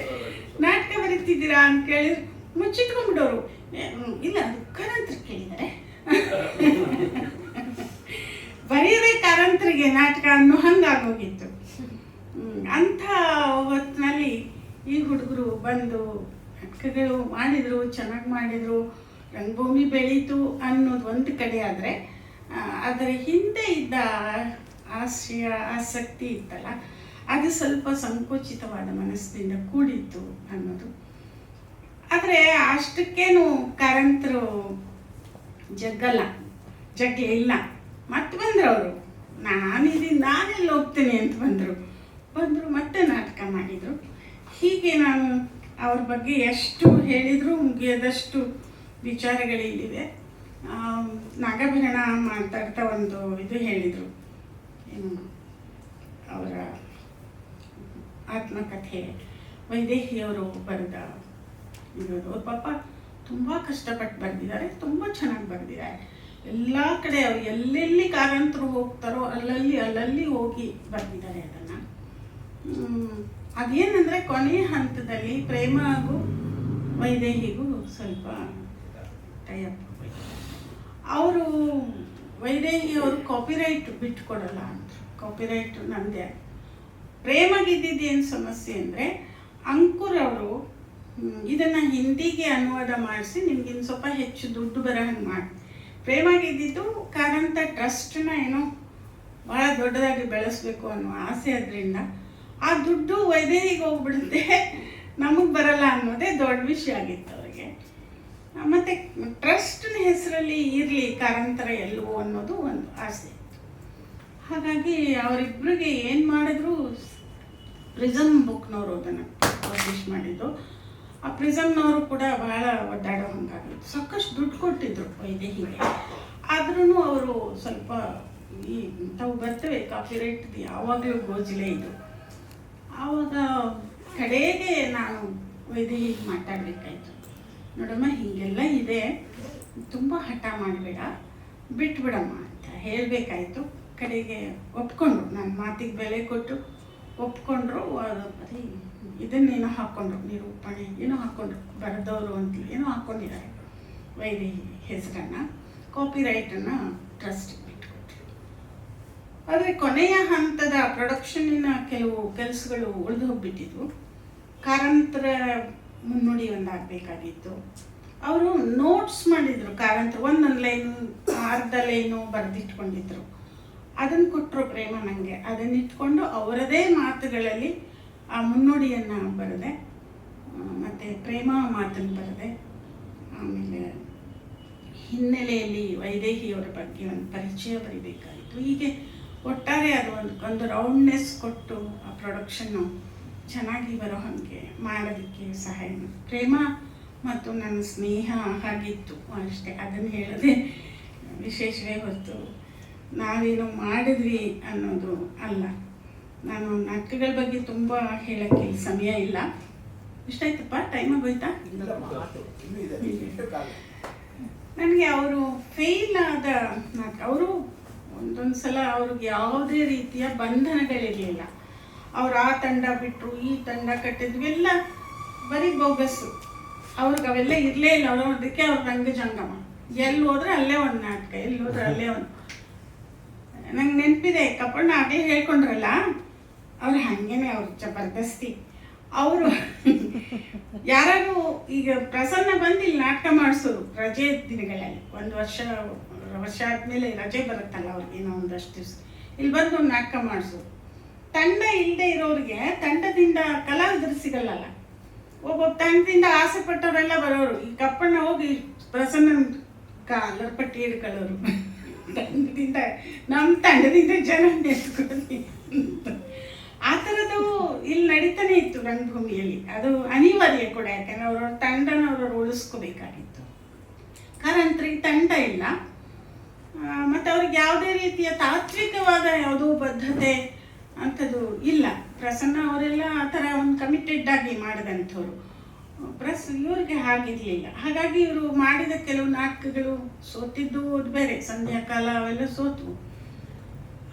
ನಾಟಕ ಬರೀತಿದ್ದೀರಾ ಅಂತ ಕೇಳಿದ್ರೆ ಮುಚ್ಚಿಟ್ಕೊಂಡ್ಬಿಡೋರು. ಇಲ್ಲ ಅದು ಕಾರಂತರ ಕೇಳಿದ್ದಾರೆ, ಬರೆಯೋದೇ ಕಾರಂತರಿಗೆ ನಾಟಕ ಅನ್ನೋ ಹಂಗಾಗೋಗಿತ್ತು. ಅಂಥ ಹೊತ್ತಿನಲ್ಲಿ ಈ ಹುಡುಗರು ಬಂದು ನಾಟಕಗಳು ಮಾಡಿದರು, ಚೆನ್ನಾಗಿ ಮಾಡಿದರು, ರಂಗಭೂಮಿ ಬೆಳೀತು ಅನ್ನೋದು ಒಂದು ಕಡೆ. ಆದರೆ ಅದರ ಹಿಂದೆ ಇದ್ದ ಆಶಯ ಆಸಕ್ತಿ ಇತ್ತಲ್ಲ, ಅದು ಸ್ವಲ್ಪ ಸಂಕೋಚಿತವಾದ ಮನಸ್ಸಿನಿಂದ ಕೂಡಿತ್ತು ಅನ್ನೋದು. ಆದರೆ ಅಷ್ಟಕ್ಕೇನು ಕಾರಂತರು ಜಗ್ಲಿಲ್ಲ. ಮತ್ತೆ ಬಂದರು ಅವರು, ನಾನೆಲ್ಲಿ ಹೋಗ್ತೀನಿ ಅಂತ ಬಂದರು ಮತ್ತೆ ನಾಟಕ ಮಾಡಿದರು. ಹೀಗೆ ನಾನು ಅವ್ರ ಬಗ್ಗೆ ಎಷ್ಟು ಹೇಳಿದರೂ ಮುಗಿಯದಷ್ಟು ವಿಚಾರಗಳಿಲ್ಲಿವೆ. ನಾಗಭರಣ ಮಾತಾಡ್ತಾ ಒಂದು ಇದು ಹೇಳಿದರು, ಏನು ಅವರ ಆತ್ಮಕಥೆ ವೈದೇಹಿಯವರು ಬರೆದ ಇರೋದು. ಅವ್ರ ಪಾಪ ತುಂಬ ಕಷ್ಟಪಟ್ಟು ಬರೆದಿದ್ದಾರೆ, ತುಂಬ ಚೆನ್ನಾಗಿ ಬರೆದಿದ್ದಾರೆ. ಎಲ್ಲ ಕಡೆ ಅವ್ರು ಎಲ್ಲೆಲ್ಲಿ ಕಾರಂತರು ಹೋಗ್ತಾರೋ ಅಲ್ಲಲ್ಲಿ ಹೋಗಿ ಬರೆದಿದ್ದಾರೆ ಅದನ್ನು. ಅದೇನೆಂದರೆ ಕೊನೆಯ ಹಂತದಲ್ಲಿ ಪ್ರೇಮ ಹಾಗೂ ವೈದೇಹಿಗೂ ಸ್ವಲ್ಪ ಟೈಅಪ್ ಅವರು ವೈದೇಹಿಯವರು ಕಾಪಿರೈಟ್ ಬಿಟ್ಕೊಡಲ್ಲ ಅಂತ. ಕಾಪಿರೈಟ್ ನಮ್ಮದೇ. ಪ್ರೇಮಗಿದ್ದೇನು ಸಮಸ್ಯೆ ಅಂದರೆ ಅಂಕುರ್ ಅವರು ಇದನ್ನು ಹಿಂದಿಗೆ ಅನುವಾದ ಮಾಡಿಸಿ ನಿಮ್ಗಿನ್ನು ಸ್ವಲ್ಪ ಹೆಚ್ಚು ದುಡ್ಡು ಬರೋ ಹಂಗೆ ಮಾಡಿ. ಪ್ರೇಮಗಿದ್ದು ಕಾರಂತ ಟ್ರಸ್ಟನ್ನ ಏನೋ ಭಾಳ ದೊಡ್ಡದಾಗಿ ಬೆಳೆಸಬೇಕು ಅನ್ನೋ ಆಸೆ. ಅದರಿಂದ ಆ ದುಡ್ಡು ವೈದೇಹಿಗೆ ಹೋಗ್ಬಿಡುತ್ತೆ, ನಮಗೆ ಬರಲ್ಲ ಅನ್ನೋದೇ ದೊಡ್ಡ ವಿಷಯ ಆಗಿತ್ತು ಅವರಿಗೆ. ಮತ್ತು ಟ್ರಸ್ಟ್ನ ಹೆಸರಲ್ಲಿ ಇರಲಿ ಕಾರಂತರ ಎಲ್ಲವೋ ಅನ್ನೋದು ಒಂದು ಆಸೆ. ಹಾಗಾಗಿ ಅವರಿಬ್ಬರಿಗೆ ಏನು ಮಾಡಿದ್ರು, ಪ್ರಿಸಮ್ ಬುಕ್ನವರು ಅದನ್ನು ಪಬ್ಲಿಷ್ ಮಾಡಿದ್ದು. ಆ ಪ್ರಿಸಮ್ನವರು ಕೂಡ ಭಾಳ ಒದ್ದಾಡೋ ಹಂಗಾಗಿತ್ತು. ಸಾಕಷ್ಟು ದುಡ್ಡು ಕೊಟ್ಟಿದ್ರು ವೈದೇಹಿಗೆ. ಆದ್ರೂ ಅವರು ಸ್ವಲ್ಪ ಈ ತಾವು ಬರ್ತವೆ ಕಾಪಿರೈಟ್ ಯಾವಾಗಲೂ ಗೋಜಿಲೆ ಇದು. ಆವಾಗ ಕಡೆಗೆ ನಾನು ವೈದೇಹಿಗೆ ಮಾತಾಡಬೇಕಾಯ್ತು, ನೋಡಮ್ಮ ಹೀಗೆಲ್ಲ ಇದೆ, ತುಂಬ ಹಠ ಮಾಡಬೇಡ, ಬಿಟ್ಬಿಡಮ್ಮ ಅಂತ ಹೇಳಬೇಕಾಯ್ತು. ಕಡೆಗೆ ಒಪ್ಕೊಂಡ್ರು, ನನ್ನ ಮಾತಿಗೆ ಬೆಲೆ ಕೊಟ್ಟು ಒಪ್ಕೊಂಡ್ರು. ಬರೀ ಇದನ್ನೇನೋ ಹಾಕ್ಕೊಂಡ್ರು, ನಿರೂಪಣೆ ಏನೋ ಹಾಕ್ಕೊಂಡ್ರು, ಬರೆದವರು ಅಂತ ಏನೋ ಹಾಕ್ಕೊಂಡಿದ್ದಾರೆ ವೈದೇಹಿ ಹೆಸರನ್ನು. ಕಾಪಿರೈಟನ್ನು ಟ್ರಸ್ಟಿಗೆ ಬಿಟ್ಕೊಟ್ರು. ಆದರೆ ಕೊನೆಯ ಹಂತದ ಪ್ರೊಡಕ್ಷನ್ನಿನ ಕೆಲವು ಕೆಲಸಗಳು ಉಳಿದು ಹೋಗ್ಬಿಟ್ಟಿದ್ವು. ಕಾರಂತರ ಮುನ್ನುಡಿ ಒಂದಾಗಬೇಕಾಗಿತ್ತು. ಅವರು ನೋಟ್ಸ್ ಮಾಡಿದರು. ಕಾರಂತರು ಒಂದೊಂದು ಲೈನು ಅರ್ಧ ಲೈನು ಬರೆದಿಟ್ಕೊಂಡಿದ್ರು. ಅದನ್ನು ಕೊಟ್ಟರು ಪ್ರೇಮ ನನಗೆ. ಅದನ್ನಿಟ್ಕೊಂಡು ಅವರದೇ ಮಾತುಗಳಲ್ಲಿ ಆ ಮುನ್ನುಡಿಯನ್ನು ಬರೆದೆ. ಮತ್ತು ಪ್ರೇಮ ಮಾತನ್ನು ಬರೆದೆ. ಆಮೇಲೆ ಹಿನ್ನೆಲೆಯಲ್ಲಿ ವೈದೇಹಿಯವರ ಬಗ್ಗೆ ಒಂದು ಪರಿಚಯ ಬರೀಬೇಕಾಯಿತು. ಹೀಗೆ ಒಟ್ಟಾರೆ ಅದು ಒಂದು ರೌಂಡ್ನೆಸ್ ಕೊಟ್ಟು ಆ ಪ್ರೊಡಕ್ಷನ್ನು ಚೆನ್ನಾಗಿ ಬರೋ ಹಾಗೆ ಮಾಡೋದಕ್ಕೆ ಸಹಾಯ. ಪ್ರೇಮ ಮತ್ತು ನನ್ನ ಸ್ನೇಹ ಹಾಗಿತ್ತು ಅಷ್ಟೇ, ಅದನ್ನು ಹೇಳೋದೇ ವಿಶೇಷವೇ ಹೊರತು ನಾವೇನು ಮಾಡಿದ್ವಿ ಅನ್ನೋದು ಅಲ್ಲ. ನಾನು ನಾಟಕಗಳ ಬಗ್ಗೆ ತುಂಬ ಹೇಳೋಕ್ಕೆ ಸಮಯ ಇಲ್ಲ. ಇಷ್ಟಾಯ್ತಪ್ಪ, ಟೈಮ್ ಆಗೋಯ್ತಾ? ನನಗೆ ಅವರು ಫೇಲ್ ಆದ ನಾಟಕ, ಅವರು ಒಂದೊಂದು ಸಲ ಅವ್ರಿಗೆ ಯಾವುದೇ ರೀತಿಯ ಬಂಧನಗಳಿರಲಿಲ್ಲ. ಅವ್ರು ಆ ತಂಡ ಬಿಟ್ಟರು, ಈ ತಂಡ ಕಟ್ಟಿದ್ವಿ, ಎಲ್ಲ ಬರೀ ಬೋಗಸ್ಸು. ಅವ್ರಿಗೆ ಅವೆಲ್ಲ ಇರಲೇ ಇಲ್ಲ. ಅವರು ಅದಕ್ಕೆ ಅವ್ರ ರಂಗಜಂಗಮ, ಎಲ್ಲಿ ಹೋದ್ರೆ ಅಲ್ಲೇ ಒಂದು ನಾಟಕ, ಎಲ್ಲಿ ಹೋದ್ರೆ ಅಲ್ಲೇ ಒಂದು. ನಂಗೆ ನೆನಪಿದೆ, ಕಪ್ಪಣ್ಣ ಆಗಲೇ ಹೇಳ್ಕೊಂಡ್ರಲ್ಲ, ಅವ್ರು ಹಾಗೇನೆ, ಅವ್ರು ಜಬರ್ದಸ್ತಿ. ಅವರು ಯಾರು ಈಗ ಪ್ರಸನ್ನ ಬಂದು ಇಲ್ಲಿ ನಾಟಕ ಮಾಡಿಸೋರು ರಜೆ ದಿನಗಳಲ್ಲಿ. ಒಂದು ವರ್ಷ ಆದಮೇಲೆ ರಜೆ ಬರುತ್ತಲ್ಲ ಅವ್ರಿಗೇನೋ ಒಂದಷ್ಟು ದಿವಸ, ಇಲ್ಲಿ ಬಂದು ಒಂದು ನಾಟಕ ಮಾಡಿಸು. ತಂಡ ಇಲ್ಲದೆ ಇರೋರಿಗೆ ತಂಡದಿಂದ ಕಲಾವಿದರು ಸಿಗಲ್ಲಲ್ಲ. ಒಬ್ಬೊಬ್ಬ ತಂಡದಿಂದ ಆಸೆ ಪಟ್ಟವರೆಲ್ಲ ಬರೋರು. ಈ ಕಪ್ಪಣ್ಣ ಹೋಗಿ ಪ್ರಸನ್ನ ಕಾಲರ್ ಪಟ್ಟಿ ಹಿಡ್ಕೊಳ್ಳೋರು. ತಂಡದಿಂದ ನಮ್ಮ ತಂಡದಿಂದ ಜನ ನೆಸ್ಕೊಳ್ಳಿ ಆ ಥರದ್ದು ಇಲ್ಲಿ ನಡೀತಾನೆ ಇತ್ತು ರಂಗಭೂಮಿಯಲ್ಲಿ. ಅದು ಅನಿವಾರ್ಯ ಕೂಡ, ಯಾಕಂದ್ರೆ ಅವ್ರವ್ರ ತಂಡನವ್ರವ್ರು ಉಳಿಸ್ಕೋಬೇಕಾಗಿತ್ತು. ಕಾರಂತರಿಗೆ ತಂಡ ಇಲ್ಲ, ಮತ್ತು ಅವ್ರಿಗೆ ಯಾವುದೇ ರೀತಿಯ ತಾತ್ವಿಕವಾದ ಯಾವುದೋ ಬದ್ಧತೆ ಅಂಥದ್ದು ಇಲ್ಲ. ಪ್ರಸನ್ನ ಅವರೆಲ್ಲ ಆ ಥರ ಒಂದು ಕಮಿಟೆಡ್ ಆಗಿ ಮಾಡಿದಂಥವ್ರು. ಇವ್ರಿಗೆ ಹಾಗಿರಲಿಲ್ಲ. ಹಾಗಾಗಿ ಇವರು ಮಾಡಿದ ಕೆಲವು ನಾಟಕಗಳು ಸೋತಿದ್ದು ಅದು ಬೇರೆ, ಸಂಧ್ಯಾಕಾಲ ಅವೆಲ್ಲ ಸೋತು.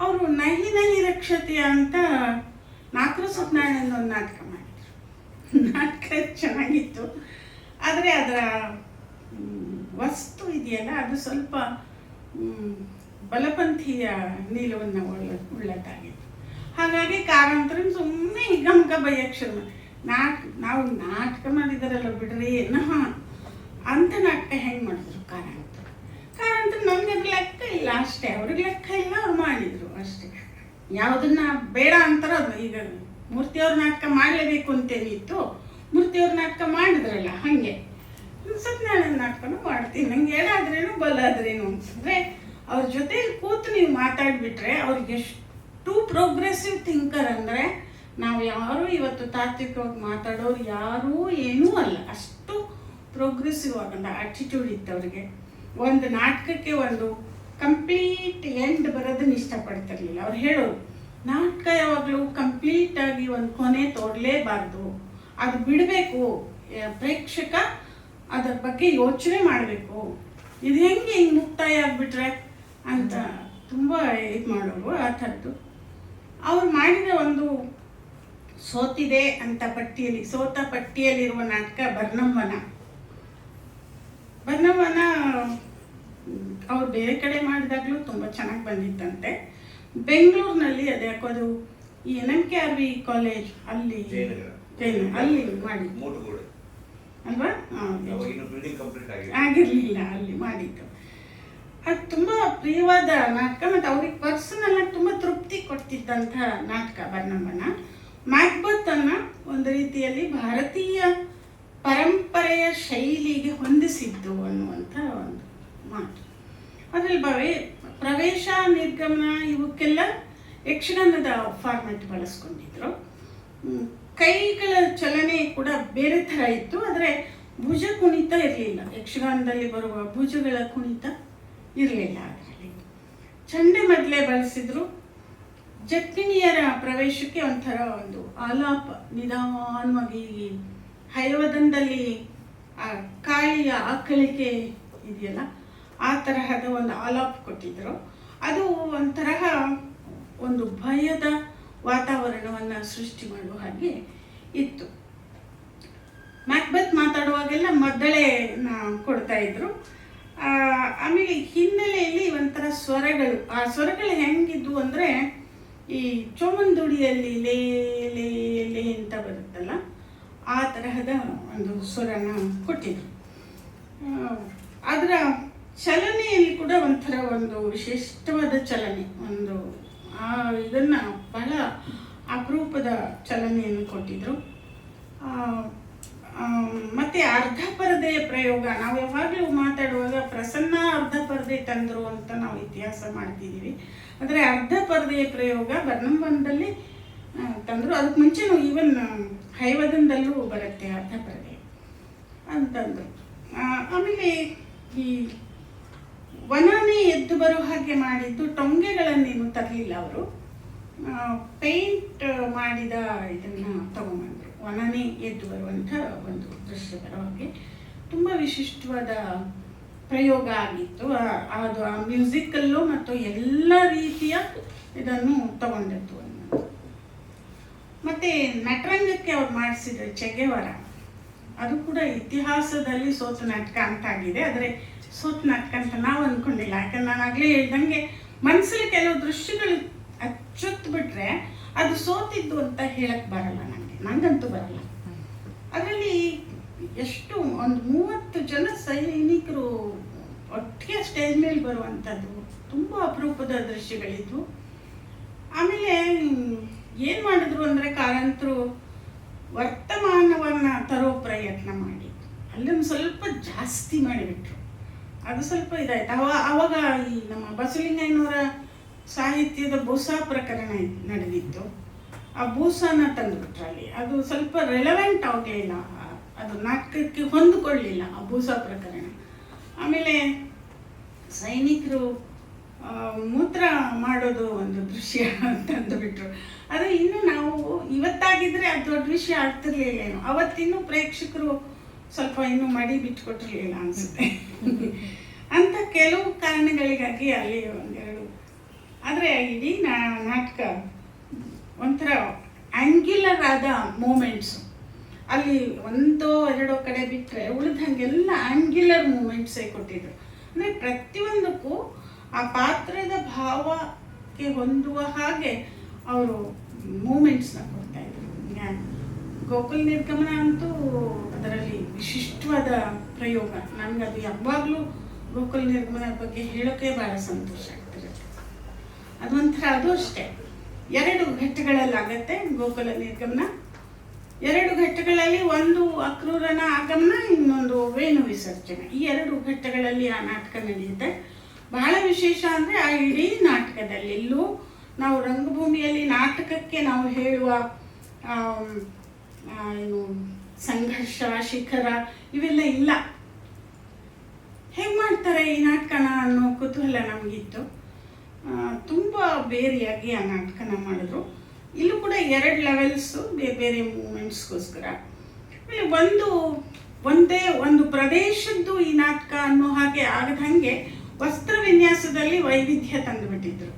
ಅವರು ನಹಿ ನಹಿ ರಕ್ಷತೆಯ ಅಂತ ನಾಲ್ಕು ಸತ್ಯನಾರಾಯಣ ಒಂದು ನಾಟಕ ಮಾಡಿದ್ರು. ನಾಟಕ ಚೆನ್ನಾಗಿತ್ತು, ಆದರೆ ಅದರ ವಸ್ತು ಇದೆಯಲ್ಲ ಅದು ಸ್ವಲ್ಪ ಬಲಪಂಥೀಯ ನಿಲುವನ್ನು ಉಳ್ಳದ್ದಾಗಿತ್ತು. ಹಾಗಾಗಿ ಕಾರಂತರ ಸುಮ್ಮನೆ ಹಿಗ್ಗಮುಖ ಬೈಯಕ್ಕೆ ಶುರು ನಾವು ನಾಟಕ ಮಾಡಿದಾರಲ್ಲ ಬಿಡ್ರಿ ಅಂತ ನಾಟಕ ಹೆಂಗೆ ಮಾಡಿದ್ರು ಕಾರಂತರು ನಮ್ಗೆ ಅದ್ರ ಲೆಕ್ಕ ಇಲ್ಲ ಅಷ್ಟೇ. ಅವ್ರಿಗೆ ಲೆಕ್ಕ ಇಲ್ಲ, ಅವ್ರು ಮಾಡಿದ್ರು ಅಷ್ಟೇ. ಯಾವುದನ್ನ ಬೇಡ ಅಂತಾರ ಅದು. ಈಗ ಮೂರ್ತಿಯವ್ರ ನಾಟಕ ಮಾಡಲೇಬೇಕು ಅಂತೇನಿತ್ತು, ಮೂರ್ತಿಯವ್ರ ನಾಟಕ ಮಾಡಿದ್ರಲ್ಲ ಹಾಗೆ ಸತ್ಯನಾರಾಯಣ ನಾಟಕನೂ ಮಾಡ್ತೀನಿ. ನಂಗೆ ಎಡಾದ್ರೇನು ಬಲಾದ್ರೇನು ಅಂತಂದರೆ ಅವ್ರ ಜೊತೆಲಿ ಕೂತು ನೀವು ಮಾತಾಡಿಬಿಟ್ರೆ ಅವ್ರಿಗೆ ಎಷ್ಟು ಪ್ರೋಗ್ರೆಸಿವ್ ಥಿಂಕರ್ ಅಂದರೆ, ನಾವು ಯಾರೂ ಇವತ್ತು ತಾತ್ವಿಕವಾಗಿ ಮಾತಾಡೋರು ಯಾರೂ ಏನೂ ಅಲ್ಲ, ಅಷ್ಟು ಪ್ರೋಗ್ರೆಸಿವ್ ಆಗಂದ ಆಟಿಟ್ಯೂಡ್ ಇತ್ತು ಅವ್ರಿಗೆ. ಒಂದು ನಾಟಕಕ್ಕೆ ಒಂದು ಕಂಪ್ಲೀಟ್ ಎಂಡ್ ಬರೋದನ್ನ ಇಷ್ಟಪಡ್ತಿರ್ಲಿಲ್ಲ. ಅವ್ರು ಹೇಳೋರು ನಾಟಕ ಯಾವಾಗಲೂ ಕಂಪ್ಲೀಟಾಗಿ ಒಂದು ಕೊನೆ ತೋಡಲೇಬಾರ್ದು, ಅದು ಬಿಡಬೇಕು, ಪ್ರೇಕ್ಷಕ ಅದರ ಬಗ್ಗೆ ಯೋಚನೆ ಮಾಡಬೇಕು, ಇದು ಹೆಂಗೆ ಮುಕ್ತಾಯ ಆಗಿಬಿಟ್ರೆ ಅಂತ ತುಂಬ ಇದು ಮಾಡೋರು. ಆ ಥರದ್ದು ಅವ್ರು ಮಾಡಿದ ಒಂದು ಸೋತಿದೆ ಅಂತ ಸೋತ ಪಟ್ಟಿಯಲ್ಲಿರುವ ನಾಟಕ ಬರ್ನಂವನ. ಅವ್ರು ಬೇರೆ ಕಡೆ ಮಾಡಿದಾಗಲೂ ತುಂಬ ಚೆನ್ನಾಗಿ ಬಂದಿತ್ತಂತೆ. ಬೆಂಗಳೂರಿನಲ್ಲಿ ಅದು ಯಾಕೋದು ಈ NMKRV ಕಾಲೇಜ್ ಅಲ್ಲಿ ಮಾಡಿ ಅಲ್ವಾ, ಆಗಿರಲಿಲ್ಲ ಅಲ್ಲಿ ಮಾಡಿದ್ದು. ಅದು ತುಂಬ ಪ್ರಿಯವಾದ ನಾಟಕ ಮತ್ತು ಅವ್ರಿಗೆ ಪರ್ಸನಲ್ ಆಗಿ ತುಂಬ ತೃಪ್ತಿ ಕೊಡ್ತಿದ್ದಂಥ ನಾಟಕ ಬರ್ನಂವನ. ಮ್ಯಾಕ್ಬೆತ್ ಅನ್ನು ಒಂದು ರೀತಿಯಲ್ಲಿ ಭಾರತೀಯ ಪರಂಪರೆಯ ಶೈಲಿಗೆ ಹೊಂದಿಸಿದ್ದು ಅನ್ನುವಂಥ ಒಂದು ಮಾತು. ಅದರಲ್ಲಿ ಪ್ರವೇಶ ನಿರ್ಗಮನ ಇವಕ್ಕೆಲ್ಲ ಯಕ್ಷಗಾನದ ಫಾರ್ಮೆಟ್ ಬಳಸ್ಕೊಂಡಿದ್ರು. ಕೈಗಳ ಚಲನೆ ಕೂಡ ಬೇರೆ ಥರ ಇತ್ತು, ಆದರೆ ಭುಜ ಕುಣಿತ ಇರಲಿಲ್ಲ. ಯಕ್ಷಗಾನದಲ್ಲಿ ಬರುವ ಭುಜಗಳ ಕುಣಿತ ಇರಲಿಲ್ಲ ಅದರಲ್ಲಿ. ಚಂಡೆ ಮೊದಲೇ ಬಳಸಿದ್ರು. ಜಕ್ಕಿಣಿಯರ ಪ್ರವೇಶಕ್ಕೆ ಒಂಥರ ಒಂದು ಆಲಾಪ, ನಿಧಾನವಾಗಿ ಹಯವದಂದಲ್ಲಿ ಆ ಕಾಳಿಯ ಆಕಳಿಕೆ ಇದೆಯಲ್ಲ ಆ ತರಹದ ಒಂದು ಆಲಾಪ ಕೊಟ್ಟಿದ್ರು. ಅದು ಒಂಥರ ಒಂದು ಭಯದ ವಾತಾವರಣವನ್ನು ಸೃಷ್ಟಿ ಮಾಡುವ ಹಾಗೆ ಇತ್ತು. ಮ್ಯಾಕ್ಬೆತ್ ಮಾತಾಡುವಾಗೆಲ್ಲ ಮದ್ದಳೆನ ಕೊಡ್ತಾ ಇದ್ರು. ಆಮೇಲೆ ಹಿನ್ನೆಲೆಯಲ್ಲಿ ಒಂಥರ ಸ್ವರಗಳು, ಆ ಸ್ವರಗಳು ಹೆಂಗಿದ್ವು ಅಂದರೆ ಈ ಚೋಮಂದುಡಿಯಲ್ಲಿ ಲೇ ಲೇ ಲೇ ಅಂತ ಬರುತ್ತಲ್ಲ ಆ ತರಹದ ಒಂದು ಸ್ವರನ ಕೊಟ್ಟಿದ್ರು. ಅದರ ಚಲನೆಯಲ್ಲಿ ಕೂಡ ಒಂಥರ ಒಂದು ವಿಶಿಷ್ಟವಾದ ಚಲನೆ, ಒಂದು ಇದನ್ನು ಬಹಳ ಅಪರೂಪದ ಚಲನೆಯನ್ನು ಕೊಟ್ಟಿದ್ರು. ಮತ್ತು ಅರ್ಧ ಪರದೆಯ ಪ್ರಯೋಗ, ನಾವು ಯಾವಾಗಲೂ ಮಾತಾಡುವಾಗ ಪ್ರಸನ್ನ ಅರ್ಧ ಪರದೆ ತಂದರು ಅಂತ ನಾವು ಇತಿಹಾಸ ಮಾಡ್ತಿದ್ದೀವಿ. ಆದರೆ ಅರ್ಧ ಪರದೆಯ ಪ್ರಯೋಗ ಬರ್ನಂವನದಲ್ಲಿ ತಂದರು. ಅದಕ್ಕೆ ಮುಂಚೆನೂ ಈವನ್ ಹೈವದನದಲ್ಲೂ ಬರುತ್ತೆ ಅರ್ಧ ಪರದೆ ಅಂತಂದರು. ಆಮೇಲೆ ಈ ವನನೇ ಎದ್ದು ಬರೋ ಹಾಗೆ ಮಾಡಿದ್ದು, ಟೊಂಗೆಗಳನ್ನೇನು ತರಲಿಲ್ಲ ಅವರು, ಪೇಂಟ್ ಮಾಡಿದ ಇದನ್ನು ತಗೊಂಡ್ಬಂದರು. ವನನೇ ಎದ್ದು ಬರುವಂಥ ಒಂದು ದೃಶ್ಯ ಬರೋ ಹಾಗೆ ತುಂಬ ವಿಶಿಷ್ಟವಾದ ಪ್ರಯೋಗ ಆಗಿತ್ತು. ಅದು ಆ ಮ್ಯೂಸಿಕಲ್ಲೂ ಮತ್ತು ಎಲ್ಲ ರೀತಿಯ ಇದನ್ನು ತಗೊಂಡಿತ್ತು ಅನ್ನೋದು. ಮತ್ತು ನಟರಂಗಕ್ಕೆ ಅವ್ರು ಮಾಡಿಸಿದ ಚೆಗೆವರ, ಅದು ಕೂಡ ಇತಿಹಾಸದಲ್ಲಿ ಸೋತ ನಾಟಕ ಅಂತಾಗಿದೆ. ಆದರೆ ಸೋತ ನಾಟಕ ಅಂತ ನಾವು ಅಂದ್ಕೊಂಡಿಲ್ಲ. ಯಾಕಂದ್ರೆ ನಾನು ಆಗಲೇ ಹೇಳ್ದಂಗೆ ಮನಸ್ಸಲ್ಲಿ ಕೆಲವು ದೃಶ್ಯಗಳು ಅಚ್ಚೊತ್ತು ಬಿಟ್ರೆ ಅದು ಸೋತಿದ್ದು ಅಂತ ಹೇಳಕ್ಕೆ ಬರಲ್ಲ, ನಂಗಂತೂ ಬರಲ್ಲ. ಅದರಲ್ಲಿ ಎಷ್ಟು ಒಂದು 30 ಜನ ಸೈನಿಕರು ಒಟ್ಟಿಗೆ ಸ್ಟೇಜ್ ಮೇಲೆ ಬರುವಂಥದ್ದು ತುಂಬ ಅಪರೂಪದ ದೃಶ್ಯಗಳಿದ್ವು. ಆಮೇಲೆ ಏನು ಮಾಡಿದ್ರು ಅಂದರೆ ಕಾರಂತರು ವರ್ತಮಾನವನ್ನು ತರೋ ಪ್ರಯತ್ನ ಮಾಡಿ ಅಲ್ಲೊಂದು ಸ್ವಲ್ಪ ಜಾಸ್ತಿ ಮಾಡಿಬಿಟ್ರು. ಅದು ಸ್ವಲ್ಪ ಇದಾಯ್ತು. ಅವಾಗ ಈ ನಮ್ಮ ಬಸವಲಿಂಗಯ್ಯನವರ ಸಾಹಿತ್ಯದ ಬೂಸ ಪ್ರಕರಣ ನಡೆದಿತ್ತು. ಆ ಬೂಸನ ತಂದುಬಿಟ್ರು ಅಲ್ಲಿ. ಅದು ಸ್ವಲ್ಪ ರೆಲೆವೆಂಟ್ ಆಗಲಿಲ್ಲ, ಅದು ನಾಟಕಕ್ಕೆ ಹೊಂದಿಕೊಳ್ಳಲಿಲ್ಲ ಆ ಬೂಸ ಪ್ರಕರಣ. ಆಮೇಲೆ ಸೈನಿಕರು ಮೂತ್ರ ಮಾಡೋದು ಒಂದು ದೃಶ್ಯ ತಂದುಬಿಟ್ರು. ಅದು ಇನ್ನು ನಾವು ಇವತ್ತಾಗಿದ್ರೆ ಅದು ದೊಡ್ಡ ವಿಷಯ ಆಗ್ತಿರ್ಲಿಲ್ಲೇನೋ. ಅವತ್ತಿನ್ನೂ ಪ್ರೇಕ್ಷಕರು ಸ್ವಲ್ಪ ಇನ್ನೂ ಮಡಿ ಬಿಟ್ಕೊಟ್ಟಿರ್ಲಿಲ್ಲ ಅನಿಸುತ್ತೆ. ಅಂತ ಕೆಲವು ಕಾರಣಗಳಿಗಾಗಿ ಅಲ್ಲಿ ಒಂದೆರಡು. ಆದರೆ ಇಡೀ ನಾಟಕ ಒಂಥರ ಆ್ಯಂಗ್ಯುಲರ್ ಆದ ಮೂಮೆಂಟ್ಸು. ಅಲ್ಲಿ ಒಂದೋ ಎರಡೋ ಕಡೆ ಬಿಟ್ಟರೆ ಉಳಿದಂಗೆಲ್ಲ ಆ್ಯಂಗ್ಯುಲರ್ ಮೂಮೆಂಟ್ಸೇ ಕೊಟ್ಟಿದ್ರು. ಅಂದರೆ ಪ್ರತಿಯೊಂದಕ್ಕೂ ಆ ಪಾತ್ರದ ಭಾವಕ್ಕೆ ಹೊಂದುವ ಹಾಗೆ ಅವರು ಮೂಮೆಂಟ್ಸ್ನ ಕೊಡ್ತಾಯಿದ್ರು. ಗೋಕುಲ್ ನಿರ್ಗಮನ ಅಂತೂ ಅದರಲ್ಲಿ ವಿಶಿಷ್ಟವಾದ ಪ್ರಯೋಗ. ನನಗದು ಯಾವಾಗಲೂ ಗೋಕುಲ್ ನಿರ್ಗಮನ ಬಗ್ಗೆ ಹೇಳೋಕ್ಕೆ ಭಾಳ ಸಂತೋಷ ಆಗ್ತಿರುತ್ತೆ. ಅದೊಂಥರ ಅದು ಅಷ್ಟೇ 2 ಘಟ್ಟಗಳಲ್ಲಾಗತ್ತೆ ಗೋಕುಲ ನಿರ್ಗಮನ. 2 ಘಟ್ಟಗಳಲ್ಲಿ ಒಂದು ಅಕ್ರೂರನ ಆಗಮನ, ಇನ್ನೊಂದು ವೇಣು ವಿಸರ್ಜನೆ. ಈ 2 ಘಟ್ಟಗಳಲ್ಲಿ ಆ ನಾಟಕ ನಡೆಯುತ್ತೆ. ಬಹಳ ವಿಶೇಷ ಅಂದರೆ ಆ ಇಡೀ ನಾಟಕದಲ್ಲಿ ಎಲ್ಲೂ ನಾವು ರಂಗಭೂಮಿಯಲ್ಲಿ ನಾಟಕಕ್ಕೆ ನಾವು ಹೇಳುವ ಏನು ಸಂಘರ್ಷ, ಶಿಖರ ಇವೆಲ್ಲ ಇಲ್ಲ. ಹೇಗೆ ಮಾಡ್ತಾರೆ ಈ ನಾಟಕನ ಅನ್ನೋ ಕುತೂಹಲ ನಮಗಿತ್ತು. ತುಂಬ ಬೇರೆಯಾಗಿ ಆ ನಾಟಕನ ಮಾಡಿದ್ರು. ಇಲ್ಲೂ ಕೂಡ 2 ಲೆವೆಲ್ಸು, ಬೇರೆ ಬೇರೆ ಮೂಮೆಂಟ್ಸ್ಗೋಸ್ಕರ. ಆಮೇಲೆ ಒಂದೇ ಒಂದು ಪ್ರದೇಶದ್ದು ಈ ನಾಟಕ ಅನ್ನೋ ಹಾಗೆ ಆಗದಂಗೆ ವಸ್ತ್ರ ವಿನ್ಯಾಸದಲ್ಲಿ ವೈವಿಧ್ಯ ತಂದುಬಿಟ್ಟಿದ್ರು.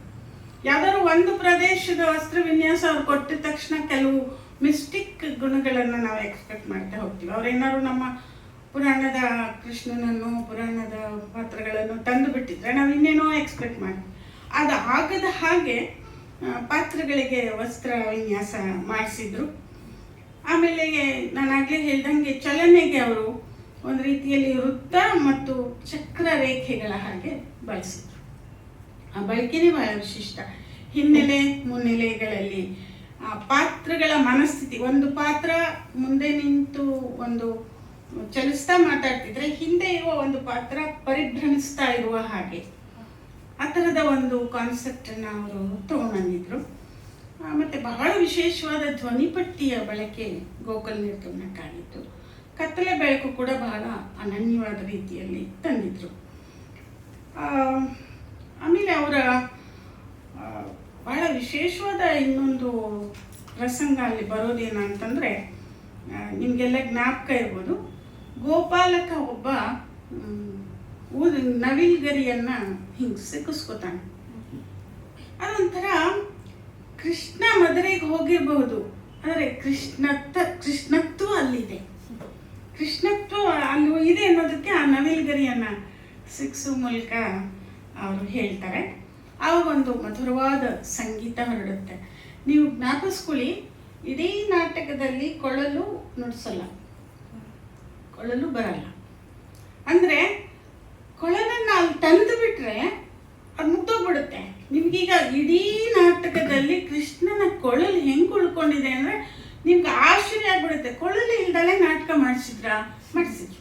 ಯಾವ್ದಾದ್ರು ಒಂದು ಪ್ರದೇಶದ ವಸ್ತ್ರ ವಿನ್ಯಾಸ ಅವ್ರು ಕೊಟ್ಟಿದ ತಕ್ಷಣ ಕೆಲವು ಮಿಸ್ಟಿಕ್ ಗುಣಗಳನ್ನು ನಾವು ಎಕ್ಸ್ಪೆಕ್ಟ್ ಮಾಡ್ತಾ ಹೋಗ್ತೀವಿ. ಅವ್ರೇನಾದ್ರು ನಮ್ಮ ಪುರಾಣದ ಕೃಷ್ಣನನ್ನು, ಪುರಾಣದ ಪಾತ್ರಗಳನ್ನು ತಂದು ಬಿಟ್ಟಿದ್ರೆ ನಾವು ಇನ್ನೇನೋ ಎಕ್ಸ್ಪೆಕ್ಟ್ ಮಾಡ್ತೀವಿ. ಅದು ಆಗದ ಹಾಗೆ ಪಾತ್ರಗಳಿಗೆ ವಸ್ತ್ರ ವಿನ್ಯಾಸ ಮಾಡಿಸಿದ್ರು. ಆಮೇಲೆ ನಾನಾಗಲೇ ಹೇಳ್ದಂಗೆ ಚಲನೆಗೆ ಅವರು ಒಂದು ರೀತಿಯಲ್ಲಿ ವೃತ್ತ ಮತ್ತು ಚಕ್ರ ರೇಖೆಗಳ ಹಾಗೆ ಬಳಸಿದ್ರು. ಆ ಬಳಕೆನೇ ಬಹಳ ವಿಶಿಷ್ಟ. ಹಿನ್ನೆಲೆ ಮುನ್ನೆಲೆಗಳಲ್ಲಿ ಆ ಪಾತ್ರಗಳ ಮನಸ್ಥಿತಿ, ಒಂದು ಪಾತ್ರ ಮುಂದೆ ನಿಂತು ಒಂದು ಚಲಿಸ್ತಾ ಮಾತಾಡ್ತಿದ್ರೆ ಹಿಂದೆ ಇರುವ ಒಂದು ಪಾತ್ರ ಪರಿಭ್ರಮಿಸ್ತಾ ಇರುವ ಹಾಗೆ ಆ ಥರದ ಒಂದು ಕಾನ್ಸೆಪ್ಟನ್ನು ಅವರು ತಗೊಂಡ್ಬಂದಿದ್ರು. ಮತ್ತು ಬಹಳ ವಿಶೇಷವಾದ ಧ್ವನಿಪಟ್ಟಿಯ ಬಳಕೆ ಗೋಕುಲ್ ನಿರ್ಗಮನಕ್ಕಾಗಿತ್ತು. ಕತ್ತಲೆ ಬೆಳಕು ಕೂಡ ಬಹಳ ಅನನ್ಯವಾದ ರೀತಿಯಲ್ಲಿ ತಂದಿದ್ರು. ಆಮೇಲೆ ಅವರ ಬಹಳ ವಿಶೇಷವಾದ ಇನ್ನೊಂದು ಪ್ರಸಂಗ ಅಲ್ಲಿ ಬರೋದೇನು ಅಂತಂದರೆ, ನಿಮಗೆಲ್ಲ ಜ್ಞಾಪಕ ಇರ್ಬೋದು, ಗೋಪಾಲಕ ಒಬ್ಬ ನವಿಲ್ಗರಿಯನ್ನು ಹಿಂಗೆ ಸಿಕ್ಕಿಸ್ಕೋತಾನೆ. ಅದೊಂಥರ ಕೃಷ್ಣ ಮದುವೆಗೆ ಹೋಗಿರಬಹುದು, ಆದರೆ ಕೃಷ್ಣತ್ವ ಅಲ್ಲಿದೆ. ಕೃಷ್ಣತ್ವ ಅಲ್ಲಿ ಇದೆ ಅನ್ನೋದಕ್ಕೆ ಆ ನವಿಲ್ಗರಿಯನ್ನು ಸಿಕ್ಸೋ ಮೂಲಕ ಅವರು ಹೇಳ್ತಾರೆ. ಆವಾಗ ಒಂದು ಮಧುರವಾದ ಸಂಗೀತ ಹೊರಡುತ್ತೆ. ನೀವು ಜ್ಞಾಪಿಸ್ಕೊಳ್ಳಿ, ಇಡೀ ನಾಟಕದಲ್ಲಿ ಕೊಳಲು ನುಡಿಸಲ್ಲ, ಕೊಳಲು ಬರಲ್ಲ. ಅಂದರೆ ಕೊಳಲನ್ನು ಅಲ್ಲಿ ತಂದು ಬಿಟ್ಟರೆ ಅದು ಮುಗ್ದೋಗ್ಬಿಡುತ್ತೆ. ನಿಮ್ಗೀಗ ಇಡೀ ನಾಟಕದಲ್ಲಿ ಕೃಷ್ಣನ ಕೊಳಲು ಹೆಂಗೆ ಉಳ್ಕೊಂಡಿದೆ ಅಂದರೆ ನಿಮ್ಗೆ ಆಶ್ಚರ್ಯ ಆಗ್ಬಿಡುತ್ತೆ. ಕೊಳಲು ಇಲ್ದಲೆ ನಾಟಕ ಮಾಡಿಸಿದ್ರು.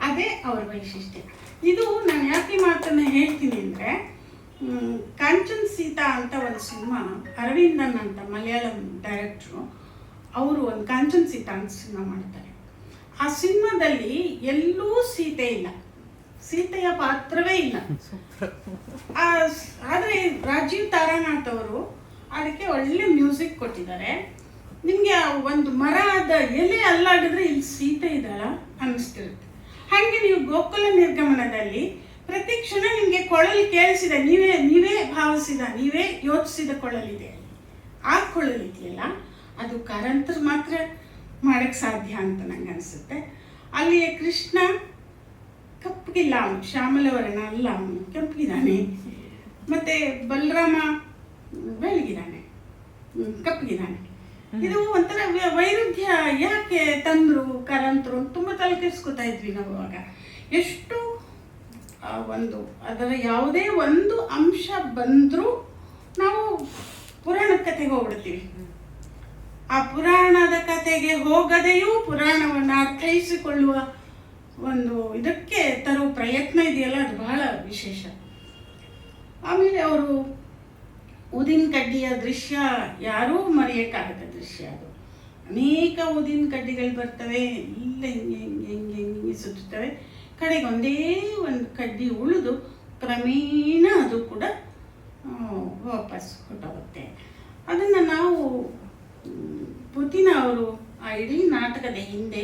ಅದೇ ಅವ್ರ ವೈಶಿಷ್ಟ್ಯ. ಇದು ನಾನು ಯಾಕೆ ಮಾತನ್ನು ಹೇಳ್ತೀನಿ ಅಂದರೆ, ಕಾಂಚನ್ ಸೀತಾ ಅಂತ ಒಂದು ಸಿನಿಮಾ, ಅರವಿಂದನ್ ಅಂತ ಮಲಯಾಳಂ ಡೈರೆಕ್ಟ್ರು, ಅವರು ಒಂದು ಕಾಂಚನ್ ಸೀತಾ ಅಂತ ಸಿನಿಮಾ ಮಾಡ್ತಾರೆ. ಆ ಸಿನಿಮಾದಲ್ಲಿ ಎಲ್ಲೂ ಸೀತೆ ಇಲ್ಲ, ಸೀತೆಯ ಪಾತ್ರವೇ ಇಲ್ಲ. ಆದರೆ ರಾಜೀವ್ ತಾರಾನಾಥ್ ಅವರು ಅದಕ್ಕೆ ಒಳ್ಳೆ ಮ್ಯೂಸಿಕ್ ಕೊಟ್ಟಿದ್ದಾರೆ. ನಿಮಗೆ ಒಂದು ಮರದ ಎಲೆ ಅಲ್ಲಾಡಿದ್ರೆ ಇಲ್ಲಿ ಸೀತೆ ಇದ್ದಾಳ ಅನ್ನಿಸ್ತಿರುತ್ತೆ. ಹಾಗೆ ನೀವು ಗೋಕುಲ ನಿರ್ಗಮನದಲ್ಲಿ ಪ್ರತಿ ಕ್ಷಣ ನಿಮಗೆ ಕೊಳಲು ಕೇಳಿಸಿದೆ, ನೀವೇ ಭಾವಿಸಿದ, ನೀವೇ ಯೋಚಿಸಿದ ಕೊಳಲಿದೆ. ಆ ಕೊಳಲಿದೆಯಲ್ಲ, ಅದು ಕಾರಂತರು ಮಾತ್ರ ಮಾಡೋಕ್ಕೆ ಸಾಧ್ಯ ಅಂತ ನಂಗೆ ಅನಿಸುತ್ತೆ. ಅಲ್ಲಿ ಕೃಷ್ಣ ಕಪ್ಪಗಿಲ್ಲ, ಅವನು ಶ್ಯಾಮಲವರ್ಣ ಅಲ್ಲ, ಅವನು ಕೆಂಪಗಿದ್ದಾನೆ. ಮತ್ತು ಬಲರಾಮ ಬೆಳಗಿದ್ದಾನೆ, ಕಪ್ಪಗಿದ್ದಾನೆ. ಇದು ಒಂಥರ ವೈರುಧ್ಯ ಯಾಕೆ ತಂದರು ಕಾರಂತರು ತುಂಬ ತಲೆ ಕೆಡಿಸ್ಕೊತಾ ಇದ್ವಿ ನಾವು ಅವಾಗ. ಎಷ್ಟು ಒಂದು ಅದರ ಯಾವುದೇ ಒಂದು ಅಂಶ ಬಂದರೂ ನಾವು ಪುರಾಣದ ಕಥೆಗೆ ಹೋಗ್ಬಿಡ್ತೀವಿ. ಆ ಪುರಾಣದ ಕಥೆಗೆ ಹೋಗದೆಯೂ ಪುರಾಣವನ್ನು ಅರ್ಥೈಸಿಕೊಳ್ಳುವ ಒಂದು ಇದಕ್ಕೆ ತರುವ ಪ್ರಯತ್ನ ಇದೆಯಲ್ಲ, ಅದು ಬಹಳ ವಿಶೇಷ. ಆಮೇಲೆ ಅವರು ಊದಿನ ಕಡ್ಡಿಯ ದೃಶ್ಯ ಯಾರೂ ಮರೆಯೋಕ್ಕಾಗದ ದೃಶ್ಯ ಅದು. ಅನೇಕ ಊದಿನ ಕಡ್ಡಿಗಳು ಬರ್ತವೆ, ಇಲ್ಲ ಹಿಂಗೆ ಹಿಂಗೆ ಹಿಂಗೆ ಹಿಂಗೆ ಸುತ್ತುತ್ತವೆ. ಕಡೆಗೆ ಒಂದೇ ಒಂದು ಕಡ್ಡಿ ಉಳಿದು ಕ್ರಮೇಣ ಅದು ಕೂಡ ವಾಪಸ್ ಹೊರಟೋಗುತ್ತೆ. ಅದನ್ನು ನಾವು ಪುತಿನ ಅವರು ಆ ಇಡೀ ನಾಟಕದ ಹಿಂದೆ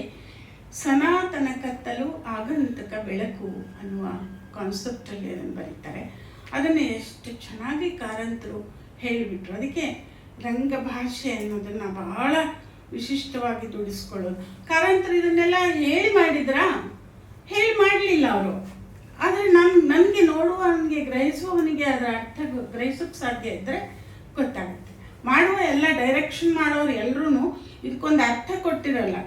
ಸನಾತನ ಕತ್ತಲು ಆಗಂತಕ ಬೆಳಕು ಅನ್ನುವ ಕಾನ್ಸೆಪ್ಟಲ್ಲಿ ಅದನ್ನು ಬರೀತಾರೆ. ಅದನ್ನು ಎಷ್ಟು ಚೆನ್ನಾಗಿ ಕಾರಂತರು ಹೇಳಿಬಿಟ್ರು. ಅದಕ್ಕೆ ರಂಗಭಾಷೆ ಅನ್ನೋದನ್ನು ಬಹಳ ವಿಶಿಷ್ಟವಾಗಿ ದುಡಿಸ್ಕೊಳ್ಳೋದು. ಕಾರಂತರು ಇದನ್ನೆಲ್ಲ ಹೇಳಿ ಮಾಡಿದ್ರಾ? ಹೇಳಿ ಮಾಡಲಿಲ್ಲ ಅವರು. ಆದರೆ ನನಗೆ ನೋಡುವವನಿಗೆ, ಗ್ರಹಿಸುವವನಿಗೆ ಅದರ ಅರ್ಥ ಗ್ರಹಿಸೋಕ್ಕೆ ಸಾಧ್ಯ ಇದ್ದರೆ ಗೊತ್ತಾಗುತ್ತೆ. ಮಾಡುವ ಎಲ್ಲ ಡೈರೆಕ್ಷನ್ ಮಾಡೋರು ಎಲ್ಲರೂ ಇದಕ್ಕೊಂದು ಅರ್ಥ ಕೊಟ್ಟಿರಲ್ಲ.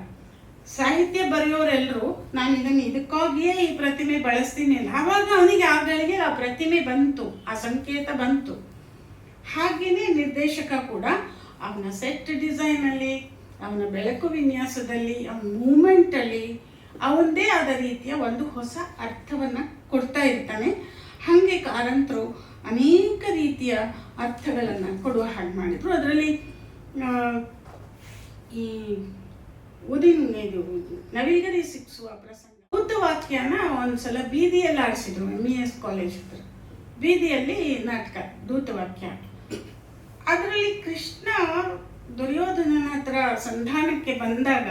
ಸಾಹಿತ್ಯ ಬರೆಯೋರೆಲ್ಲರೂ ನಾನು ಇದನ್ನು ಇದಕ್ಕಾಗಿಯೇ ಈ ಪ್ರತಿಮೆ ಬಳಸ್ತೀನಿ ಅಲ್ಲ, ಆವಾಗ ಅವನಿಗೆ ಆ ಗಳಿಗೆ ಆ ಪ್ರತಿಮೆ ಬಂತು, ಆ ಸಂಕೇತ ಬಂತು. ಹಾಗೆಯೇ ನಿರ್ದೇಶಕ ಕೂಡ ಅವನ ಸೆಟ್ ಡಿಸೈನಲ್ಲಿ, ಅವನ ಬೆಳಕು ವಿನ್ಯಾಸದಲ್ಲಿ, ಅವನ ಮೂಮೆಂಟಲ್ಲಿ ಅವನದೇ ಆದ ರೀತಿಯ ಒಂದು ಹೊಸ ಅರ್ಥವನ್ನು ಕೊಡ್ತಾ ಇರ್ತಾನೆ. ಹಾಗೆ ಕಾರಂತರು ಅನೇಕ ರೀತಿಯ ಅರ್ಥಗಳನ್ನು ಕೊಡುವ ಹಾಗೆ ಮಾಡಿದರು. ಅದರಲ್ಲಿ ಈ ಇದು ನವಿಲುಗರಿ ಸಿಕ್ಸುವ ಪ್ರಸಂಗ, ಭೂತವಾಕ್ಯನ ಒಂದ್ಸಲ ಬೀದಿಯಲ್ಲಿ ಆಡಿಸಿದ್ರು. MES ಕಾಲೇಜ್ ಹತ್ರ ಬೀದಿಯಲ್ಲಿ ನಾಟಕ ಭೂತವಾಕ್ಯ. ಅದರಲ್ಲಿ ಕೃಷ್ಣ ದುರ್ಯೋಧನನ ಹತ್ರ ಸಂಧಾನಕ್ಕೆ ಬಂದಾಗ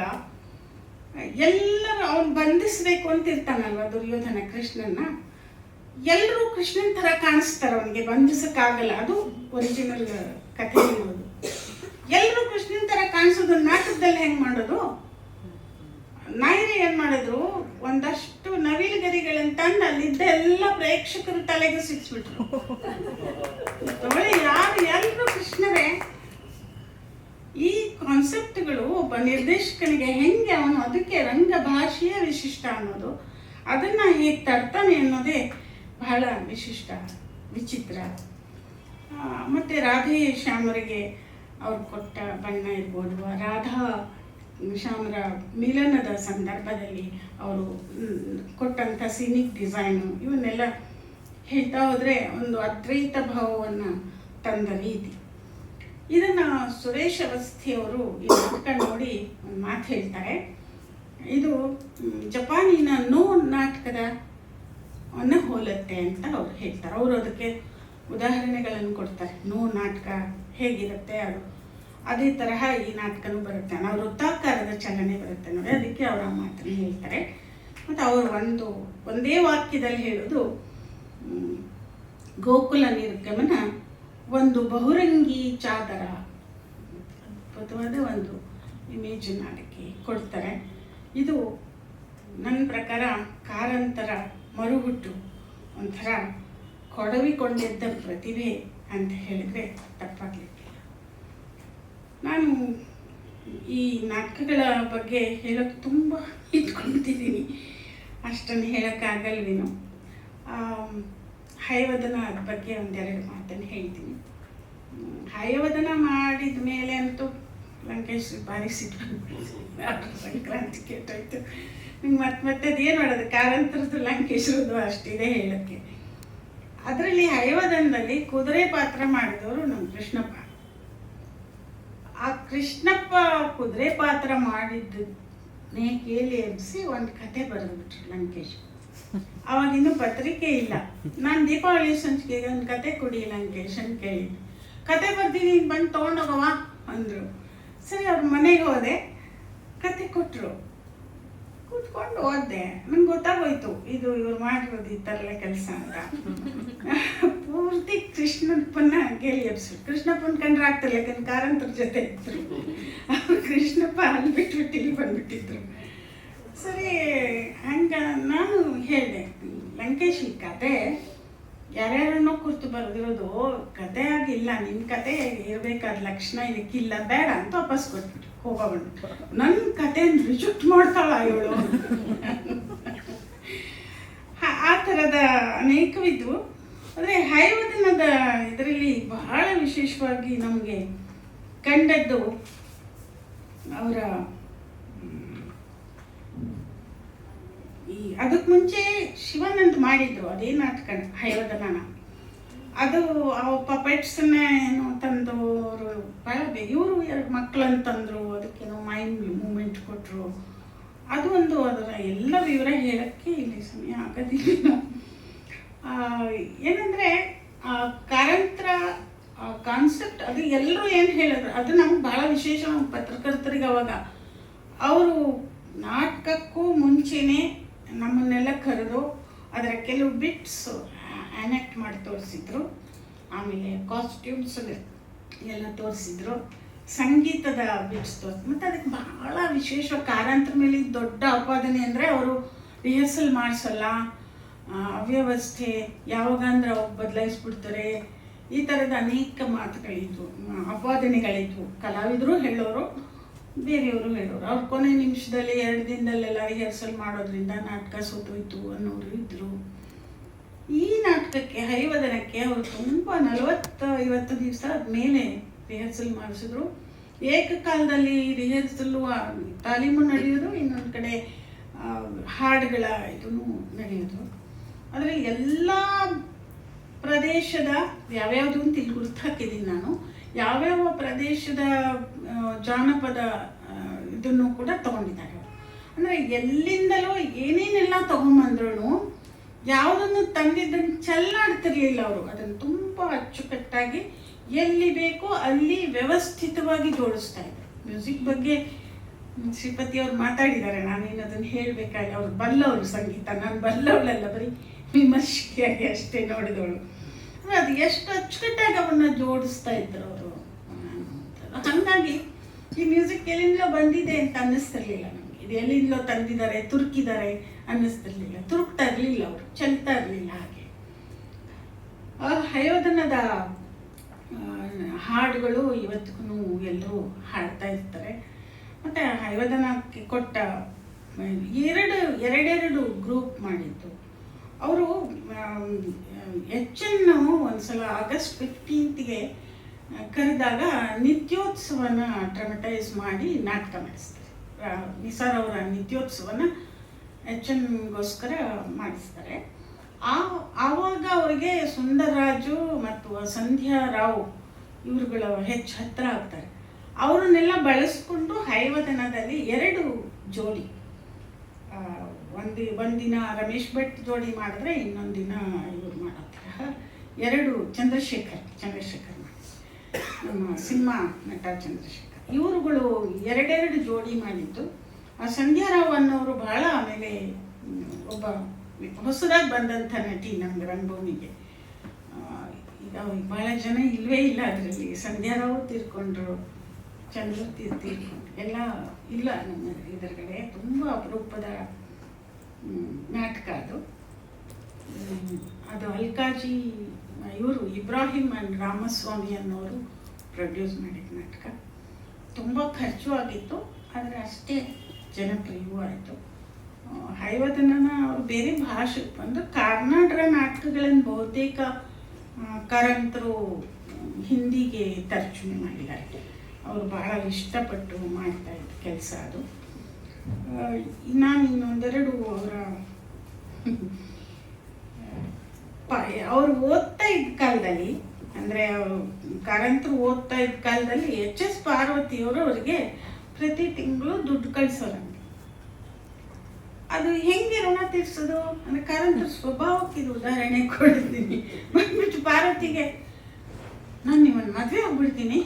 ಎಲ್ಲರೂ ಅವನು ಬಂಧಿಸಬೇಕು ಅಂತಿರ್ತಾನಲ್ವ ದುರ್ಯೋಧನ ಕೃಷ್ಣನ್ನ. ಎಲ್ಲರೂ ಕೃಷ್ಣನ ಥರ ಕಾಣಿಸ್ತಾರೆ, ಅವನಿಗೆ ಬಂಧಿಸಕ್ಕಾಗಲ್ಲ. ಅದು ಒರಿಜಿನಲ್ ಕಥೆ ಇರೋದು. ಎಲ್ಲರೂ ಕೃಷ್ಣನ ಥರ ಕಾಣಿಸೋದು ನಾಟಕದಲ್ಲಿ ಹೆಂಗೆ ಮಾಡೋದು? ನಾಯರಿ ಏನು ಮಾಡಿದ್ರು, ಒಂದಷ್ಟು ನವಿಲುಗರಿಗಳನ್ನು ತಂದು ಅಲ್ಲಿದ್ದ ಎಲ್ಲ ಪ್ರೇಕ್ಷಕರು ತಲೆಗೆ ಸಿಕ್ಸ್ಬಿಟ್ರು. ಯಾರು ಎಲ್ಲರೂ ಕೃಷ್ಣರೇ. ಈ ಕಾನ್ಸೆಪ್ಟ್ಗಳು ಒಬ್ಬ ನಿರ್ದೇಶಕನಿಗೆ ಹೆಂಗೆ ಅವನು ಅದಕ್ಕೆ ರಂಗಭಾಷೆಯ ವಿಶಿಷ್ಟ ಅನ್ನೋದು, ಅದನ್ನು ಹೇಗೆ ತರ್ತಾನೆ ಅನ್ನೋದೇ ಬಹಳ ವಿಶಿಷ್ಟ, ವಿಚಿತ್ರ. ಮತ್ತು ರಾಧೆ ಶ್ಯಾಮರಿಗೆ ಅವ್ರು ಕೊಟ್ಟ ಬಣ್ಣ ಇರ್ಬೋದು, ರಾಧಾ ಶ್ಯಾಮರ ಮಿಲನದ ಸಂದರ್ಭದಲ್ಲಿ ಅವರು ಕೊಟ್ಟಂಥ ಸಿನಿಕ್ ಡಿಸೈನು, ಇವನ್ನೆಲ್ಲ ಹೇಳ್ತಾ ಹೋದರೆ ಒಂದು ಅದ್ವೈತ ಭಾವವನ್ನು ತಂದ ರೀತಿ. ಇದನ್ನು ಸುರೇಶ್ ಅವಸ್ಥಿಯವರು ಈ ನಾಟಕ ನೋಡಿ ಒಂದು ಮಾತು ಹೇಳ್ತಾರೆ. ಇದು ಜಪಾನಿನ ನೋ ನಾಟಕದ ಹೋಲುತ್ತೆ ಅಂತ ಅವ್ರು ಹೇಳ್ತಾರೆ. ಅವರು ಅದಕ್ಕೆ ಉದಾಹರಣೆಗಳನ್ನು ಕೊಡ್ತಾರೆ. ನೋ ನಾಟಕ ಹೇಗಿರುತ್ತೆ ಅದು ಅದೇ ತರಹ ಈ ನಾಟಕನೂ ಬರುತ್ತೆ, ನಾವು ವೃತ್ತಾಕಾರದ ಚಲನೆ ಬರುತ್ತೆ ನೋಡಿ, ಅದಕ್ಕೆ ಅವರ ಮಾತನ್ನು ಹೇಳ್ತಾರೆ. ಮತ್ತು ಅವರು ಒಂದೇ ವಾಕ್ಯದಲ್ಲಿ ಹೇಳೋದು, ಗೋಕುಲ ನಿರ್ಗಮನ ಒಂದು ಬಹುರಂಗಿ ಚಾದರ, ಅದ್ಭುತವಾದ ಒಂದು ಇಮೇಜನ್ನು ಅದಕ್ಕೆ ಕೊಡ್ತಾರೆ. ಇದು ನನ್ನ ಪ್ರಕಾರ ಕಾರಂತರ ಮರುಹುಟ್ಟು, ಒಂಥರ ಕೊಡವಿಕೊಂಡಿದ್ದ ಪ್ರತಿಭೆ ಅಂತ ಹೇಳಿದರೆ ತಪ್ಪಾಗಲಿಕ್ಕಿಲ್ಲ. ನಾನು ಈ ನಾಟಕಗಳ ಬಗ್ಗೆ ಹೇಳೋಕ್ಕೆ ತುಂಬ ಇಟ್ಕೊಳ್ತಿದ್ದೀನಿ, ಅಷ್ಟನ್ನು ಹೇಳೋಕ್ಕಾಗಲ್ವೇನೋ. ಹಯವದನ ಅದ್ರ ಬಗ್ಗೆ ಒಂದೆರಡು ಮಾತನ್ನು ಹೇಳ್ತೀನಿ. ಹಯವದನ ಮಾಡಿದ ಮೇಲೆ ಅಂತೂ ಲಂಕೇಶ್ ಭಾರಿ ಸಿಟ್ಟು ಸಂಕ್ರಾಂತಿ ಕೆಟ್ಟೋಯ್ತು. ನಿಮ್ಗೆ ಮತ್ತೆ ಅದೇನು ಮಾಡೋದು, ಕಾರಂತರದ್ದು ಲಂಕೇಶ್ರದ್ದು ಅಷ್ಟಿದೆ ಹೇಳೋಕ್ಕೆ. ಅದರಲ್ಲಿ ಹಯವದನದಲ್ಲಿ ಕುದುರೆ ಪಾತ್ರ ಮಾಡಿದವರು ನಮ್ಮ ಕೃಷ್ಣಪ್ಪ. ಆ ಕೃಷ್ಣಪ್ಪ ಕುದುರೆ ಪಾತ್ರ ಮಾಡಿದ್ದನ್ನೇ ಕೇಳಿ ಎಬ್ಬಿಸಿ ಒಂದು ಕತೆ ಬರೆದ್ಬಿಟ್ರು ಲಂಕೇಶ್. ಅವಾಗಿನ್ನೂ ಪತ್ರಿಕೆ ಇಲ್ಲ. ನಾನು ದೀಪಾವಳಿ ಸಂಚಿಕೆಗೆ ಒಂದು ಕತೆ ಕೊಡಿ ಲಂಕೇಶ್ ಅಂತ ಕೇಳಿದ್ದೆ. ಕತೆ ಬರ್ತೀನಿ, ಬಂದು ತೊಗೊಂಡೋಗವ ಅಂದರು. ಸರಿ, ಅವ್ರ ಮನೆಗೆ ಹೋದೆ, ಕತೆ ಕೊಟ್ಟರು, ಕೂತ್ಕೊಂಡು ಓದಿದೆ. ನಂಗೆ ಗೊತ್ತಾಗೋಯ್ತು ಇದು ಇವ್ರು ಮಾಡಿರೋದು ಈ ಥರಲ್ಲ ಕೆಲಸ ಅಂತ. ಪೂರ್ತಿ ಕೃಷ್ಣಪ್ಪನ ಕೇಳಿ ಎಬ್ಸಿದ್ರು. ಕೃಷ್ಣಪ್ಪನ ಕಂಡ್ರೆ ಆಗ್ತಿಲ್ಲ, ಯಾಕಂದ್ರೆ ಕಾರಂತರ ಜೊತೆ ಇದ್ರು. ಅವ್ರು ಕೃಷ್ಣಪ್ಪ ಅಲ್ಲಿ ಬಿಟ್ಬಿಟ್ಟು ಇಲ್ಲಿ ಬಂದ್ಬಿಟ್ಟಿದ್ರು. ಸರಿ, ಹಂಗೆ ನಾನು ಹೇಳಿದೆ, ಲಂಕೇಶ್ ಈ ಕತೆ ಯಾರ್ಯಾರನ್ನೋ ಕುರಿತು ಬರೆದಿರೋದು, ಕತೆ ಆಗಿಲ್ಲ, ನಿನ್ನ ಕತೆ ಇರಬೇಕಾದ ಲಕ್ಷಣ ಇದಕ್ಕಿಲ್ಲ, ಬೇಡ ಅಂತ ವಾಪಸ್ ಕೊಟ್ಬಿಟ್ಟು ಹೋಗೋಗ್ಬಿಟ್ಟು. ನನ್ನ ಕತೆಯನ್ನು ರಿಜೆಕ್ಟ್ ಮಾಡ್ತಾಳ ಇವಳು. ಆ ಥರದ ಅನೇಕವಿದ್ವು. ಆದರೆ ಹೈವದನದ ಇದರಲ್ಲಿ ಬಹಳ ವಿಶೇಷವಾಗಿ ನಮಗೆ ಕಂಡದ್ದು ಅವರ ಅದಕ್ಕೆ ಮುಂಚೆ ಶಿವಾನಂದ್ ಮಾಡಿದ್ರು ಅದೇ ನಾಟಕ ಹೈವದನ. ಅದು ಪಪೆಟ್ಸನ್ನ ಏನೋ ತಂದವರು ಭಾಳ ಇವರು 2 ಮಕ್ಕಳಂತಂದರು, ಅದಕ್ಕೇನೋ ಮೈಂಡ್ ಮೂಮೆಂಟ್ ಕೊಟ್ಟರು. ಅದು ಒಂದು ಅದರ ಎಲ್ಲ ವಿವರ ಹೇಳೋಕ್ಕೆ ಇಲ್ಲಿ ಸಮಯ ಆಗೋದಿಲ್ಲ. ಏನಂದರೆ ಕಾರಂತರ ಕಾನ್ಸೆಪ್ಟ್ ಅದು ಎಲ್ಲರೂ ಏನು ಹೇಳಿದ್ರು ಅದು ನಮ್ಗೆ ಭಾಳ ವಿಶೇಷ. ಪತ್ರಕರ್ತರಿಗೆ ಅವಾಗ ಅವರು ನಾಟಕಕ್ಕೂ ಮುಂಚೆನೇ ನಮ್ಮನ್ನೆಲ್ಲ ಕರೆದು ಅದರ ಕೆಲವು ಬಿಟ್ಸ್ ಆ್ಯಕ್ಟ್ ಮಾಡಿ ತೋರಿಸಿದ್ರು. ಆಮೇಲೆ ಕಾಸ್ಟ್ಯೂಮ್ಸ್ ಎಲ್ಲ ತೋರಿಸಿದ್ರು, ಸಂಗೀತದ ಬಿಟ್ಸ್ ತೋರಿಸಿ. ಮತ್ತು ಅದಕ್ಕೆ ಬಹಳ ವಿಶೇಷ ಕಾರಂತರ ಮೇಲೆ ದೊಡ್ಡ ಆಪಾದನೆ ಅಂದರೆ ಅವರು ರಿಹರ್ಸಲ್ ಮಾಡಿಸಲ್ಲ, ಅವ್ಯವಸ್ಥೆ, ಯಾವಾಗ ಅಂದ್ರೆ ಅವಾಗ ಬದಲಾಯಿಸ್ಬಿಡ್ತಾರೆ, ಈ ಥರದ ಅನೇಕ ಮಾತುಗಳಿದ್ವು, ಆಪಾದನೆಗಳಿದ್ವು. ಕಲಾವಿದರು ಹೇಳೋರು, ಬೇರೆಯವರು ಹೇಳೋರು. ಅವ್ರು ಕೊನೆ ನಿಮಿಷದಲ್ಲಿ 2 ದಿನದಲ್ಲೆಲ್ಲ ರಿಹರ್ಸಲ್ ಮಾಡೋದ್ರಿಂದ ನಾಟಕ ಸೋತೋಯ್ತು ಅನ್ನೋರು ಇದ್ದರು. ಈ ನಾಟಕಕ್ಕೆ ಹೈವದನಕ್ಕೆ ಅವರು ತುಂಬ 40-50 ದಿವಸ ಆದಮೇಲೆ ರಿಹರ್ಸಲ್ ಮಾಡಿಸಿದ್ರು. ಏಕಕಾಲದಲ್ಲಿ ರಿಹರ್ಸಲ್ಲು ತಾಲೀಮು ನಡೆಯೋದು, ಇನ್ನೊಂದು ಕಡೆ ಹಾಡುಗಳ ಇದನ್ನು ನಡೆಯೋದು. ಆದರೆ ಎಲ್ಲ ಪ್ರದೇಶದ ಯಾವ್ಯಾವುದು ಅಂತ ಇಲ್ಲಿ ಗುರ್ತು ಹಾಕಿದ್ದೀನಿ ನಾನು, ಯಾವ್ಯಾವ ಪ್ರದೇಶದ ಜಾನಪದ ಇದನ್ನು ಕೂಡ ತಗೊಂಡಿದ್ದಾರೆ. ಅಂದರೆ ಎಲ್ಲಿಂದಲೂ ಏನೇನೆಲ್ಲ ತಗೊಂಬಂದ್ರೂ ಯಾವುದನ್ನು ತಂದಿದ್ದನ್ನು ಚೆಲ್ಲಾಡ್ತಿರ್ಲಿಲ್ಲ ಅವರು. ಅದನ್ನು ತುಂಬ ಅಚ್ಚುಕಟ್ಟಾಗಿ ಎಲ್ಲಿ ಬೇಕೋ ಅಲ್ಲಿ ವ್ಯವಸ್ಥಿತವಾಗಿ ಜೋಡಿಸ್ತಾ ಇದ್ರು. ಮ್ಯೂಸಿಕ್ ಬಗ್ಗೆ ಶ್ರೀಪತಿ ಅವ್ರು ಮಾತಾಡಿದ್ದಾರೆ, ನಾನೇನು ಅದನ್ನು ಹೇಳಬೇಕಾಗಿ. ಅವ್ರು ಬಲ್ಲವರು ಸಂಗೀತ, ನಾನು ಬಲ್ಲವಳಲ್ಲ, ಬರೀ ವಿಮರ್ಶೆಯಾಗಿ ಅಷ್ಟೇ ನೋಡಿದವಳು. ಅದು ಎಷ್ಟು ಅಚ್ಚುಕಟ್ಟಾಗಿ ಅವನ್ನ ಜೋಡಿಸ್ತಾ ಇದ್ರು ಅವರು. ಹಾಗಾಗಿ ಈ ಮ್ಯೂಸಿಕ್ ಎಲ್ಲಿಂದಲೋ ಬಂದಿದೆ ಅಂತ ಅನ್ನಿಸ್ತಿರ್ಲಿಲ್ಲ ನಮಗೆ. ಇದು ಎಲ್ಲಿಂದಲೋ ತಂದಿದ್ದಾರೆ, ತುರುಕಿದ್ದಾರೆ ಅನ್ನಿಸ್ತಿರ್ಲಿಲ್ಲ. ತುರುಕ್ತಾ ಇರಲಿಲ್ಲ ಅವರು, ಚೆಲ್ತಾ ಇರಲಿಲ್ಲ. ಹಾಗೆ ಹಯೋಧನದ ಹಾಡುಗಳು ಇವತ್ತಿಗೂ ಎಲ್ಲರೂ ಹಾಡ್ತಾ ಇರ್ತಾರೆ. ಮತ್ತು ಹಯೋಧನಕ್ಕೆ ಕೊಟ್ಟ ಎರಡೆರಡು ಗ್ರೂಪ್ ಮಾಡಿದ್ದು ಅವರು. HN ಒಂದ್ಸಲ August 15ಗೆ ಕರೆದಾಗ ನಿತ್ಯೋತ್ಸವನ ಡ್ರಾಮಟೈಸ್ ಮಾಡಿ ನಾಟಕ ಮಾಡಿಸ್ತಾರೆ. ನಿಸಾರ್ ಅವರ ನಿತ್ಯೋತ್ಸವನ HNಗೋಸ್ಕರ ಮಾಡಿಸ್ತಾರೆ. ಆವಾಗ ಅವರಿಗೆ ಸುಂದರರಾಜು ಮತ್ತು ಸಂಧ್ಯಾ ರಾವ್ ಇವರುಗಳು ಹೆಚ್ಚು ಹತ್ತಿರ ಆಗ್ತಾರೆ. ಅವರನ್ನೆಲ್ಲ ಬಳಸ್ಕೊಂಡು ಹೈವದನದಲ್ಲಿ 2 ಜೋಡಿ, ಒಂದಿನ ರಮೇಶ್ ಭಟ್ ಜೋಡಿ ಮಾಡಿದ್ರೆ ಇನ್ನೊಂದು ದಿನ ಇವ್ರು ಮಾಡತ್ತರ 2 ಚಂದ್ರಶೇಖರ್ ನಮ್ಮ ಸಿನಿಮಾ ನಟ ಚಂದ್ರಶೇಖರ್ ಇವರುಗಳು 2 ಜೋಡಿ ಮಾಡಿದ್ದು. ಆ ಸಂಧ್ಯಾ ರಾವ್ ಅನ್ನೋರು ಬಹಳ ಆಮೇಲೆ ಒಬ್ಬ ಹೊಸದಾಗಿ ಬಂದಂಥ ನಟಿ ನಮ್ಗೆ ರಂಗಭೂಮಿಗೆ. ಈಗ ಭಾಳ ಜನ ಇಲ್ಲವೇ ಇಲ್ಲ ಅದರಲ್ಲಿ. ಸಂಧ್ಯಾ ರಾವ್ ತೀರ್ಕೊಂಡ್ರು, ಚಂದ್ರತಿ ತೀರ್ಕೊಂಡ್ರು, ಎಲ್ಲ ಇಲ್ಲ ನಮ್ಮ ಇದರಗಡೆ. ತುಂಬ ಅಪರೂಪದ ನಾಟಕ ಅದು. ಅಲ್ಕಾಜಿ ಇವರು ಇಬ್ರಾಹಿಂ ಅಂಡ್ ರಾಮಸ್ವಾಮಿ ಅನ್ನೋರು ಪ್ರೊಡ್ಯೂಸ್ ಮಾಡಿದ ನಾಟಕ. ತುಂಬ ಖರ್ಚು ಆಗಿತ್ತು, ಆದರೆ ಅಷ್ಟೇ ಜನಪ್ರಿಯವೂ ಆಯಿತು. ಹೈವದನನ ಅವರು ಬೇರೆ ಭಾಷೆ ಬಂದು ಕರ್ನಾಟಕ ನಾಟಕಗಳನ್ನು ಬಹುತೇಕ ಕಾರಂತರು ಹಿಂದಿಗೆ ತರ್ಜುಮೆ ಮಾಡಿದ್ದಾರೆ. ಅವರು ಬಹಳ ಇಷ್ಟಪಟ್ಟು ಮಾಡ್ತಾ ಇದ್ದ ಕೆಲಸ ಅದು. ನಾನು ಇನ್ನೊಂದೆರಡು ಅವರು ಓದ್ತಾ ಇದ್ದ ಕಾಲದಲ್ಲಿ, ಅಂದರೆ ಕಾರಂತರು ಓದ್ತಾ ಇದ್ದ ಕಾಲದಲ್ಲಿ HS ಪಾರ್ವತಿಯವರು ಅವರಿಗೆ ಪ್ರತಿ ತಿಂಗಳು ದುಡ್ಡು ಕಳಿಸೋರಂತೆ. ಅದು ಹೆಂಗೆ ಋಣ ತೀರ್ಸೋದು ಅಂದರೆ ಕಾರಂತರ ಸ್ವಭಾವಕ್ಕೆ ಇದು ಉದಾಹರಣೆ ಕೊಡ್ತೀನಿ. ಬಂದ್ಬಿಟ್ಟು ಪಾರ್ವತಿಗೆ, ನಾನು ನಿಮ್ಮನ್ನು ಮದುವೆ ಆಗ್ಬಿಡ್ತೀನಿ,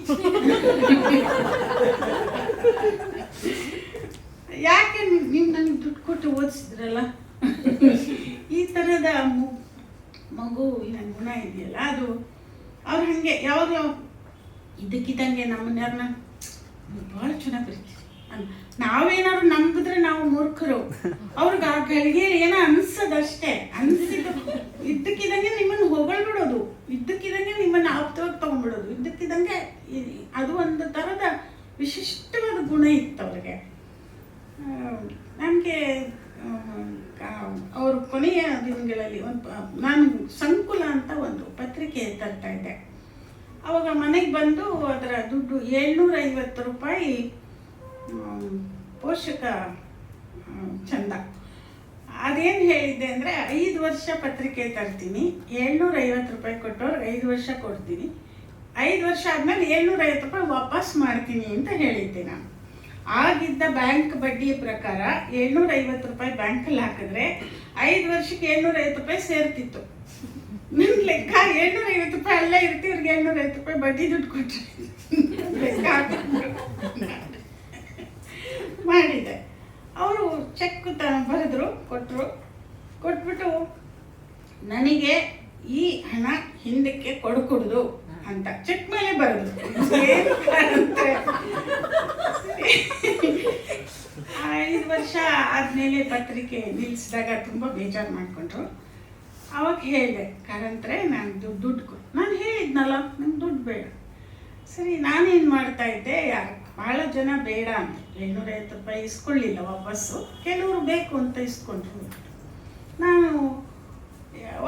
ಯಾಕೆ ನೀವು ನನಗೆ ದುಡ್ಡು ಕೊಟ್ಟು ಓದಿಸಿದ್ರಲ್ಲ, ಈ ಥರದ ಮಗು ನನ್ನ ಗುಣ ಇದೆಯಲ್ಲ ಅದು. ಅವ್ರು ಹಾಗೆ ಯಾವಾಗಲೂ ಇದ್ದಕ್ಕಿದ್ದಂಗೆ ನಮ್ಮನ್ಯಾರನ್ನ ಭಾಳ ಚೆನ್ನಾಗಿ ಬರೀತೀವಿ, ನಾವೇನಾದ್ರು ನಂಬಿದ್ರೆ ನಾವು ಮೂರ್ಖರು. ಅವ್ರಿಗೆ ಆ ಗಳಿಗೆಯಲ್ಲಿ ಏನೋ ಅನ್ಸೋದಷ್ಟೇ, ಅನ್ಸಿದ್ದು ಇದ್ದಕ್ಕಿದ್ದಂಗೆ ನಿಮ್ಮನ್ನು ಹೊಗಳ್ಬಿಡೋದು, ಇದ್ದಕ್ಕಿದ್ದಂಗೆ ನಿಮ್ಮನ್ನು ಆಪ್ತವಾಗಿ ತಗೊಂಡ್ಬಿಡೋದು, ಇದ್ದಕ್ಕಿದ್ದಂಗೆ. ಅದು ಒಂದು ಥರದ ವಿಶಿಷ್ಟವಾದ ಗುಣ ಇತ್ತು ಅವ್ರಿಗೆ. ನನಗೆ ಅವರು ಕೊನೆಯ ದಿನಗಳಲ್ಲಿ ನಾನು ಸಂಕುಲ ಅಂತ ಒಂದು ಪತ್ರಿಕೆ ತರ್ತಾ ಇದ್ದೆ. ಅವಾಗ ಮನೆಗೆ ಬಂದು ಅದರ ದುಡ್ಡು 750 ರೂಪಾಯಿ ಪೋಷಕ ಚಂದ. ಅದೇನು ಹೇಳಿದ್ದೆ ಅಂದರೆ 5 ವರ್ಷ ಪತ್ರಿಕೆ ತರ್ತೀನಿ, 750 ರೂಪಾಯಿ ಕೊಟ್ಟವ್ರಿಗೆ 5 ವರ್ಷ ಕೊಡ್ತೀನಿ, 5 ವರ್ಷ ಆದಮೇಲೆ 750 ರೂಪಾಯಿ ವಾಪಸ್ ಮಾಡ್ತೀನಿ ಅಂತ ಹೇಳಿದ್ದೆ ನಾನು. ಆಗಿದ್ದ ಬ್ಯಾಂಕ್ ಬಡ್ಡಿ ಪ್ರಕಾರ 750 ರೂಪಾಯಿ ಬ್ಯಾಂಕಲ್ಲಿ ಹಾಕಿದ್ರೆ 5 ವರ್ಷಕ್ಕೆ 750 ರೂಪಾಯಿ ಸೇರ್ತಿತ್ತು. ನನ್ನ ಲೆಕ್ಕ 750 ರೂಪಾಯಿ ಅಲ್ಲೇ ಇರ್ತಿ, ಇವ್ರಿಗೆ 750 ರೂಪಾಯಿ ಬಡ್ಡಿ ದುಡ್ಡು ಕೊಟ್ಟರೆ ಲೆಕ್ಕ ಮಾಡಿದೆ. ಅವರು ಚೆಕ್ ಬರೆದ್ರು, ಕೊಟ್ಬಿಟ್ಟು ನನಗೆ ಈ ಹಣ ಹಿಂದಕ್ಕೆ ಕೊಡಕೂಡ್ದು ಅಂತ ಚೆಕ್ ಮೇಲೆ ಬರೆದ್ರು. 5 ವರ್ಷ ಆದಮೇಲೆ ಪತ್ರಿಕೆ ನಿಲ್ಲಿಸಿದಾಗ ತುಂಬ ಬೇಜಾರು ಮಾಡಿಕೊಂಡ್ರು. ಅವಾಗ ಹೇಳಿದೆ, ಕಾರಂತರೆ ನಾನು ದುಡ್ಡು ನಾನು ಹೇಳಿದ್ನಲ್ಲ ನಂಗೆ ದುಡ್ಡು ಬೇಡ. ಸರಿ, ನಾನೇನು ಮಾಡ್ತಾ ಇದ್ದೆ, ಭಾಳ ಜನ ಬೇಡ ಅಂತ 750 ರೂಪಾಯಿ ಇಸ್ಕೊಳ್ಳಿಲ್ಲ ವಾಪಸ್ಸು, ಕೆಲವರು ಬೇಕು ಅಂತ ಇಸ್ಕೊಂಡ್ರು. ನಾನು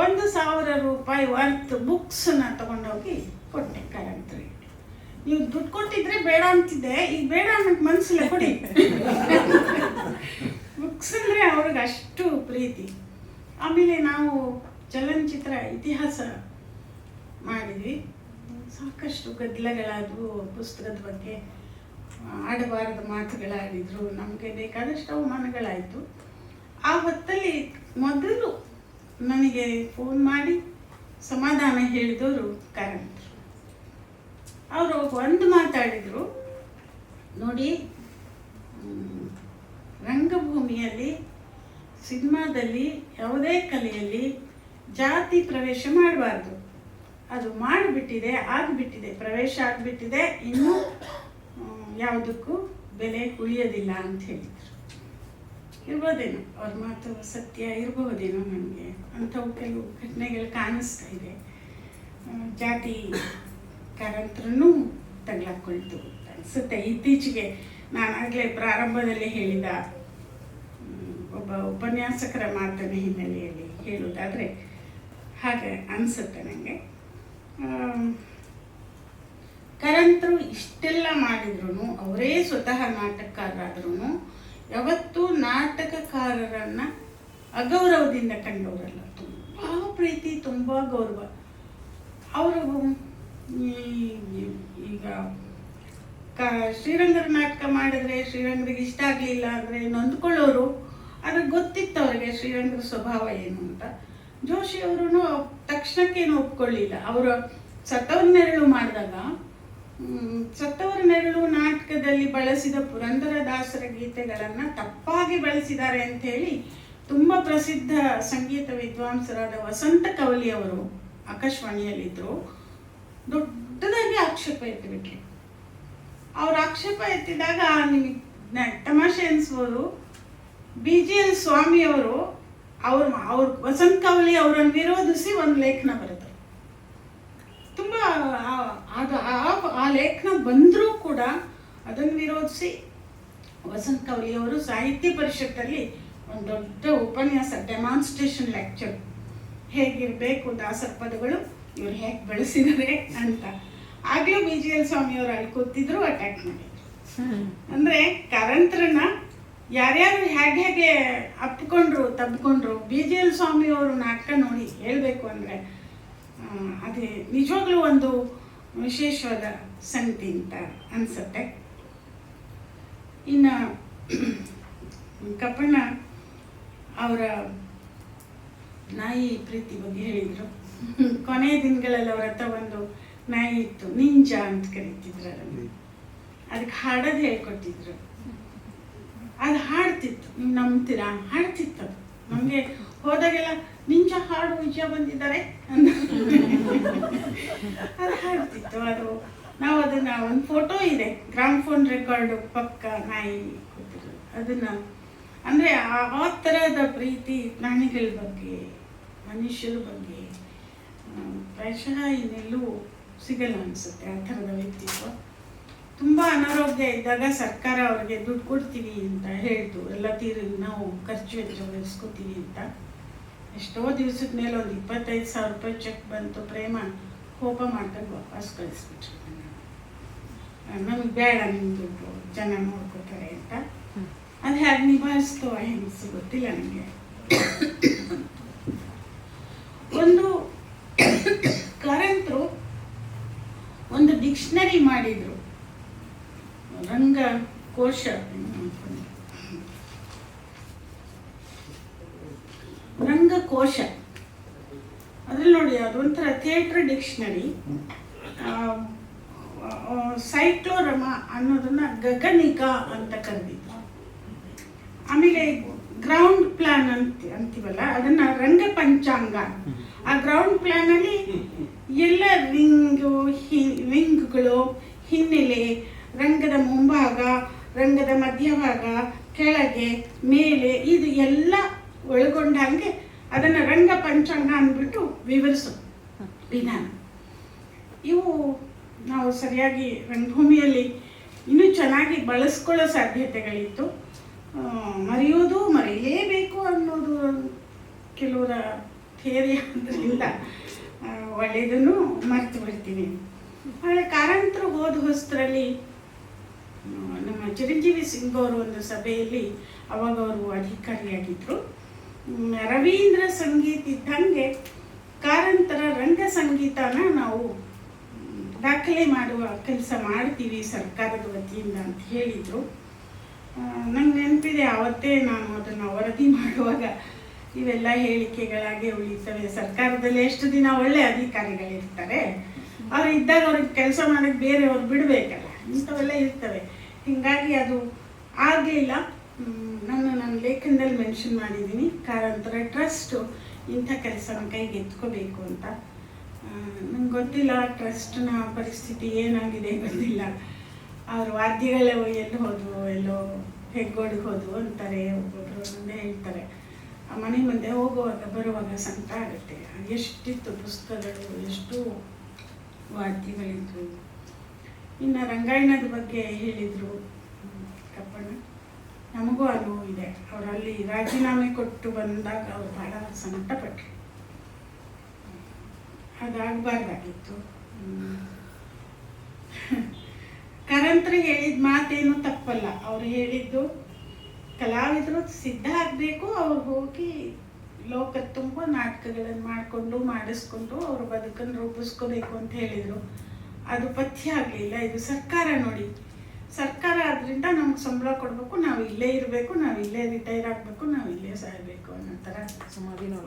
1,000 ರೂಪಾಯಿ ವರ್ತ್ ಬುಕ್ಸನ್ನ ತಗೊಂಡೋಗಿ ಕೊಟ್ಟೆ ಕಾರಂತರಿಗೆ. ನೀವು ದುಡ್ಡು ಕೊಟ್ಟಿದ್ರೆ ಬೇಡ ಅಂತಿದ್ದೆ, ಈಗ ಬೇಡ ಅನ್ನೋಕ್ಕೆ ಮನಸ್ಸಿಲ್ಲ, ಕೊಡಿ. ಬುಕ್ಸ್ ಅಂದರೆ ಅವ್ರಿಗೆ ಅಷ್ಟು ಪ್ರೀತಿ. ಆಮೇಲೆ ನಾವು ಚಲನಚಿತ್ರ ಇತಿಹಾಸ ಮಾಡಿದ್ವಿ. ಸಾಕಷ್ಟು ಗದ್ದಲಗಳಾದವು, ಪುಸ್ತಕದ ಬಗ್ಗೆ ಆಡಬಾರದ ಮಾತುಗಳಾಡಿದ್ರು, ನಮಗೆ ಬೇಕಾದಷ್ಟು ಅವಮಾನಗಳಾಯಿತು. ಆ ಹೊತ್ತಲ್ಲಿ ಮೊದಲು ನನಗೆ ಫೋನ್ ಮಾಡಿ ಸಮಾಧಾನ ಹೇಳಿದವರು ಕಾರಂತರು. ಅವರು ಒಂದು ಮಾತಾಡಿದರು, ನೋಡಿ ರಂಗಭೂಮಿಯಲ್ಲಿ, ಸಿನಿಮಾದಲ್ಲಿ, ಯಾವುದೇ ಕಲೆಯಲ್ಲಿ ಜಾತಿ ಪ್ರವೇಶ ಮಾಡಬಾರ್ದು. ಅದು ಮಾಡಿಬಿಟ್ಟಿದೆ, ಆಗಿಬಿಟ್ಟಿದೆ, ಪ್ರವೇಶ ಆಗಿಬಿಟ್ಟಿದೆ, ಇನ್ನೂ ಯಾವುದಕ್ಕೂ ಬೆಲೆ ಉಳಿಯೋದಿಲ್ಲ ಅಂತ ಹೇಳಿದರು. ಇರ್ಬೋದೇನೋ ಅವ್ರ ಮಾತು ಸತ್ಯ ಇರಬಹುದೇನೋ, ನನಗೆ ಅಂಥವು ಕೆಲವು ಘಟನೆಗಳು ಕಾಣಿಸ್ತಾ ಇದೆ. ಜಾತಿ ಕಾರಂತರನ್ನು ತಗಲಾಕೊಳ್ತು ಅನಿಸುತ್ತೆ. ಇತ್ತೀಚೆಗೆ ನಾನಾಗಲೇ ಪ್ರಾರಂಭದಲ್ಲಿ ಹೇಳಿದ ಒಬ್ಬ ಉಪನ್ಯಾಸಕರ ಮಾತಿನ ಹಿನ್ನೆಲೆಯಲ್ಲಿ ಹೇಳೋದಾದರೆ ಹಾಗೆ ಅನಿಸುತ್ತೆ ನನಗೆ. ಕಾರಂತರು ಇಷ್ಟೆಲ್ಲ ಮಾಡಿದ್ರು, ಅವರೇ ಸ್ವತಃ ನಾಟಕಕಾರರಾದ್ರೂ ಯಾವತ್ತೂ ನಾಟಕಕಾರರನ್ನು ಅಗೌರವದಿಂದ ಕಂಡವರಲ್ಲ. ತುಂಬ ಪ್ರೀತಿ, ತುಂಬ ಗೌರವ. ಅವರು ಈಗ ಶ್ರೀರಂಗರ ನಾಟಕ ಮಾಡಿದ್ರೆ ಶ್ರೀರಂಗರಿಗೆ ಇಷ್ಟ ಆಗಲಿಲ್ಲ ಅಂದರೆ ನೊಂದ್ಕೊಳ್ಳೋರು. ಅದು ಗೊತ್ತಿತ್ತು ಅವರಿಗೆ ಶ್ರೀರಂಗರ ಸ್ವಭಾವ ಏನು ಅಂತ. ಜೋಶಿಯವರು ತಕ್ಷಣಕ್ಕೇನು ಒಪ್ಕೊಳ್ಳಿಲ್ಲ. ಅವರು ಸತ್ತವರ ನೆರಳು ಮಾಡಿದಾಗ, ಸತ್ತವರ ನೆರಳು ನಾಟಕದಲ್ಲಿ ಬಳಸಿದ ಪುರಂದರದಾಸರ ಗೀತೆಗಳನ್ನು ತಪ್ಪಾಗಿ ಬಳಸಿದ್ದಾರೆ ಅಂಥೇಳಿ ತುಂಬ ಪ್ರಸಿದ್ಧ ಸಂಗೀತ ವಿದ್ವಾಂಸರಾದ ವಸಂತ ಕವಲಿ ಅವರು ಆಕಾಶವಾಣಿಯಲ್ಲಿದ್ದರು. ದೊಡ್ಡದಾಗಿ ಆಕ್ಷೇಪ ಎತ್ತಿಬಿಟ್ರು. ಅವ್ರ ಆಕ್ಷೇಪ ಎತ್ತಿದಾಗ ನಿಮಗೆ ತಮಾಷೆ ಅನಿಸ್ಬೋದು, BGL ಸ್ವಾಮಿಯವರು ಅವ್ರ ವಸಂತ ಕವಲಿ ಅವರನ್ನು ವಿರೋಧಿಸಿ ಒಂದು ಲೇಖನ ಬರೆದರು. ತುಂಬ ಅದು ಆ ಲೇಖನ ಬಂದರೂ ಕೂಡ ಅದನ್ನು ವಿರೋಧಿಸಿ ವಸಂತ ಕವಲಿ ಅವರು ಸಾಹಿತ್ಯ ಪರಿಷತ್ತಲ್ಲಿ ಒಂದು ದೊಡ್ಡ ಉಪನ್ಯಾಸ, ಡೆಮಾನ್ಸ್ಟ್ರೇಷನ್ ಲೆಕ್ಚರ್, ಹೇಗಿರಬೇಕು ದಾಸರ ಪದಗಳು, ಇವ್ರು ಹೇಗೆ ಬಳಸಿದ್ದಾರೆ ಅಂತ. ಆಗಲೂ BGL ಸ್ವಾಮಿಯವರು ಅಲ್ಲಿ ಕೂತಿದ್ರು, ಅಟ್ಯಾಕ್ ಮಾಡಿದ್ರು. ಅಂದರೆ ಕಾರಂತರನ್ನ ಯಾರ್ಯಾರು ಹೇಗೆ ಅಪ್ಪಿಕೊಂಡ್ರು, ತಬ್ಕೊಂಡ್ರು. BGL ಸ್ವಾಮಿಯವರು ನಾಟಕ ನೋಡಿ ಹೇಳಬೇಕು ಅಂದರೆ ಅದೇ ನಿಜವಾಗ್ಲೂ ಒಂದು ವಿಶೇಷವಾದ ಸಂಗತಿ ಅಂತ ಅನಿಸುತ್ತೆ. ಇನ್ನು ಕಪ್ಪಣ್ಣ ಅವರ ನಾಯಿ ಪ್ರೀತಿ ಬಗ್ಗೆ ಹೇಳಿದರು. ಕೊನೆಯ ದಿನಗಳಲ್ಲಿ ಅವ್ರ ಹತ್ರ ಒಂದು ನಾಯಿ ಇತ್ತು, ನಿಂಜ ಅಂತ ಕರೀತಿದ್ರು ಅದನ್ನು. ಅದಕ್ಕೆ ಹಾಡೋದು ಹೇಳ್ಕೊಟ್ಟಿದ್ರು. ಅದು ಹಾಡ್ತಿತ್ತು, ನೀವು ನಂಬ್ತೀರಾ, ಹಾಡ್ತಿತ್ತು. ಅದು ನಮಗೆ ಹೋದಾಗೆಲ್ಲ ನಿಂಜ ಹಾಡು ವಿಜಯ ಬಂದಿದ್ದಾರೆ ಅಂತ ಅದು ಹಾಡ್ತಿತ್ತು. ಅದು ನಾವು ಅದನ್ನು ಒಂದು ಫೋಟೋ ಇದೆ, ಗ್ರಾಮ್ಫೋನ್ ರೆಕಾರ್ಡು ಪಕ್ಕ ನಾಯಿ ಕೊಟ್ಟಿದ್ರು. ಅದನ್ನು ಅಂದರೆ ಆ ಥರದ ಪ್ರೀತಿ ಪ್ರಾಣಿಗಳ ಬಗ್ಗೆ, ಮನುಷ್ಯರ ಬಗ್ಗೆ ಪ್ರಾಯಶಃ ಇನ್ನೆಲ್ಲೂ ಸಿಗಲ್ಲ ಅನಿಸುತ್ತೆ ಆ ಥರದ ವ್ಯಕ್ತಿತ್ವ. ತುಂಬ ಅನಾರೋಗ್ಯ ಇದ್ದಾಗ ಸರ್ಕಾರ ಅವ್ರಿಗೆ ದುಡ್ಡು ಕೊಡ್ತೀವಿ ಅಂತ ಹೇಳ್ತು, ಎಲ್ಲ ನಾವು ಖರ್ಚು ವೆಚ್ಚ ವಹಿಸ್ಕೋತೀವಿ ಅಂತ. ಎಷ್ಟೋ ದಿವಸದ ಮೇಲೆ ಒಂದು 25,000 ರೂಪಾಯಿ ಚೆಕ್ ಬಂತು. ಪ್ರೇಮ ಕೋಪ ಮಾಡ್ಕೊಂಡು ವಾಪಸ್ ಕಳಿಸ್ಬಿಟ್ರು. ನಮಗೆ ಬೇಡ ನಿಮ್ಮ ದುಡ್ಡು, ಜನ ನೋಡ್ಕೋತಾರೆ ಅಂತ. ಅದು ಹೇಗೆ ನಿಭಾಯಿಸ್ತೋ ಹೆಂಗಸು ಗೊತ್ತಿಲ್ಲ ನನಗೆ. ಒಂದು ಕಾರಂತರು ಒಂದು ಡಿಕ್ಷನರಿ ಮಾಡಿದ್ರು, ರಂಗಕೋಶ. ಅದ್ರಲ್ಲಿ ನೋಡಿ, ಅದೊಂಥರ ಥಿಯೇಟರ್ ಡಿಕ್ಷನರಿ. ಸೈಕ್ಲೋರಮ ಅನ್ನೋದನ್ನ ಗಗನಿಕಾ ಅಂತ ಕರೆದಿದ್ರು. ಆಮೇಲೆ ಗ್ರೌಂಡ್ ಪ್ಲಾನ್ ಅಂತೀವಲ್ಲ, ಅದನ್ನ ರಂಗ ಪಂಚಾಂಗ. ಆ ಗ್ರೌಂಡ್ ಪ್ಲಾನ್ ಅಲ್ಲಿ ಎಲ್ಲ ವಿಂಗ್ಗಳು, ಹಿನ್ನೆಲೆ, ರಂಗದ ಮುಂಭಾಗ, ರಂಗದ ಮಧ್ಯಭಾಗ, ಕೆಳಗೆ, ಮೇಲೆ, ಇದು ಎಲ್ಲ ಒಳಗೊಂಡ ಹಾಗೆ ಅದನ್ನ ರಂಗ ಪಂಚಾಂಗ ಅಂದ್ಬಿಟ್ಟು ವಿವರಿಸೋ ವಿಧಾನ. ಇವು ನಾವು ಸರಿಯಾಗಿ ರಂಗಭೂಮಿಯಲ್ಲಿ ಇನ್ನೂ ಚೆನ್ನಾಗಿ ಬಳಸ್ಕೊಳ್ಳೋ ಸಾಧ್ಯತೆಗಳಿತ್ತು. ಮರೆಯಲೇಬೇಕು ಅನ್ನೋದು ಕೆಲವರ ಥಿಯರಿ ಆದ್ದರಿಂದ ಒಳ್ಳೆಯದನ್ನು ಮರೆತು ಬಿಡ್ತೀನಿ. ಆದರೆ ಕಾರಂತರು ಹೋದ ಹೊಸರಲ್ಲಿ ನಮ್ಮ ಚಿರಂಜೀವಿ ಸಿಂಗ್ ಅವರು ಒಂದು ಸಭೆಯಲ್ಲಿ, ಅವಾಗ ಅವರು ಅಧಿಕಾರಿಯಾಗಿದ್ದರು, ರವೀಂದ್ರ ಸಂಗೀತ ಇದ್ದಂಗೆ ಕಾರಂತರ ರಂಗ ಸಂಗೀತನ ನಾವು ದಾಖಲೆ ಮಾಡುವ ಕೆಲಸ ಮಾಡ್ತೀವಿ ಸರ್ಕಾರದ ವತಿಯಿಂದ ಅಂತ ಹೇಳಿದರು. ನಂಗೆ ನೆನಪಿದೆ, ಆವತ್ತೇ ನಾನು ಅದನ್ನು ವರದಿ ಮಾಡುವಾಗ ಇವೆಲ್ಲ ಹೇಳಿಕೆಗಳಾಗೆ ಉಳಿತವೆ. ಸರ್ಕಾರದಲ್ಲಿ ಎಷ್ಟು ದಿನ ಒಳ್ಳೆ ಅಧಿಕಾರಿಗಳಿರ್ತಾರೆ, ಅವ್ರು ಇದ್ದಾಗ ಅವ್ರಿಗೆ ಕೆಲಸ ಮಾಡೋಕ್ಕೆ ಬೇರೆಯವ್ರು ಬಿಡಬೇಕಲ್ಲ, ಇಂಥವೆಲ್ಲ ಇರ್ತವೆ. ಹೀಗಾಗಿ ಅದು ಆಗಲಿಲ್ಲ. ನನ್ನ ಲೇಖನದಲ್ಲಿ ಮೆನ್ಷನ್ ಮಾಡಿದ್ದೀನಿ, ಕಾರಂತರ ಟ್ರಸ್ಟು ಇಂಥ ಕೆಲಸನ ಕೈಗೆ ಎತ್ಕೋಬೇಕು ಅಂತ. ನಂಗೆ ಗೊತ್ತಿಲ್ಲ ಟ್ರಸ್ಟ್ನ ಪರಿಸ್ಥಿತಿ ಏನಾಗಿದೆ ಗೊತ್ತಿಲ್ಲ. ಅವ್ರ ವಾದ್ಯಗಳು ಎಲ್ಲಿ ಹೋದ್ವು, ಎಲ್ಲೋ ಹೆಗ್ಗೋಡಿಗೆ ಹೋದ್ವು ಅಂತಾರೆ, ಒಬ್ಬೊಬ್ಬರು ಮುಂದೆ ಹೇಳ್ತಾರೆ. ಆ ಮನೆ ಮುಂದೆ ಹೋಗುವಾಗ ಬರುವಾಗ ಸಂಕಟ ಆಗುತ್ತೆ. ಎಷ್ಟಿತ್ತು ಪುಸ್ತಕಗಳು, ಎಷ್ಟು ವಾದ್ಯಗಳಿದ್ವು. ಇನ್ನು ರಂಗಾಯಣದ ಬಗ್ಗೆ ಹೇಳಿದರು ಕಪ್ಪಣ್ಣ, ನಮಗೂ ಅನುಭವ ಇದೆ. ಅವರಲ್ಲಿ ರಾಜೀನಾಮೆ ಕೊಟ್ಟು ಬಂದಾಗ ಅವ್ರು ಭಾಳ ಸಂಕಟಪಟ್ಟರು. ಅದಾಗಬಾರ್ದಾಗಿತ್ತು. ಕಾರಂತರು ಹೇಳಿದ ಮಾತೇನು ತಪ್ಪಲ್ಲ. ಅವ್ರು ಹೇಳಿದ್ದು ಕಲಾವಿದರು ಸಿದ್ಧ ಆಗಬೇಕು, ಅವ್ರು ಹೋಗಿ ಲೋಕದ ತುಂಬ ನಾಟಕಗಳನ್ನು ಮಾಡಿಸ್ಕೊಂಡು ಅವ್ರ ಬದುಕನ್ನು ರೂಪಿಸ್ಕೋಬೇಕು ಅಂತ ಹೇಳಿದರು. ಅದು ಪಥ್ಯ ಆಗಲಿಲ್ಲ. ಇದು ಸರ್ಕಾರ ನೋಡಿ, ಸರ್ಕಾರ ಆದ್ರಿಂದ ನಮ್ಗೆ ಸಂಬಳ ಕೊಡಬೇಕು, ನಾವು ಇಲ್ಲೇ ಇರಬೇಕು, ನಾವು ಇಲ್ಲೇ ರಿಟೈರ್ ಆಗಬೇಕು, ನಾವು ಇಲ್ಲೇ ಸಾಯಬೇಕು ಅನ್ನೋ ಥರ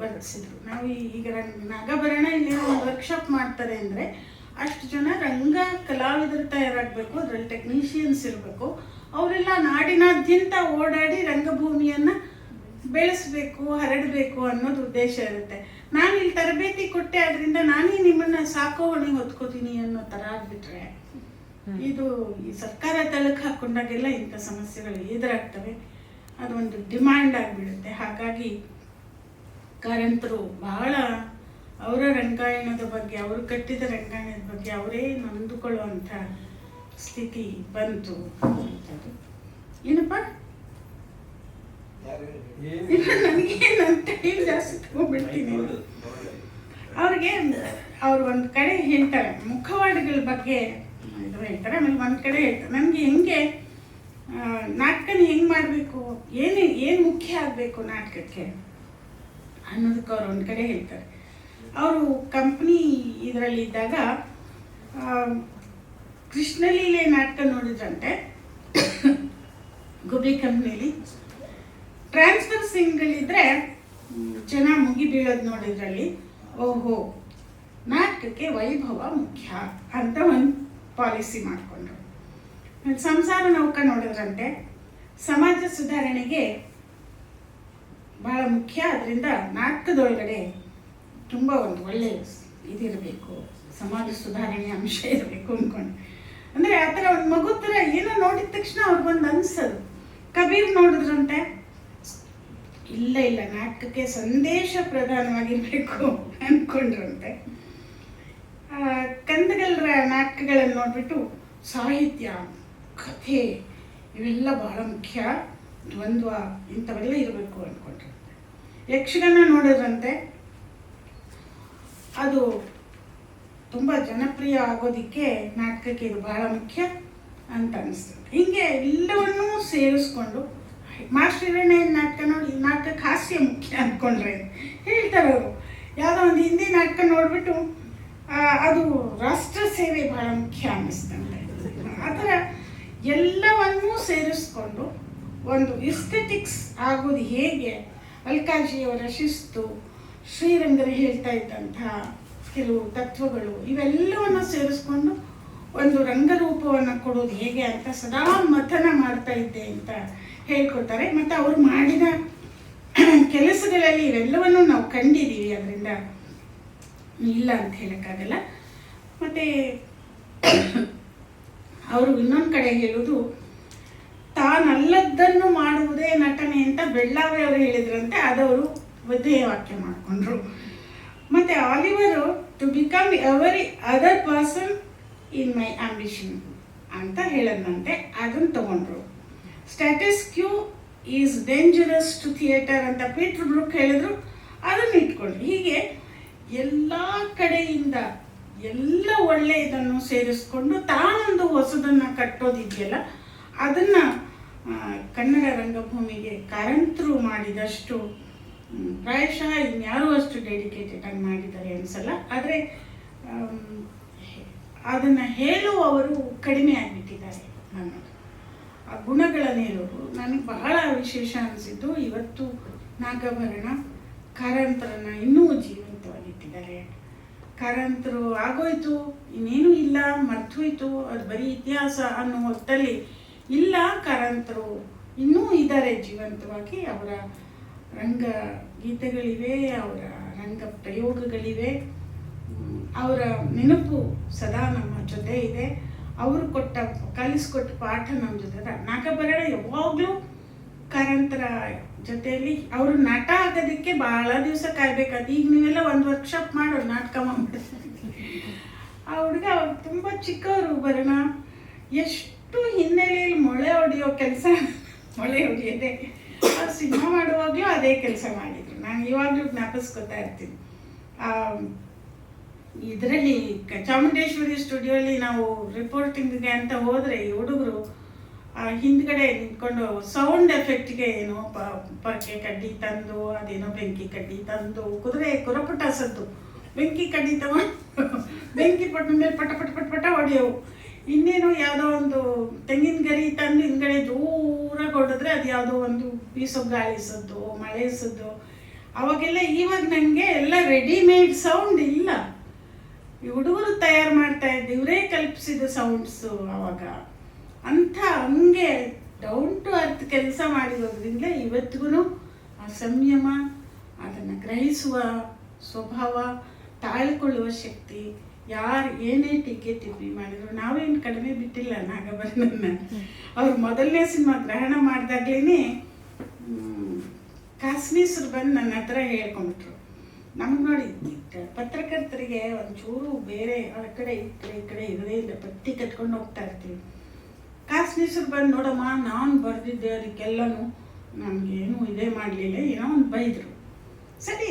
ವರ್ತಿಸಿದ್ರು. ನಾವು ಈಗ ನಾಗಭರಣ ಇಲ್ಲಿ ಒಂದು ವರ್ಕ್ಶಾಪ್ ಮಾಡ್ತಾರೆ ಅಂದರೆ ಅಷ್ಟು ಜನ ರಂಗ ಕಲಾವಿದರು ತಯಾರಾಗಬೇಕು, ಅದರಲ್ಲಿ ಟೆಕ್ನಿಷಿಯನ್ಸ್ ಇರಬೇಕು. ಅವರೆಲ್ಲ ನಾಡಿನಾದ್ಯಂತ ಓಡಾಡಿ ರಂಗಭೂಮಿಯನ್ನು ಬೆಳೆಸಬೇಕು, ಹರಡಬೇಕು ಅನ್ನೋದು ಉದ್ದೇಶ ಇರುತ್ತೆ. ನಾನು ಇಲ್ಲಿ ತರಬೇತಿ ಕೊಟ್ಟೆ, ಅದರಿಂದ ನಾನೇ ನಿಮ್ಮನ್ನು ಸಾಕೋ ಹೊಣೆ ಹೊತ್ಕೋತೀನಿ ಅನ್ನೋ ಥರ ಆಗಿಬಿಟ್ರೆ ಇದು ಈ ಸರ್ಕಾರ ತಳಕ್ಕೆ ಹಾಕೊಂಡಾಗೆಲ್ಲ ಇಂಥ ಸಮಸ್ಯೆಗಳು ಎದುರಾಗ್ತವೆ. ಅದೊಂದು ಡಿಮ್ಯಾಂಡ್ ಆಗಿಬಿಡುತ್ತೆ. ಹಾಗಾಗಿ ಕಾರಂತರು ಬಹಳ ಅವರ ರಂಗಾಯಣದ ಬಗ್ಗೆ, ಅವರು ಕಟ್ಟಿದ ರಂಗಾಯಣದ ಬಗ್ಗೆ ಅವರೇ ನೊಂದುಕೊಳ್ಳುವಂಥ ಸ್ಥಿತಿ ಬಂತು. ಏನಪ್ಪ ನನಗೆ ನನ್ನ ಟೈಮ್ ಜಾಸ್ತಿ ತಗೊಂಡ್ಬಿಡ್ತೀನಿ. ಅವ್ರಿಗೆ ಅವ್ರು ಒಂದು ಕಡೆ ಹೇಳ್ತಾರೆ, ಮುಖವಾಡಗಳ ಬಗ್ಗೆ ಇದು ಹೇಳ್ತಾರೆ. ಆಮೇಲೆ ಒಂದು ಕಡೆ ಹೇಳ್ತಾರೆ, ನನಗೆ ಹೆಂಗೆ ನಾಟಕನ ಹೆಂಗೆ ಮಾಡಬೇಕು, ಏನು ಮುಖ್ಯ ಆಗಬೇಕು ನಾಟಕಕ್ಕೆ ಅನ್ನೋದಕ್ಕೆ ಅವ್ರು ಒಂದು ಕಡೆ ಹೇಳ್ತಾರೆ. ಅವರು ಕಂಪ್ನಿ ಇದರಲ್ಲಿದ್ದಾಗ ಕೃಷ್ಣಲೀಲೆ ನಾಟಕ ನೋಡಿದ್ರಂತೆ ಗುಬ್ಬಿ ಕಂಪ್ನಿಯಲ್ಲಿ. ಟ್ರಾನ್ಸ್ಫರ್ ಸಿಂಗ್ಗಳಿದ್ರೆ ಜನ ಮುಗಿ ಬೀಳೋದು ನೋಡಿದ್ರಲ್ಲಿ, ಓಹೋ ನಾಟಕಕ್ಕೆ ವೈಭವ ಮುಖ್ಯ ಅಂತ ಒಂದು ಪಾಲಿಸಿ ಮಾಡಿಕೊಂಡ್ರು. ಸಂಸಾರ ನೌಕ ನೋಡಿದ್ರಂತೆ ಸಮಾಜ ಸುಧಾರಣೆಗೆ ಬಹಳ ಮುಖ್ಯ, ಅದರಿಂದ ನಾಟಕದೊಳಗಡೆ ತುಂಬ ಒಂದು ಒಳ್ಳೆಯ ಇದಿರಬೇಕು, ಸಮಾಜ ಸುಧಾರಣೆಯ ಅಂಶ ಇರಬೇಕು ಅಂದ್ಕೊಂಡು. ಅಂದರೆ ಆ ಥರ ಒಂದು ಮಗು ಥರ ಏನೋ ನೋಡಿದ ತಕ್ಷಣ ಅವ್ರಿಗೊಂದು ಅನಿಸೋದು. ಕಬೀರ್ ನೋಡಿದ್ರಂತೆ, ಇಲ್ಲ ನಾಟಕಕ್ಕೆ ಸಂದೇಶ ಪ್ರಧಾನವಾಗಿರಬೇಕು ಅಂದ್ಕೊಂಡ್ರಂತೆ. ಕಂದಗಲ್ರ ನಾಟಕಗಳನ್ನು ನೋಡಿಬಿಟ್ಟು ಸಾಹಿತ್ಯ ಕಥೆ ಇವೆಲ್ಲ ಬಹಳ ಮುಖ್ಯ, ದ್ವಂದ್ವ ಇಂಥವೆಲ್ಲ ಇರಬೇಕು ಅಂದ್ಕೊಂಡ್ರೆ. ಯಕ್ಷಗಾನ ನೋಡಿದ್ರಂತೆ ಅದು ತುಂಬ ಜನಪ್ರಿಯ ಆಗೋದಕ್ಕೆ ನಾಟಕಕ್ಕೆ ಇದು ಬಹಳ ಮುಖ್ಯ ಅಂತ ಅನಿಸ್ತದೆ. ಹೀಗೆ ಎಲ್ಲವನ್ನೂ ಸೇರಿಸ್ಕೊಂಡು ಮಾಸ್ಟರ್ ಹಿರಣ್ಯ ನಾಟಕ ನೋಡಿ, ಈ ನಾಟಕಕ್ಕೆ ಹಾಸ್ಯ ಮುಖ್ಯ ಅಂದ್ಕೊಂಡ್ರೆ ಹೇಳ್ತಾರೆ ಅವರು. ಯಾವುದೋ ಒಂದು ಹಿಂದಿ ನಾಟಕ ನೋಡಿಬಿಟ್ಟು ಅದು ರಾಷ್ಟ್ರ ಸೇವೆ ಬಹಳ ಮುಖ್ಯ ಅನ್ನಿಸ್ತಂತೆ. ಆ ಥರ ಎಲ್ಲವನ್ನೂ ಸೇರಿಸ್ಕೊಂಡು ಒಂದು ಇಸ್ಥೆಟಿಕ್ಸ್ ಆಗೋದು ಹೇಗೆ, ಅಲ್ಕಾಜಿಯವರ ಶಿಸ್ತು, ಶ್ರೀರಂಗರು ಹೇಳ್ತಾ ಇದ್ದಂತಹ ಕೆಲವು ತತ್ವಗಳು, ಇವೆಲ್ಲವನ್ನು ಸೇರಿಸ್ಕೊಂಡು ಒಂದು ರಂಗರೂಪವನ್ನು ಕೊಡೋದು ಹೇಗೆ ಅಂತ ಸದಾ ಮಥನ ಮಾಡ್ತಾ ಇದ್ದೆ ಅಂತ ಹೇಳ್ಕೊತಾರೆ. ಮತ್ತು ಅವರು ಮಾಡಿದ ಕೆಲಸಗಳಲ್ಲಿ ಇವೆಲ್ಲವನ್ನು ನಾವು ಕಂಡಿದ್ದೀವಿ, ಅದರಿಂದ ಇಲ್ಲ ಅಂತ ಹೇಳೋಕ್ಕಾಗಲ್ಲ. ಮತ್ತು ಅವರು ಇನ್ನೊಂದು ಕಡೆ ಹೇಳೋದು, ತಾನಲ್ಲದ್ದನ್ನು ಮಾಡುವುದೇ ನಟನೆ ಅಂತ ಬೆಳ್ಳಾವಿ ಅವರು ಹೇಳಿದ್ರಂತೆ, ಅದವರು ವಿಧೇಯವಾಕ್ಯ ಮಾಡಿಕೊಂಡ್ರು. ಮತ್ತು ಆಲಿವರು to become every other person in my ambition ಅಂತ ಹೇಳದಂತೆ ಅದನ್ನು ತಗೊಂಡ್ರು. Status quo is dangerous to theatre ಅಂತ ಪೀಟರ್ ಬ್ರೂಕ್ ಹೇಳಿದ್ರು, ಅದನ್ನು ಇಟ್ಕೊಂಡ್ರು. ಹೀಗೆ ಎಲ್ಲ ಕಡೆಯಿಂದ ಎಲ್ಲ ಒಳ್ಳೆಯದನ್ನು ಸೇರಿಸ್ಕೊಂಡು ತಾನೊಂದು ಹೊಸದನ್ನು ಕಟ್ಟೋದಿದೆಯಲ್ಲ, ಅದನ್ನು ಕನ್ನಡ ರಂಗಭೂಮಿಗೆ ಕಾರಂತರು ಮಾಡಿದಷ್ಟು ಪ್ರಾಯಶಃ ಇನ್ಯಾರೂ ಅಷ್ಟು ಡೆಡಿಕೇಟೆಡ್ ಆಗಿ ಮಾಡಿದ್ದಾರೆ ಅನಿಸಲ್ಲ. ಆದರೆ ಅದನ್ನು ಹೇಳುವವರು ಕಡಿಮೆ ಆಗಿಬಿಟ್ಟಿದ್ದಾರೆ ಅನ್ನೋದು. ಆ ಗುಣಗಳನ್ನು ಹೇಳೋರು ನನಗೆ ಬಹಳ ವಿಶೇಷ ಅನಿಸಿದ್ದು. ಇವತ್ತು ನಾಗಭರಣ ಕಾರಂತರನ್ನು ಇನ್ನೂ ಜೀವಂತವಾಗಿಟ್ಟಿದ್ದಾರೆ. ಕಾರಂತರು ಆಗೋಯ್ತು, ಇನ್ನೇನು ಇಲ್ಲ, ಮರ್ತೋಯ್ತು, ಅದು ಬರೀ ಇತಿಹಾಸ ಅನ್ನೋ ಹೊತ್ತಲ್ಲಿ ಇಲ್ಲ, ಕಾರಂತರು ಇನ್ನೂ ಇದ್ದಾರೆ ಜೀವಂತವಾಗಿ. ಅವರ ರಂಗ ಗೀತೆಗಳಿವೆ, ಅವರ ರಂಗ ಪ್ರಯೋಗಗಳಿವೆ, ಅವರ ನೆನಪು ಸದಾ ನಮ್ಮ ಜೊತೆ ಇದೆ. ಅವರು ಕಲಿಸ್ಕೊಟ್ಟ ಪಾಠ ನಮ್ಮ ಜೊತೆ ಇದೆ. ನಾಗಭರಣ ಯಾವಾಗಲೂ ಕಾರಂತರ ಜೊತೆಯಲ್ಲಿ ಅವರು ನಟ ಆಗೋದಕ್ಕೆ ಬಹಳ ದಿವಸ ಕಾಯ್ಬೇಕಾದ. ಈಗ ನೀವೆಲ್ಲ ಒಂದು ವರ್ಕ್ಶಾಪ್ ಮಾಡೋರು ನಾಟಕ ಮಾಡ್ಬಿಡ್ತಾರೆ. ಆ ಹುಡುಗ ಅವ್ರು ತುಂಬ ಚಿಕ್ಕವರು ಭರಣ, ಎಷ್ಟು ಹಿನ್ನೆಲೆಯಲ್ಲಿ ಮೊಳೆ ಹೊಡೆಯೋ ಕೆಲಸ, ಮೊಳೆ ಹೊಡೆಯೋದೆ. ಅವ್ರು ಸಿನಿಮಾ ಮಾಡುವಾಗಲೂ ಅದೇ ಕೆಲಸ ಮಾಡಿದರು. ನಾನು ಇವಾಗಲೂ ಜ್ಞಾಪಿಸ್ಕೊತಾ ಇರ್ತೀನಿ. ಇದರಲ್ಲಿ ಚಾಮುಂಡೇಶ್ವರಿ ಸ್ಟುಡಿಯೋಲಿ ನಾವು ರಿಪೋರ್ಟಿಂಗ್ಗೆ ಅಂತ ಹೋದರೆ ಈ ಹುಡುಗರು ಹಿಂದ್ಗಡೆ ನಿಂತ್ಕೊಂಡು ಸೌಂಡ್ ಎಫೆಕ್ಟ್ಗೆ ಏನೋ ಪರಕೆ ಕಡ್ಡಿ ತಂದು, ಅದೇನೋ ಬೆಂಕಿ ಕಡ್ಡಿ ತಂದು, ಕುದುರೆ ಕುರಪಟ ಸದ್ದು ಬೆಂಕಿ ಕಡ್ಡಿ ತಗೊಂಡು ಬೆಂಕಿ ಪಟ್ಟ ಮೇಲೆ ಪಟ ಪಟ ಪಟ ಪಟ ಹೊಡೆಯವು. ಇನ್ನೇನು ಯಾವುದೋ ಒಂದು ತೆಂಗಿನ ಗರಿ ತಂದು ಹಿಂದ್ಗಡೆ ಜೋರಾಗಿ ಹೊಡೆದ್ರೆ ಅದು ಯಾವುದೋ ಒಂದು ಬೀಸೋ ಗಾಳಿ ಸದ್ದು, ಮಳೆ ಸದ್ದು. ಅವಾಗೆಲ್ಲ ಇವಾಗ ನನಗೆ ಎಲ್ಲ ರೆಡಿಮೇಡ್ ಸೌಂಡ್ ಇಲ್ಲ, ಈ ಹುಡುಗರು ತಯಾರು ಮಾಡ್ತಾ ಇದ್ದು, ಇವರೇ ಕಲ್ಪಿಸಿದ ಸೌಂಡ್ಸು ಅವಾಗ. ಅಂಥ ಹಂಗೆ ಡೌನ್ ಟು ಅರ್ತ್ ಕೆಲಸ ಮಾಡಿರೋದ್ರಿಂದ ಇವತ್ತಿಗೂ ಆ ಸಂಯಮ, ಅದನ್ನು ಗ್ರಹಿಸುವ ಸ್ವಭಾವ, ತಾಳ್ಕೊಳ್ಳುವ ಶಕ್ತಿ, ಯಾರು ಏನೇ ಟೀಕೆ ತಿಪ್ಪಿ ಮಾಡಿದ್ರು ನಾವೇನು ಕಡಿಮೆ ಬಿಟ್ಟಿಲ್ಲ ನಾಗಭರಣನ. ಅವ್ರು ಮೊದಲನೇ ಸಿನಿಮಾ ಗ್ರಹಣ ಮಾಡಿದಾಗ್ಲೇ ಕಾಶ್ಮೀಸರು ಬಂದು ನನ್ನ ಹತ್ರ ಹೇಳ್ಕೊಂಡ್ಬಿಟ್ರು. ನಮ್ಗೆ ನೋಡಿ ಪತ್ರಕರ್ತರಿಗೆ ಒಂಚೂರು ಬೇರೆ ಆ ಕಡೆ ಈ ಕಡೆ ಇರೋದೇ ಇಲ್ಲ, ಪಟ್ಟಿ ಕಟ್ಕೊಂಡು ಹೋಗ್ತಾ ಇರ್ತೀವಿ. ಕಾಶ್ಮೀಸರು ಬಂದು ನೋಡಮ್ಮ ನಾನು ಬರೆದಿದ್ದೆ ಅದಕ್ಕೆಲ್ಲನೂ ನನಗೇನು ಇದೇ ಮಾಡಲಿಲ್ಲ, ಏನೋ ಒಂದು ಬೈದರು. ಸರಿ,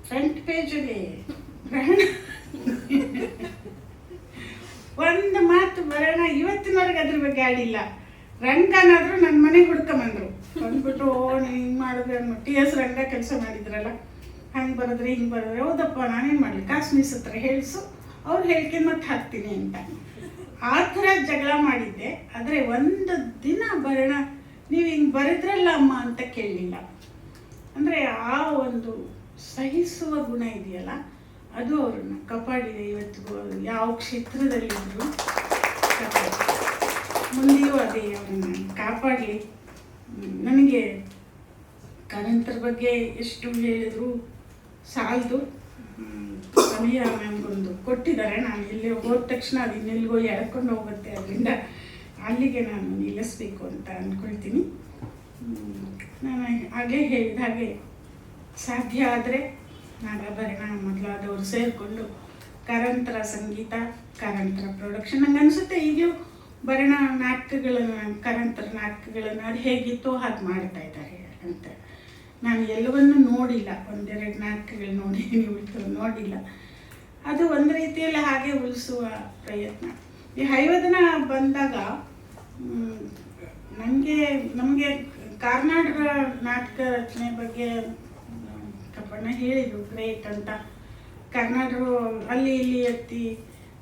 ಫ್ರಂಟ್ ಪೇಜಲ್ಲಿ ಗ್ರಹಣ ಒಂದು ಮಾತು ಬರೋಣ. ಇವತ್ತಿನವರೆಗೆ ಅದ್ರ ಬಗ್ಗೆ ಆಡಿಲ್ಲ. ರಂಗನಾದರೂ ನನ್ನ ಮನೆಗೆ ಹುಡ್ಕೊಂಬಂದರು. ಬಂದ್ಬಿಟ್ಟು ನೀವು ಹಿಂಗೆ ಮಾಡಿದ್ರೆ TS ರಂಗ ಕೆಲಸ ಮಾಡಿದ್ರಲ್ಲ, ಹಂಗೆ ಬರೆದ್ರೆ ಹಿಂಗೆ ಬರೆದ್ರೆ, ಹೌದಪ್ಪ ನಾನೇನು ಮಾಡಲಿ, ಕಾಶ್ಮೀಸ್ ಹತ್ರ ಹೇಳಿಸು, ಅವ್ರು ಹೇಳ್ಕೊಂಡು ಮತ್ತೆ ಹಾಕ್ತೀನಿ ಅಂತ ಆ ಥರ ಜಗಳ ಮಾಡಿದ್ದೆ. ಆದರೆ ಒಂದು ದಿನ ಬರೋಣ ನೀವು ಹಿಂಗೆ ಬರೆದ್ರಲ್ಲ ಅಮ್ಮ ಅಂತ ಕೇಳಲಿಲ್ಲ. ಅಂದರೆ ಆ ಒಂದು ಸಹಿಸುವ ಗುಣ ಇದೆಯಲ್ಲ, ಅದು ಅವ್ರನ್ನ ಕಾಪಾಡಿದೆ. ಇವತ್ತಿಗೂ ಯಾವ ಕ್ಷೇತ್ರದಲ್ಲಿದ್ದರೂ ಮುಂದೆಯೂ ಅದೇ ಅವ್ರನ್ನ ಕಾಪಾಡಲಿ. ನನಗೆ ಕಾರಂತರ ಬಗ್ಗೆ ಎಷ್ಟು ಹೇಳಿದ್ರು ಸಾಲದು. ಸಮಯ ನನಗೊಂದು ಕೊಟ್ಟಿದ್ದಾರೆ, ನಾನು ಇಲ್ಲಿ ಹೋದ ತಕ್ಷಣ ಅದು ಇನ್ನೆಲ್ಲಿಗೋ ಎಳ್ಕೊಂಡು ಹೋಗುತ್ತೆ, ಅದರಿಂದ ಅಲ್ಲಿಗೆ ನಾನು ನಿಲ್ಲಿಸ್ಬೇಕು ಅಂತ ಅಂದ್ಕೊಳ್ತೀನಿ. ನಾನು ಆಗಲೇ ಹೇಳಿದ ಹಾಗೆ ಸಾಧ್ಯ ಆದರೆ ನಾಗಭರಣ ಮೊದಲಾದವರು ಸೇರಿಕೊಂಡು ಕಾರಂತರ ಸಂಗೀತ, ಕಾರಂತರ ಪ್ರೊಡಕ್ಷನ್, ನಂಗೆ ಅನಿಸುತ್ತೆ ಈಗಲೂ ಭರಣ ನಾಟಕಗಳನ್ನು, ಕಾರಂತರ ನಾಟಕಗಳನ್ನು ಅದು ಹೇಗಿತ್ತೋ ಹಾಗೆ ಮಾಡ್ತಾ ಇದ್ದಾರೆ ಅಂತ. ನಾನು ಎಲ್ಲವನ್ನೂ ನೋಡಿಲ್ಲ, ಒಂದೆರಡು ನಾಟಕಗಳು ನೋಡಿದ್ದೀನಿ, ಉಳಿತು ನೋಡಿಲ್ಲ. ಅದು ಒಂದು ರೀತಿಯಲ್ಲಿ ಹಾಗೆ ಉಳಿಸುವ ಪ್ರಯತ್ನ. ಈ ಹೈವದನ ಬಂದಾಗ ನಮಗೆ ಕಾರ್ನಾಡರ ನಾಟಕ ರಚನೆ ಬಗ್ಗೆ ಕಪ್ಪಣ್ಣ ಹೇಳಿದರು, ಗ್ರೇಟ್ ಅಂತ. ಕಾರ್ನಾಡರು ಅಲ್ಲಿ ಇಲ್ಲಿ ಎತ್ತಿ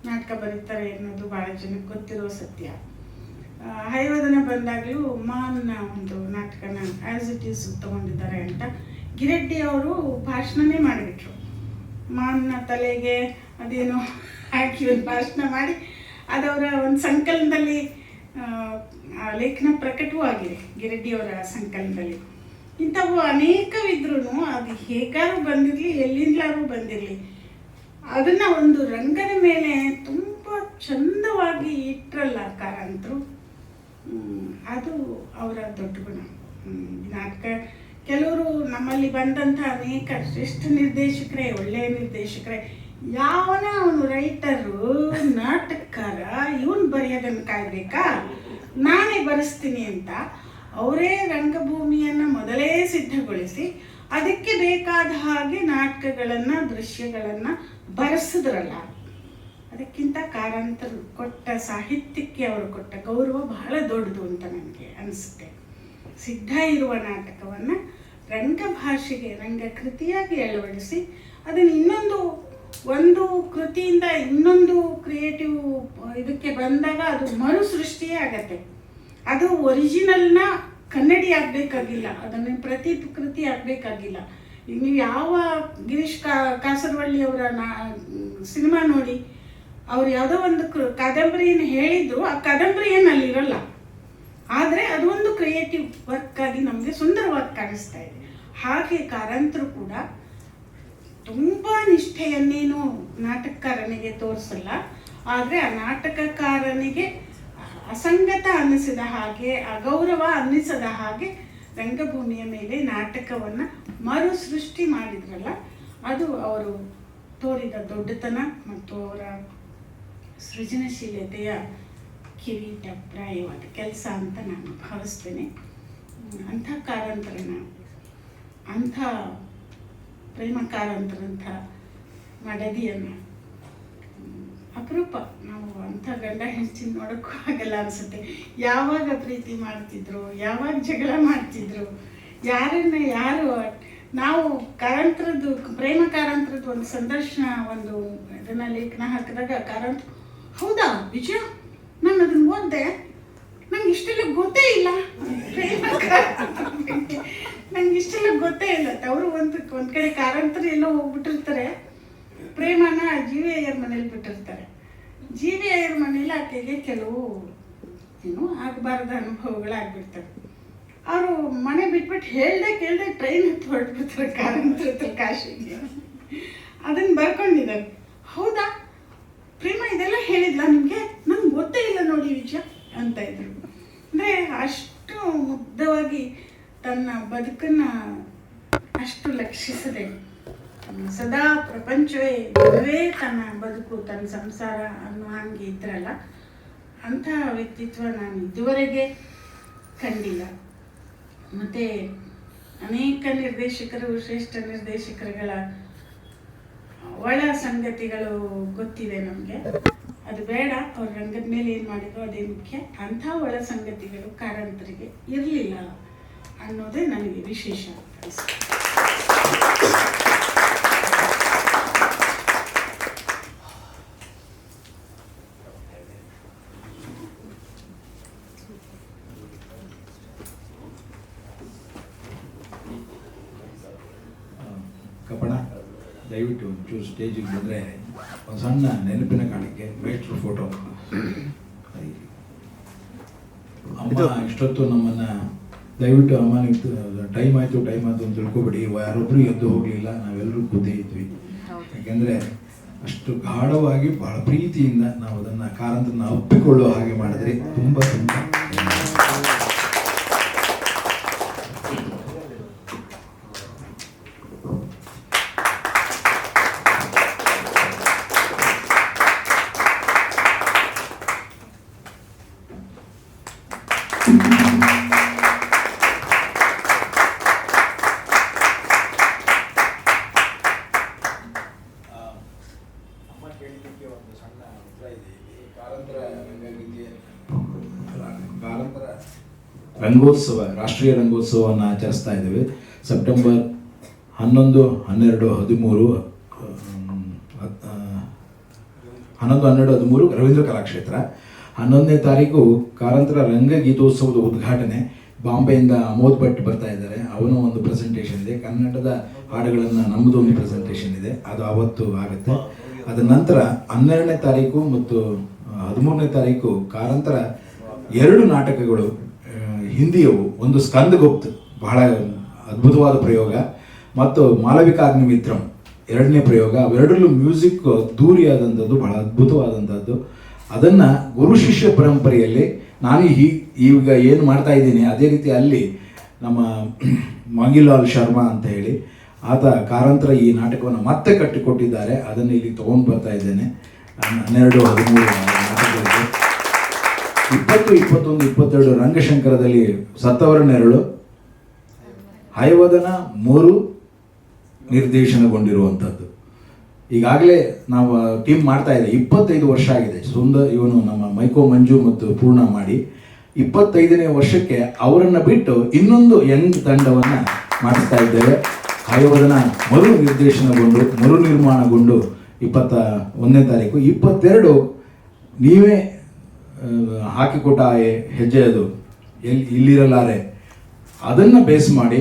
ನಾಟಕ ಬರೀತಾರೆ ಅನ್ನೋದು ಭಾಳ ಜನಕ್ಕೆ ಗೊತ್ತಿರೋ ಸತ್ಯ. ಹೈವದನ ಬಂದಾಗಲೂ ಮಾನ್ನ ಒಂದು ನಾಟಕನ ಆ್ಯಸ್ ಇಟ್ ಈಸ್ ತಗೊಂಡಿದ್ದಾರೆ ಅಂತ ಗಿರೆಡ್ಡಿ ಅವರು ಭಾಷಣನೇ ಮಾಡಿಬಿಟ್ರು. ಮಾನ್ನ ತಲೆಗೆ ಅದೇನೋ ಹಾಕಿ ಒಂದು ಭಾಷಣ ಮಾಡಿ ಅದವರ ಒಂದು ಸಂಕಲನದಲ್ಲಿ ಲೇಖನ ಪ್ರಕಟವೂ ಆಗಿದೆ, ಗಿರೆಡ್ಡಿಯವರ ಸಂಕಲನದಲ್ಲಿ. ಇಂಥವು ಅನೇಕವಿದ್ರೂ ಅದು ಹೇಗಾದ್ರೂ ಬಂದಿರಲಿ, ಎಲ್ಲಿಂದಲಾದ್ರೂ ಬಂದಿರಲಿ, ಅದನ್ನು ಒಂದು ರಂಗದ ಮೇಲೆ ತುಂಬ ಚಂದವಾಗಿ ಇಟ್ಟರಲ್ಲ ಕಾರಂತರು, ಅದು ಅವರ ದೊಡ್ಡ ಗುಣ. ನಾಟಕ ಕೆಲವರು ನಮ್ಮಲ್ಲಿ ಬಂದಂಥ ಅನೇಕ ಶ್ರೇಷ್ಠ ನಿರ್ದೇಶಕರೇ, ಒಳ್ಳೆಯ ನಿರ್ದೇಶಕರೇ, ಯಾವನ ಅವನು ರೈಟರು, ನಾಟಕಕಾರ, ಇವನು ಬರೆಯೋದನ್ನು ಕಾಯ್ಬೇಕಾ, ನಾನೇ ಬರೆಸ್ತೀನಿ ಅಂತ ಅವರೇ ರಂಗಭೂಮಿಯನ್ನು ಮೊದಲೇ ಸಿದ್ಧಗೊಳಿಸಿ ಅದಕ್ಕೆ ಬೇಕಾದ ಹಾಗೆ ನಾಟಕಗಳನ್ನು, ದೃಶ್ಯಗಳನ್ನು ಬರೆಸಿದ್ರಲ್ಲ. ಅದಕ್ಕಿಂತ ಕಾರಂತರು ಕೊಟ್ಟ ಸಾಹಿತ್ಯಕ್ಕೆ ಅವರು ಕೊಟ್ಟ ಗೌರವ ಬಹಳ ದೊಡ್ಡದು ಅಂತ ನನಗೆ ಅನಿಸುತ್ತೆ. ಸಿದ್ಧ ಇರುವ ನಾಟಕವನ್ನು ರಂಗಭಾಷೆಗೆ, ರಂಗಕೃತಿಯಾಗಿ ಅಳವಡಿಸಿ ಅದನ್ನು ಒಂದು ಕೃತಿಯಿಂದ ಇನ್ನೊಂದು ಕ್ರಿಯೇಟಿವ್ ಇದಕ್ಕೆ ಬಂದಾಗ ಅದು ಮರು ಸೃಷ್ಟಿಯೇ ಆಗತ್ತೆ. ಅದು ಒರಿಜಿನಲ್ನ ಕನ್ನಡಿ ಆಗಬೇಕಾಗಿಲ್ಲ, ಅದನ್ನು ಪ್ರತಿಕೃತಿ ಆಗಬೇಕಾಗಿಲ್ಲ. ಈಗ ನೀವು ಯಾವ ಗಿರೀಶ್ ಕಾಸರವಳ್ಳಿ ಅವರ ಸಿನಿಮಾ ನೋಡಿ, ಅವ್ರು ಯಾವುದೋ ಒಂದು ಕಾದಂಬರಿಯನ್ನು ಹೇಳಿದ್ರು, ಆ ಕಾದಂಬರಿ ಏನು ಅಲ್ಲಿರಲ್ಲ, ಆದರೆ ಅದು ಒಂದು ಕ್ರಿಯೇಟಿವ್ ವರ್ಕ್ ಆಗಿ ನಮಗೆ ಸುಂದರವಾಗಿ ಕಾಣಿಸ್ತಾ ಇದೆ. ಹಾಗೆ ಕಾರಂತರು ಕೂಡ ತುಂಬ ನಿಷ್ಠೆಯನ್ನೇನು ನಾಟಕಕಾರನಿಗೆ ತೋರಿಸಲ್ಲ, ಆದರೆ ಆ ನಾಟಕಕಾರನಿಗೆ ಅಸಂಗತ ಅನ್ನಿಸಿದ ಹಾಗೆ, ಅಗೌರವ ಅನ್ನಿಸದ ಹಾಗೆ ರಂಗಭೂಮಿಯ ಮೇಲೆ ನಾಟಕವನ್ನು ಮರು ಸೃಷ್ಟಿ ಮಾಡಿದ್ರಲ್ಲ, ಅದು ಅವರು ತೋರಿದ ದೊಡ್ಡತನ ಮತ್ತು ಅವರ ಸೃಜನಶೀಲತೆಯ ಕಿರೀಟಪ್ರಾಯವಾದ ಕೆಲಸ ಅಂತ ನಾನು ಭಾವಿಸ್ತೇನೆ. ಅಂಥ ಕಾರಂತರನ್ನ, ಅಂಥ ಪ್ರೇಮ ಕಾರಂತರಂಥ ಮಡದಿಯನ್ನು ಅಪರೂಪ. ನಾವು ಅಂಥ ಗಂಡ ಹೆಂಡತಿನ ನೋಡೋಕ್ಕೂ ಆಗಲ್ಲ ಅನಿಸುತ್ತೆ. ಯಾವಾಗ ಪ್ರೀತಿ ಮಾಡ್ತಿದ್ರು, ಯಾವಾಗ ಜಗಳ ಮಾಡ್ತಿದ್ರು, ಯಾರನ್ನ ಯಾರು. ನಾವು ಕಾರಂತರದ್ದು, ಪ್ರೇಮ ಕಾರಂತರದ್ದು ಒಂದು ಸಂದರ್ಶನ, ಒಂದು ಇದನ್ನು ಲೇಖನ ಹಾಕಿದಾಗ ಕಾರಂತ, ಹೌದಾ ವಿಜಯ, ನಾನು ಅದನ್ನು ಓದಿದೆ, ನಂಗೆ ಇಷ್ಟೆಲ್ಲ ಗೊತ್ತೇ ಇಲ್ಲ, ಪ್ರೇಮ ನಂಗೆ ಇಷ್ಟೆಲ್ಲ ಗೊತ್ತೇ ಇಲ್ಲ. ಅವರು ಒಂದು ಕಡೆ ಕಾರಂತರು ಎಲ್ಲೋ ಹೋಗ್ಬಿಟ್ಟಿರ್ತಾರೆ, ಪ್ರೇಮನ ಜಿ ವಿ ಅಯ್ಯರ್ ಮನೇಲಿ ಬಿಟ್ಟಿರ್ತಾರೆ. ಜಿ ವಿ ಅಯ್ಯರ್ ಮನೇಲಿ ಆಕೆಗೆ ಕೆಲವು ಆಗಬಾರ್ದ ಅನುಭವಗಳಾಗ್ಬಿಡ್ತವೆ. ಅವರು ಮನೆ ಬಿಟ್ಬಿಟ್ಟು ಕೇಳ್ದೆ ಟ್ರೈನ್ ಹತ್ತಿ ಹೊರಟ್ಬಿಡ್ತಾರೆ ಕಾರಂತರ ಹತ್ರ ಕಾಶಿಗೆ. ಅದನ್ನು ಬರ್ಕೊಂಡಿದ್ದಾರೆ. ಹೌದಾ ಪ್ರೇಮ ಇದೆಲ್ಲ ಹೇಳಿದ್ಲ ನಿಮಗೆ, ನಂಗೆ ಗೊತ್ತೇ ಇಲ್ಲ ನೋಡಿ ವಿಜಯ ಅಂತ ಇದ್ರು. ಅಂದರೆ ಅಷ್ಟು ಮುಗ್ಧವಾಗಿ ತನ್ನ ಬದುಕನ್ನು ಅಷ್ಟು ಲಕ್ಷಿಸದೆ ಸದಾ ಪ್ರಪಂಚವೇ ಗುರುವೇ ತನ್ನ ಬದುಕು, ತನ್ನ ಸಂಸಾರ ಅನ್ನೋ ಹಂಗೆ ಇದ್ರಲ್ಲ, ಅಂಥ ವ್ಯಕ್ತಿತ್ವ ನಾನು ಇದುವರೆಗೆ ಕಂಡಿಲ್ಲ. ಮತ್ತು ಅನೇಕ ನಿರ್ದೇಶಕರು, ಶ್ರೇಷ್ಠ ನಿರ್ದೇಶಕರುಗಳ ಒಳ ಸಂಗತಿಗಳು ಗೊತ್ತಿದೆ ನಮಗೆ. ಅದು ಬೇಡ, ಅವ್ರ ರಂಗದ ಮೇಲೆ ಏನು ಮಾಡಿದ್ರು ಅದೇ ಮುಖ್ಯ. ಅಂಥ ಒಳ ಸಂಗತಿಗಳು ಕಾರಂತರಿಗೆ ಇರಲಿಲ್ಲ ಅನ್ನೋದೇ ನನಗೆ ವಿಶೇಷ ಅನಿಸ್ತು. ಕಪ್ಪಣ, ದಯವಿಟ್ಟು ಒಂಚೂರು ಸ್ಟೇಜಿಗೆ ಬಂದರೆ ಒಂದು ಸಣ್ಣ ನೆನಪಿನ ಕಾಣಿಕೆ, ಮೇಟ್ರ್ ಫೋಟೋ. ಅಮ್ಮ ಇಷ್ಟೊತ್ತು ನಮ್ಮನ್ನು ದಯವಿಟ್ಟು ಅಮ್ಮ ಟೈಮ್ ಆಯಿತು ಅಂತ ತಿಳ್ಕೊಬೇಡಿ, ಯಾರೊಬ್ಬರು ಎದ್ದು ಹೋಗಲಿಲ್ಲ, ನಾವೆಲ್ಲರೂ ಕೂತೇ ಇದ್ವಿ. ಯಾಕೆಂದರೆ ಅಷ್ಟು ಗಾಢವಾಗಿ ಬಹಳ ಪ್ರೀತಿಯಿಂದ ನಾವು ಅದನ್ನು ಕಾರಂತರನ್ನ ಒಪ್ಪಿಕೊಳ್ಳುವ ಹಾಗೆ ಮಾಡಿದ್ರೆ ತುಂಬ ಅಮ್ಮ ಕೇಳಿದ್ದಕ್ಕೆ ಒಂದು ಸಣ್ಣ ಉತ್ತರ ಇದೆ ಇಲ್ಲಿ. ಕಾರಂತರ ರಂಗಗೀತೆ ಕಾರಂತರ ರಂಗೋತ್ಸವ, ರಾಷ್ಟ್ರೀಯ ರಂಗೋತ್ಸವವನ್ನು ಆಚರಿಸ್ತಾ ಇದ್ದೇವೆ. ಸೆಪ್ಟೆಂಬರ್ 11, 12, 13 ರವೀಂದ್ರ ಕಲಾಕ್ಷೇತ್ರ. 11ನೇ ತಾರೀಕು ಕಾರಂತರ ರಂಗಗೀತೋತ್ಸವದ ಉದ್ಘಾಟನೆ. ಬಾಂಬೆಯಿಂದ ಅಮೋದ್ ಭಟ್ ಬರ್ತಾ ಇದ್ದಾರೆ, ಅವನು ಒಂದು ಪ್ರೆಸೆಂಟೇಷನ್ ಇದೆ. ಕನ್ನಡದ ಹಾಡುಗಳನ್ನು ನಮ್ಮದು ಒಂದು ಪ್ರೆಸೆಂಟೇಷನ್ ಇದೆ, ಅದು ಅವತ್ತು ಆಗುತ್ತೆ. ಅದರ ನಂತರ 12ನೇ ತಾರೀಕು ಮತ್ತು 13ನೇ ತಾರೀಕು ಕಾರಂತರ 2 ನಾಟಕಗಳು ಹಿಂದಿಯವು. ಒಂದು ಸ್ಕಂದಗುಪ್ತ್, ಬಹಳ ಅದ್ಭುತವಾದ ಪ್ರಯೋಗ, ಮತ್ತು ಮಾಲವಿಕಾಗ್ನಿಮಿತ್ರಂ 2ನೇ ಪ್ರಯೋಗ. ಅವೆರಡರಲ್ಲೂ ಮ್ಯೂಸಿಕ್ ಅದ್ದೂರಿಯಾದಂಥದ್ದು, ಬಹಳ ಅದ್ಭುತವಾದಂಥದ್ದು. ಅದನ್ನು ಗುರು ಶಿಷ್ಯ ಪರಂಪರೆಯಲ್ಲಿ ನಾನು ಈಗ ಏನು ಮಾಡ್ತಾ ಇದ್ದೀನಿ ಅದೇ ರೀತಿ ಅಲ್ಲಿ ನಮ್ಮ ಮಾಂಗಿಲಾಲ್ ಶರ್ಮಾ ಅಂತ ಹೇಳಿ ಆತ ಕಾರಂತರ ಈ ನಾಟಕವನ್ನು ಮತ್ತೆ ಕಟ್ಟಿಕೊಟ್ಟಿದ್ದಾರೆ. ಅದನ್ನು ಇಲ್ಲಿ ತೊಗೊಂಡು ಬರ್ತಾ ಇದ್ದೇನೆ. 12, 13 ನಾಟಕಗಳಿಗೆ 20, 21, 22 ರಂಗಶಂಕರದಲ್ಲಿ ಸತ್ತವರ ನೆರಳು, ಹಯವದನ 3 ನಿರ್ದೇಶನಗೊಂಡಿರುವಂಥದ್ದು. ಈಗಾಗಲೇ ನಾವು ಟೀಮ್ ಮಾಡ್ತಾ ಇದೆ. 25 ವರ್ಷ ಆಗಿದೆ. ಇವನು ನಮ್ಮ ಮೈಕೋ ಮಂಜು ಮತ್ತು ಪೂರ್ಣ ಮಾಡಿ 25ನೇ ವರ್ಷಕ್ಕೆ ಅವರನ್ನು ಬಿಟ್ಟು ಇನ್ನೊಂದು ಯಂಗ್ ತಂಡವನ್ನು ಮಾಡಿಸ್ತಾ ಇದ್ದೇವೆ. ಹಯವದನ ಮರು ನಿರ್ಮಾಣಗೊಂಡು 21ನೇ ತಾರೀಕು. 22 ನೀವೇ ಹಾಕಿಕೊಟ್ಟ ಹೆಜ್ಜೆ ಅದು ಇಲ್ಲಿರಲಾರೆ, ಅದನ್ನು ಬೇಸ್ ಮಾಡಿ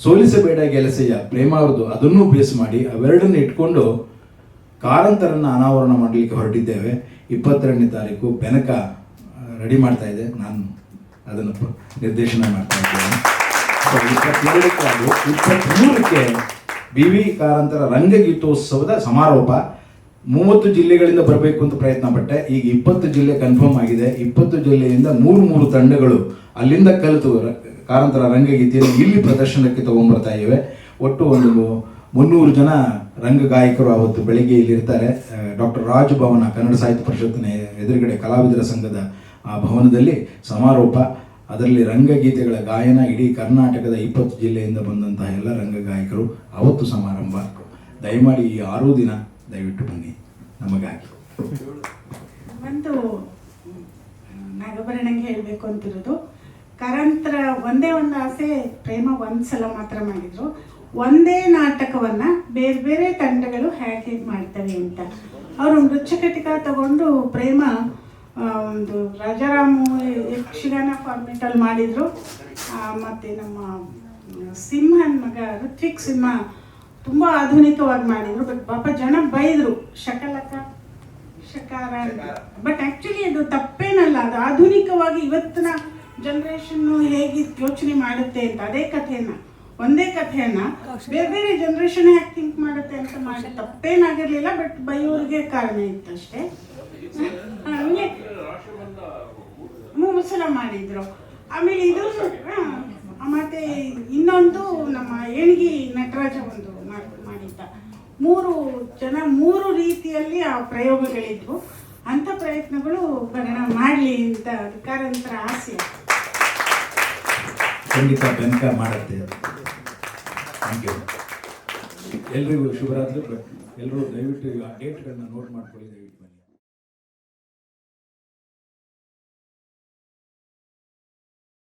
ಸೋಲಿಸಬೇಡ ಗೆಲಸೆಯ ಪ್ರೇಮ ಅವ್ರದ್ದು, ಅದನ್ನು ಬೇಸ್ ಮಾಡಿ ಅವೆರಡನ್ನು ಇಟ್ಕೊಂಡು ಕಾರಂತರನ್ನು ಅನಾವರಣ ಮಾಡಲಿಕ್ಕೆ ಹೊರಟಿದ್ದೇವೆ. 22ನೇ ತಾರೀಕು ಬೆನಕ ರೆಡಿ ಮಾಡ್ತಾ ಇದೆ, ನಾನು ಅದನ್ನು ನಿರ್ದೇಶನ ಮಾಡ್ತಾ ಇದ್ದೇನೆ. 22ಕ್ಕೆ BV ಕಾರಂತರ ರಂಗಗೀತೋತ್ಸವದ ಸಮಾರೋಪ. 30 ಜಿಲ್ಲೆಗಳಿಂದ ಬರಬೇಕು ಅಂತ ಪ್ರಯತ್ನ ಪಟ್ಟೆ. ಈಗ 20 ಜಿಲ್ಲೆ ಕನ್ಫರ್ಮ್ ಆಗಿದೆ. 20 ಜಿಲ್ಲೆಯಿಂದ 3 ತಂಡಗಳು ಅಲ್ಲಿಂದ ಕಲಿತು ಕಾರಂತರ ರಂಗಗೀತೆಯನ್ನು ಇಲ್ಲಿ ಪ್ರದರ್ಶನಕ್ಕೆ ತಗೊಂಡ್ಬರ್ತಾ ಇವೆ. ಒಟ್ಟು ಒಂದು 300 ಜನ ರಂಗ ಗಾಯಕರು ಅವತ್ತು ಬೆಳಿಗ್ಗೆ ಇಲ್ಲಿರ್ತಾರೆ. ಡಾಕ್ಟರ್ ರಾಜ್ ಭವನ ಕನ್ನಡ ಸಾಹಿತ್ಯ ಪರಿಷತ್ತಿನ ಎದುರುಗಡೆ ಕಲಾವಿದರ ಸಂಘದ ಆ ಭವನದಲ್ಲಿ ಸಮಾರೋಪ. ಅದರಲ್ಲಿ ರಂಗಗೀತೆಗಳ ಗಾಯನ ಇಡೀ ಕರ್ನಾಟಕದ 20 ಜಿಲ್ಲೆಯಿಂದ ಬಂದಂತಹ ಎಲ್ಲ ರಂಗ ಗಾಯಕರು. ಅವತ್ತು ಸಮಾರಂಭ. ದಯಮಾಡಿ ಈ 6 ದಿನ ದಯವಿಟ್ಟು ಬನ್ನಿ ನಮಗಾಗಿ. ಒಂದು ನಾಗಭರಣಂಗೆ ಹೇಳಬೇಕು ಅಂತಿರೋದು, ಕಾರಂತರ ಒಂದೇ ಒಂದು ಆಸೆ, ಪ್ರೇಮ ಒಂದ್ಸಲ ಮಾತ್ರ ಮಾಡಿದ್ರು. ಒಂದೇ ನಾಟಕವನ್ನ ಬೇರೆ ಬೇರೆ ತಂಡಗಳು ಹೇಗೆ ಮಾಡ್ತವೆ ಅಂತ ಅವರು ಮೃಚ್ಛಕಟಿಕ ತಗೊಂಡು ಪ್ರೇಮ ಒಂದು ರಾಜಾರಾಮು ಯಕ್ಷಗಾನ ಫಾರ್ಮೆಟಲ್ಲಿ ಮಾಡಿದ್ರು. ಮತ್ತೆ ನಮ್ಮ ಸಿಂಹನ್ ಮಗ ಋತ್ವಿಕ್ ಸಿಂಹ ತುಂಬ ಆಧುನಿಕವಾಗಿ ಮಾಡಿದ್ರು. ಬಟ್ ಪಾಪ ಜನ ಬೈದರು ಶಕಾರ ಬಟ್ ಆ್ಯಕ್ಚುಲಿ ಅದು ತಪ್ಪೇನಲ್ಲ, ಅದು ಆಧುನಿಕವಾಗಿ ಇವತ್ತಿನ ಜನರೇಷನ್ನು ಹೇಗೆ ಯೋಚನೆ ಮಾಡುತ್ತೆ ಅಂತ. ಒಂದೇ ಕಥೆಯನ್ನ ಬೇರೆ ಬೇರೆ ಜನರೇಷನ್ ಹೇಗೆ ಥಿಂಕ್ ಮಾಡುತ್ತೆ ಅಂತ ಮಾಡಿ ತಪ್ಪೇನಾಗಿರ್ಲಿಲ್ಲ. ಬಟ್ ಬೈಯೋರಿಗೆ ಕಾರಣ ಇತ್ತು ಅಷ್ಟೇ. ಹಂಗೆ ಮೂಸಲ ಮಾಡಿದ್ರು. ಆಮೇಲೆ ಇದು ಮತ್ತೆ ಇನ್ನೊಂದು ನಮ್ಮ ಏಣಿಗೆ ನಟರಾಜ ಒಂದು ಮಾಡಿದ್ದ. 3 ಜನ 3 ರೀತಿಯಲ್ಲಿ ಆ ಪ್ರಯೋಗಗಳಿದ್ವು. ಅಂಥ ಪ್ರಯತ್ನಗಳು ಕನ್ನಡ ಮಾಡಲಿ ಅಂತ ಕಾರಂತರ ಆಸೆ. ಖಂಡಿತ ಬೆನಕ ಮಾಡುತ್ತೆ. Thank you. ಎಲ್ರಿಗೂ ಶುಭರಾತ್ರಿ. ಎಲ್ಲರೂ ದಯವಿಟ್ಟು ಆ ಡೇಟ್ಗಳನ್ನ ನೋಟ್ ಮಾಡ್ಕೊಳ್ಳಿ ದಯವಿಟ್ಟು.